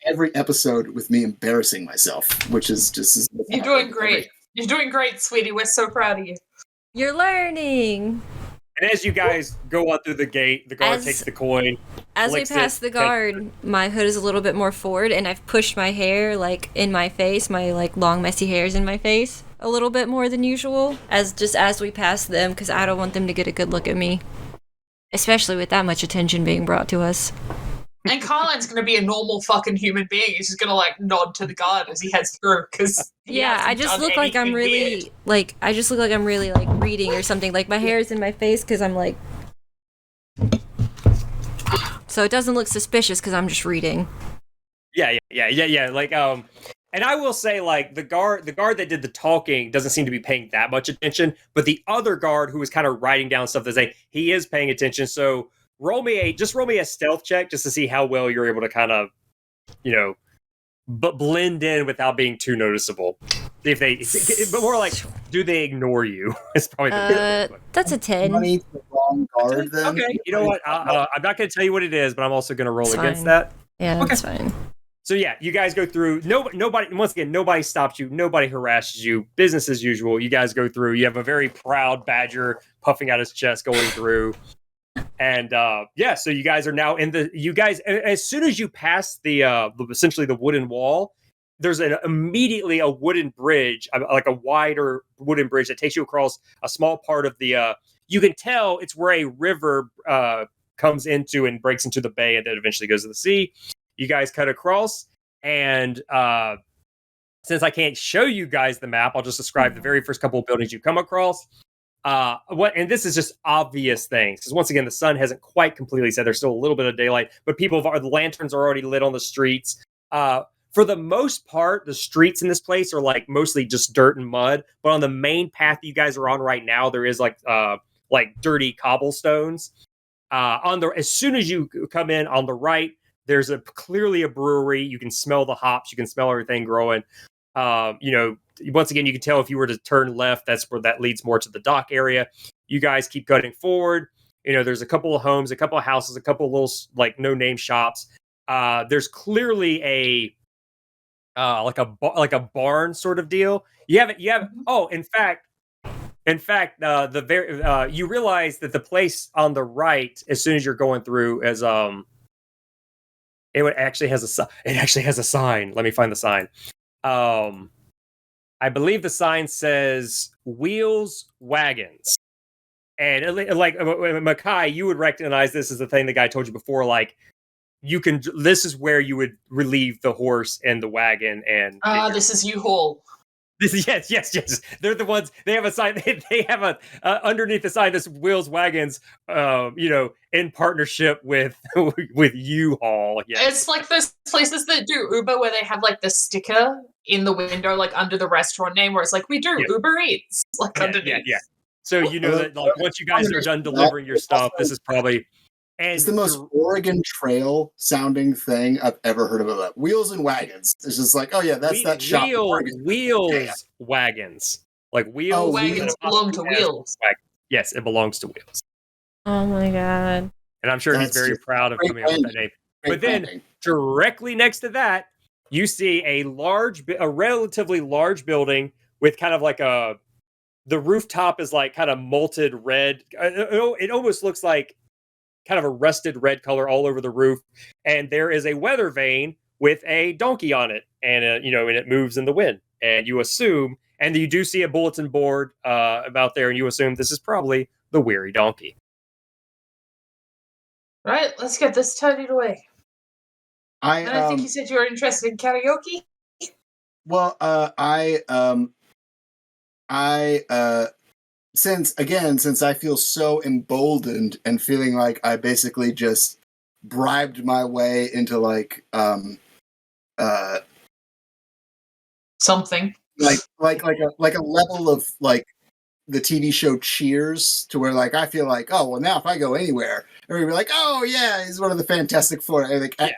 every episode with me embarrassing myself, which is just. You're doing great. You're doing great, sweetie. We're so proud of you. You're learning. And as you guys go out through the gate, the guard takes the coin. As we pass the guard, my hood is a little bit more forward, and I've pushed my hair in my face, my long messy hairs in my face, a little bit more than usual, as we pass them, because I don't want them to get a good look at me, especially with that much attention being brought to us. And Carline's going to be a normal fucking human being. He's just going to nod to the guard as he heads through because I just look like I'm really reading or something. My hair's in my face because I'm so it doesn't look suspicious because I'm just reading. Yeah. And I will say, the guard that did the talking doesn't seem to be paying that much attention, but the other guard who was kind of writing down stuff to say he is paying attention. So roll me a stealth check just to see how well you're able to kind of, but blend in without being too noticeable. But more do they ignore you? It's probably that's a 10. Money to the wrong guard, then. Okay, you know what? I'm not going to tell you what it is, but I'm also going to roll against that. Yeah, that's fine. So yeah, you guys go through. Nobody. Once again, nobody stops you. Nobody harasses you. Business as usual. You guys go through. You have a very proud badger puffing out his chest going through. And yeah, so you guys are now in the. You guys, as soon as you pass the essentially the wooden wall, there's immediately a wooden bridge, like a wider wooden bridge that takes you across a small part of the. You can tell it's where a river comes into and breaks into the bay, and then eventually goes to the sea. You guys cut across, and since I can't show you guys the map, I'll just describe the very first couple of buildings you come across. And this is just obvious things, because once again, the sun hasn't quite completely set. There's still a little bit of daylight, but the lanterns are already lit on the streets. For the most part, the streets in this place are like mostly just dirt and mud. But on the main path you guys are on right now, there is like dirty cobblestones. As soon as you come in on the right, there's clearly a brewery. You can smell the hops. You can smell everything growing. Once again, you can tell if you were to turn left, that's where that leads more to the dock area. You guys keep cutting forward. There's a couple of homes, a couple of houses, a couple of little like no-name shops. There's clearly a barn sort of deal. You have. Oh, in fact, you realize that the place on the right, as soon as you're going through, it actually has a sign. Let me find the sign. I believe the sign says Wheels Wagons. And like Makai, you would recognize this as the thing the guy told you before. Like, this is where you would relieve the horse and the wagon. And this is U-Haul. Yes. They're the ones. They have a sign. They have a underneath the sign. This Wheels Wagons, in partnership with U-Haul. Yes. It's like those places that do Uber, where they have like the sticker in the window, like under the restaurant name, where it's like, we do Uber Eats, like underneath. Yeah. So that like once you guys are done delivering your stuff, this is probably. And it's the most Oregon Trail sounding thing I've ever heard of. That Wheels and Wagons. It's just like, oh yeah, that's that shop. Wheels Wagons. Like wheels. Oh, wagons belong to Wheels. Yes, it belongs to Wheels. Oh my god. And I'm sure he's very proud of coming up with that name. But then directly next to that, you see a relatively large building with kind of like the rooftop is like kind of malted red. It almost looks like kind of a rusted red color all over the roof, and there is a weather vane with a donkey on it, and and it moves in the wind. And you assume, and you do see a bulletin board about there, and you assume this is probably the Weary Donkey. Right, let's get this tidied away. I think you said you were interested in karaoke. Well, since I feel so emboldened and feeling like I basically just bribed my way into like something like a level of like the TV show Cheers, to where like I feel like, oh well, now if I go anywhere, everybody be like, oh yeah, he's one of the Fantastic Four.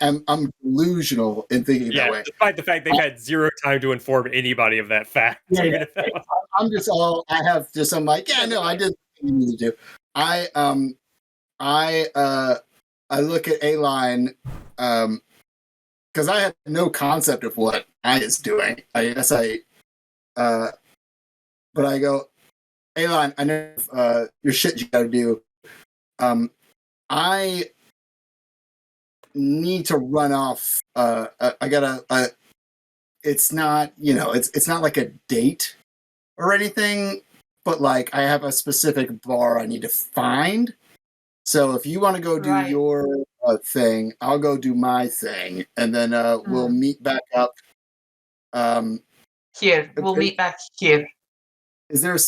I'm delusional in thinking that way, despite the fact they've had zero time to inform anity of that fact. I'm like, yeah, no, I did what I needed to do. I look at A-Line because I had no concept of what I is doing. But I go, A-Line, I know your shit you gotta do. I need to run off. I gotta. It's not, it's not like a date or anything, but like I have a specific bar I need to find. So if you want to go do your thing, I'll go do my thing, and then we'll meet back up. Here, we'll meet back here. Is there is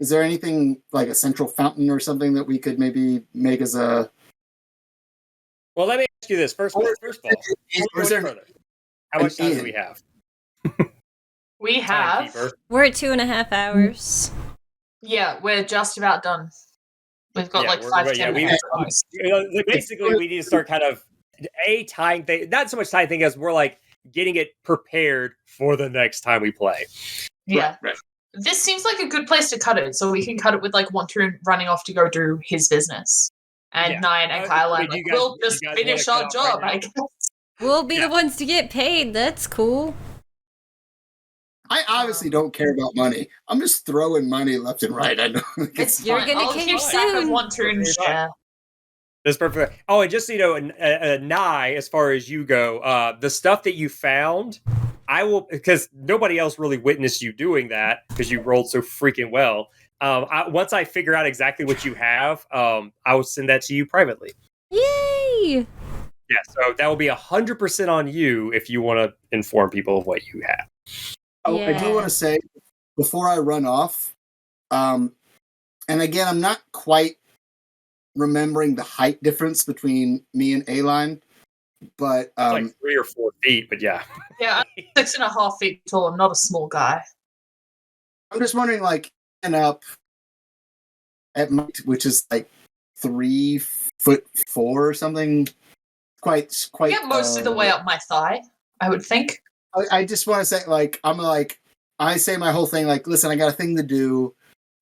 there anything like a central fountain or something that we could maybe make as a... Well, let me ask you this. First of all, how much time do we have? We have... We're at 2.5 hours. Yeah, we're just about done. We've got 5-10 minutes. Basically, we need to start kind of tying thing. Not so much tying thing as we're like getting it prepared for the next time we play. Yeah. Right. This seems like a good place to cut it, so we can cut it with like Wantoon running off to go do his business, and Nyan and Kyle we'll just finish our job. I guess. We'll be the ones to get paid. That's cool. I obviously don't care about money. I'm just throwing money left and right. I know. It's You're fine. gonna I'll care keep track of soon. one turn share. That's perfect. Oh, and just so you know, Nye, as far as you go, the stuff that you found, I will, because nobody else really witnessed you doing that because you rolled so freaking well. Once I figure out exactly what you have, I will send that to you privately. Yay! Yeah, so that will be 100% on you if you want to inform people of what you have. Oh, I do want to say before I run off, and again, I'm not quite remembering the height difference between me and A-Line, but It's like 3 or 4 feet, but yeah. Yeah, I'm 6.5 feet tall. I'm not a small guy. I'm just wondering, like, and up at my, which is like 3'4" or something. Quite. Yeah, most of the way up my thigh, I would think. I just want to say, like, I say my whole thing, like, listen, I got a thing to do.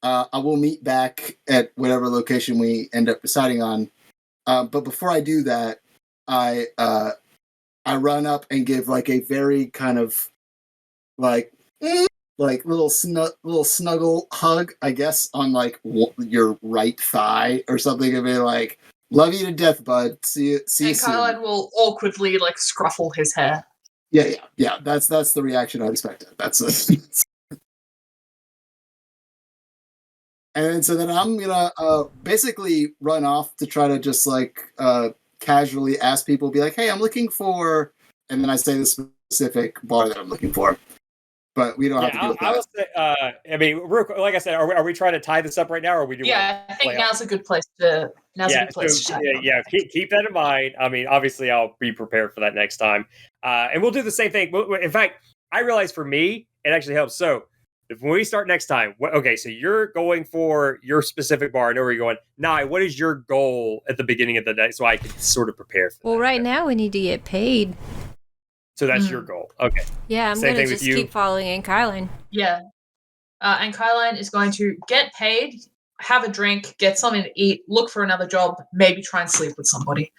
I will meet back at whatever location we end up deciding on. But before I do that, I run up and give like a very kind of like little snuggle hug, I guess, on like your right thigh or something, and be like, "Love you to death, bud. See you soon." And Kylan will awkwardly like scruffle his hair. Yeah. That's the reaction I expected. That's it. And so then I'm gonna basically run off to try to just like casually ask people, be like, "Hey, I'm looking for," and then I say the specific bar that I'm looking for. But we don't have to do that. I will say, I mean, like I said, are we trying to tie this up right now, or are we doing? Yeah, I think now's a good place to. Keep that in mind. I mean, obviously, I'll be prepared for that next time, and we'll do the same thing. In fact, I realize for me, it actually helps. So, when we start next time, okay, so you're going for your specific bar. I know where you're going. Nye, what is your goal at the beginning of the day, so I can sort of prepare for that? Right now we need to get paid. So that's your goal. Okay. Yeah, I'm going to just keep following in Kylan. Yeah. And Kylan is going to get paid, have a drink, get something to eat, look for another job, maybe try and sleep with somebody.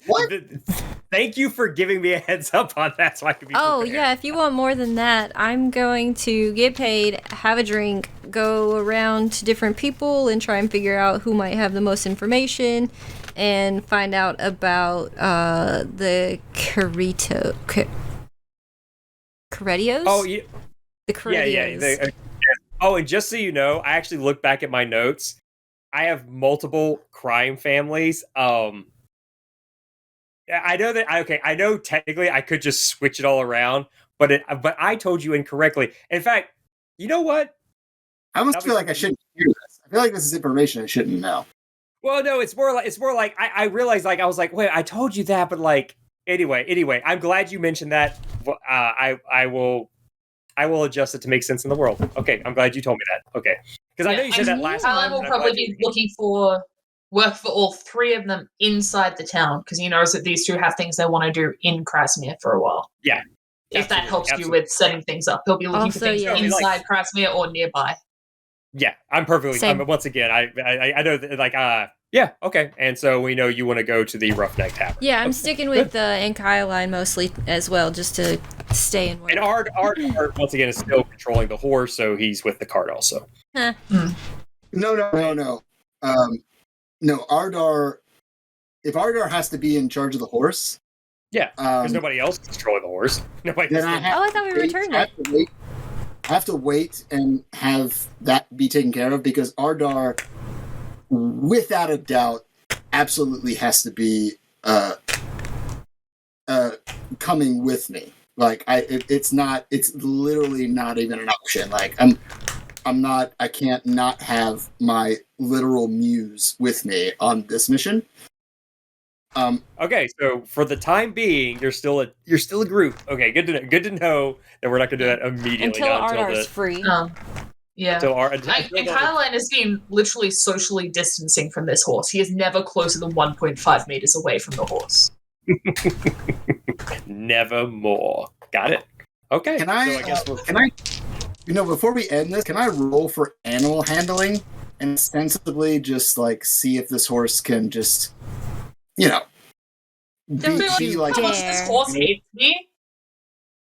What? Thank you for giving me a heads up on that so I can be prepared. Yeah, if you want more than that, I'm going to get paid, have a drink, go around to different people and try and figure out who might have the most information and find out about the Caretios? Oh, yeah. The Caretios. Yeah. Oh, and just so you know, I actually looked back at my notes. I have multiple crime families. I know that. I know technically I could just switch it all around, but I told you incorrectly. In fact, you know what? I almost feel like I shouldn't hear this. I feel like this is information I shouldn't know. Well, no, it's more like I realized, like, I was like, wait, I told you that, but like anyway, I'm glad you mentioned that. I will adjust it to make sense in the world. Okay, I'm glad you told me that. Okay, because I know you said that last time. Alan will probably be looking for work for all three of them inside the town because he knows that these two have things they want to do in Krasmir for a while. Yeah. If that helps you with setting things up, he'll be looking for things inside Krasmir or nearby. Yeah, I'm perfectly. Once again, I know that, like, yeah, okay. And so we know you want to go to the Roughneck Tavern. Yeah, I'm sticking with Enkai line mostly as well, just to stay in work. And Ard once again is still controlling the horse, so he's with the cart also. Huh. No. No, Ardar. If Ardar has to be in charge of the horse, yeah, because nobody else is controlling the horse. I thought we returned it. I have to wait and have that be taken care of because Ardar, without a doubt, absolutely has to be coming with me. Like it's literally not even an option. Like I can't not have my literal muse with me on this mission. Okay, so for the time being, you're still a group. Okay, good to know that we're not going to do that immediately. Until Ardar's free. Yeah. And Kylan has been literally socially distancing from this horse. He is never closer than 1.5 meters away from the horse. Never more. Got it. Okay. Can I? Before we end this, can I roll for animal handling and ostensibly just like see if this horse can just, Don't be you like How much this horse hates me?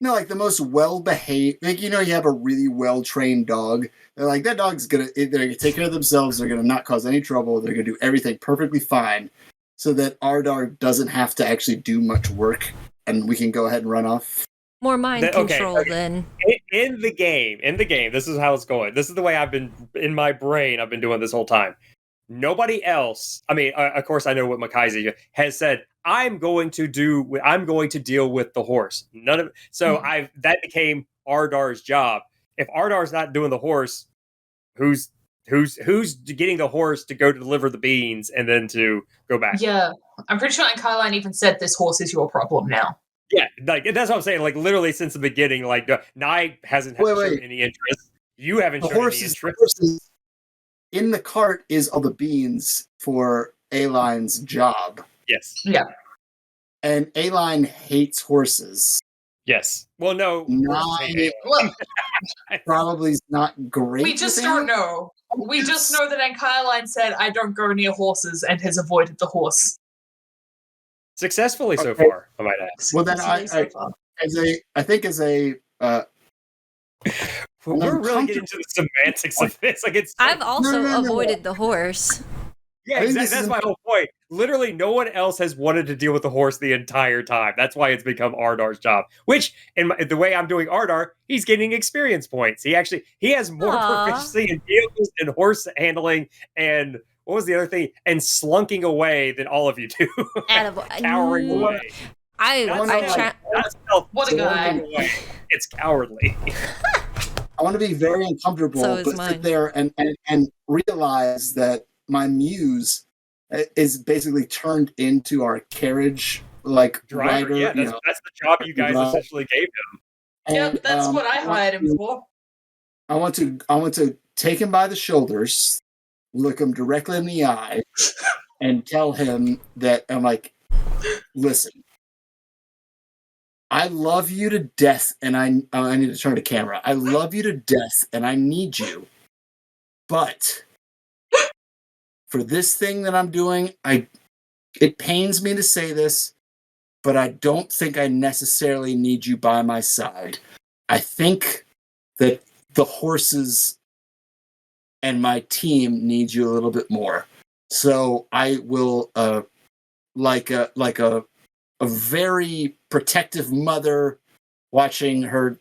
no, like the most well-behaved. Like you have a really well-trained dog. They're like that dog's they're gonna take care of themselves. They're gonna not cause any trouble. They're gonna do everything perfectly fine, so that our dog doesn't have to actually do much work, and we can go ahead and run off. More mind control than in the game. This is how it's going. This is the way I've been in my brain. I've been doing this whole time. Nobody else. I mean, of course, I know what Makaizi has said. I'm going to deal with the horse. That became Ardar's job. If Ardar's not doing the horse, who's getting the horse to go to deliver the beans and then to go back? Yeah, I'm pretty sure Kylan even said this horse is your problem now. Yeah, like that's what I'm saying. Like literally since the beginning, like Nye hasn't shown any interest. You haven't shown any interest. The horses in the cart is all the beans for A-Line's job. Yes. Yeah. And A-Line hates horses. Yes. Well, no. Probably not great. We just don't know. We just know that Ankyline said, I don't go near horses, and has avoided the horse. Successfully so far, I might ask. Well, then we're really getting into the semantics of this. Like I've also avoided the horse. Yeah, exactly. That's my whole point. Literally, no one else has wanted to deal with the horse the entire time. That's why it's become Ardar's job. Which, the way I'm doing Ardar, he's getting experience points. He has more proficiency in vehicles and horse handling and what was the other thing? And slunking away than all of you do. Cowering away. What a guy. It's cowardly. I want to be very uncomfortable, but sit there and realize that my muse is basically turned into our carriage driver. Yeah, that's the job you guys essentially gave him. Yep, that's what I hired him for. I want to take him by the shoulders, look him directly in the eye, and tell him that I'm like, listen, I love you to death, and I need to turn the camera. I love you to death, and I need you, but for this thing that I'm doing, it pains me to say this, but I don't think I necessarily need you by my side. I think that the horses and my team need you a little bit more. So I will, like a very protective mother watching her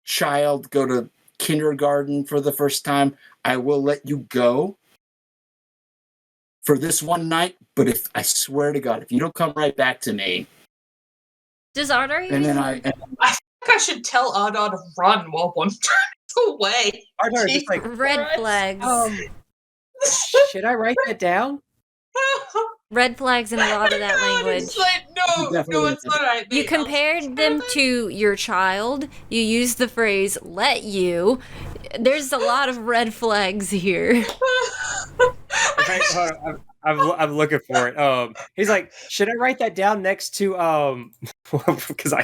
child go to kindergarten for the first time, I will let you go for this one night, but I swear to God, if you don't come right back to me, does Ardar even? I think I should tell Ardar to run while one turns away. Ardar is just like red flags. Should I write that down? Red flags in a lot of that language. It's like, no, it's not right. You compared them to your child. You used the phrase "let you." There's a lot of red flags here. Okay, I'm looking for it. He's like, should I write that down next to because I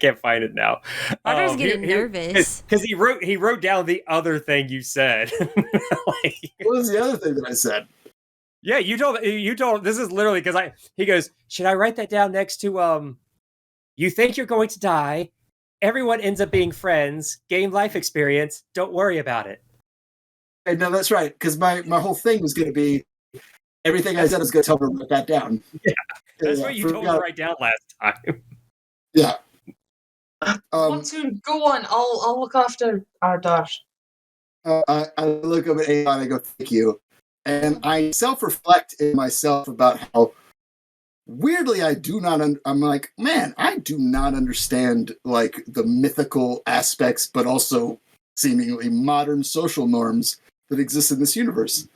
can't find it now. Ardar's getting nervous because he wrote down the other thing you said. What was the other thing that I said? Yeah, you told. This is literally because he goes, should I write that down next to you think you're going to die? Everyone ends up being friends. Gain life experience. Don't worry about it. And no, that's right. Because my whole thing was going to be everything I said is going to tell her to write that down. Yeah, that's what you told me to write down last time. Yeah. Monsoon, go on. I'll look after Ardar. I look up at Avon and I go, thank you. And I self-reflect in myself about how weirdly I do not. I'm like, man, I do not understand like the mythical aspects, but also seemingly modern social norms that exist in this universe.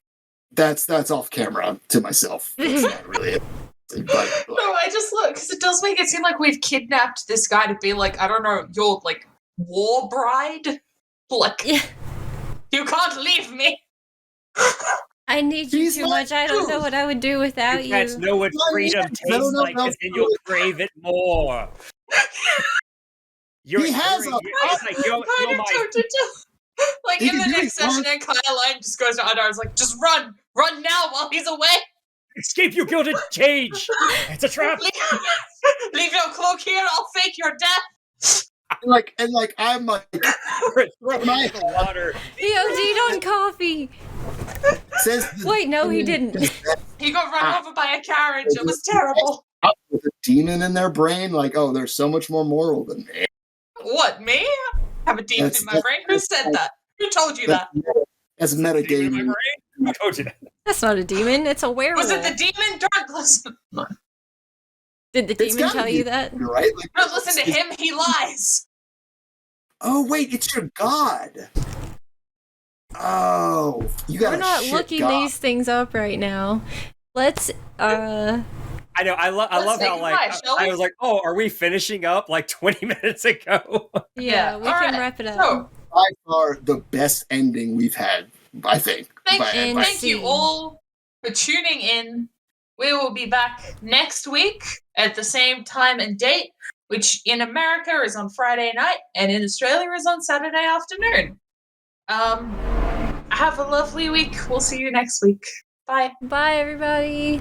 That's off camera to myself. That's not really it. But, no, I just look because it does make it seem like we've kidnapped this guy to be like, I don't know, your like war bride. Like, yeah. You can't leave me. I need you too much. I don't know what I would do without you. Cats know what freedom tastes like, and then you'll crave it more. He has like in the next session, and Kyleline just goes to Ardar. It's like, just run now while he's away. Escape your gilded cage! It's a trap! Leave your cloak here, I'll fake your death! And I'm like, Throw my water. He OD'd on coffee. says Wait, no, he didn't. He got run over by a carriage. It was terrible. with a demon in their brain, like, oh, they're so much more moral than me. What, me? I have a demon in my brain? Who said that? Who told you that? That's Demon in metagaming. my brain? Who told you that? That's not a demon. It's a werewolf. Was it the demon? Don't listen. Did the It's demon gotta tell be you that? right? Like, Don't listen to him. He lies. oh wait, it's your god. Oh, you got We're not shit looking god. these things up right now. Let's I know. I love say how goodbye, shall I we? was like, oh, are we finishing up like 20 minutes ago? yeah, we all can right. wrap it up. So, By far the best ending we've had, I think. thank you all for tuning in. We will be back next week at the same time and date, which in America is on Friday night and in Australia is on Saturday afternoon. Have a lovely week. We'll see you next week. Bye. Bye everybody.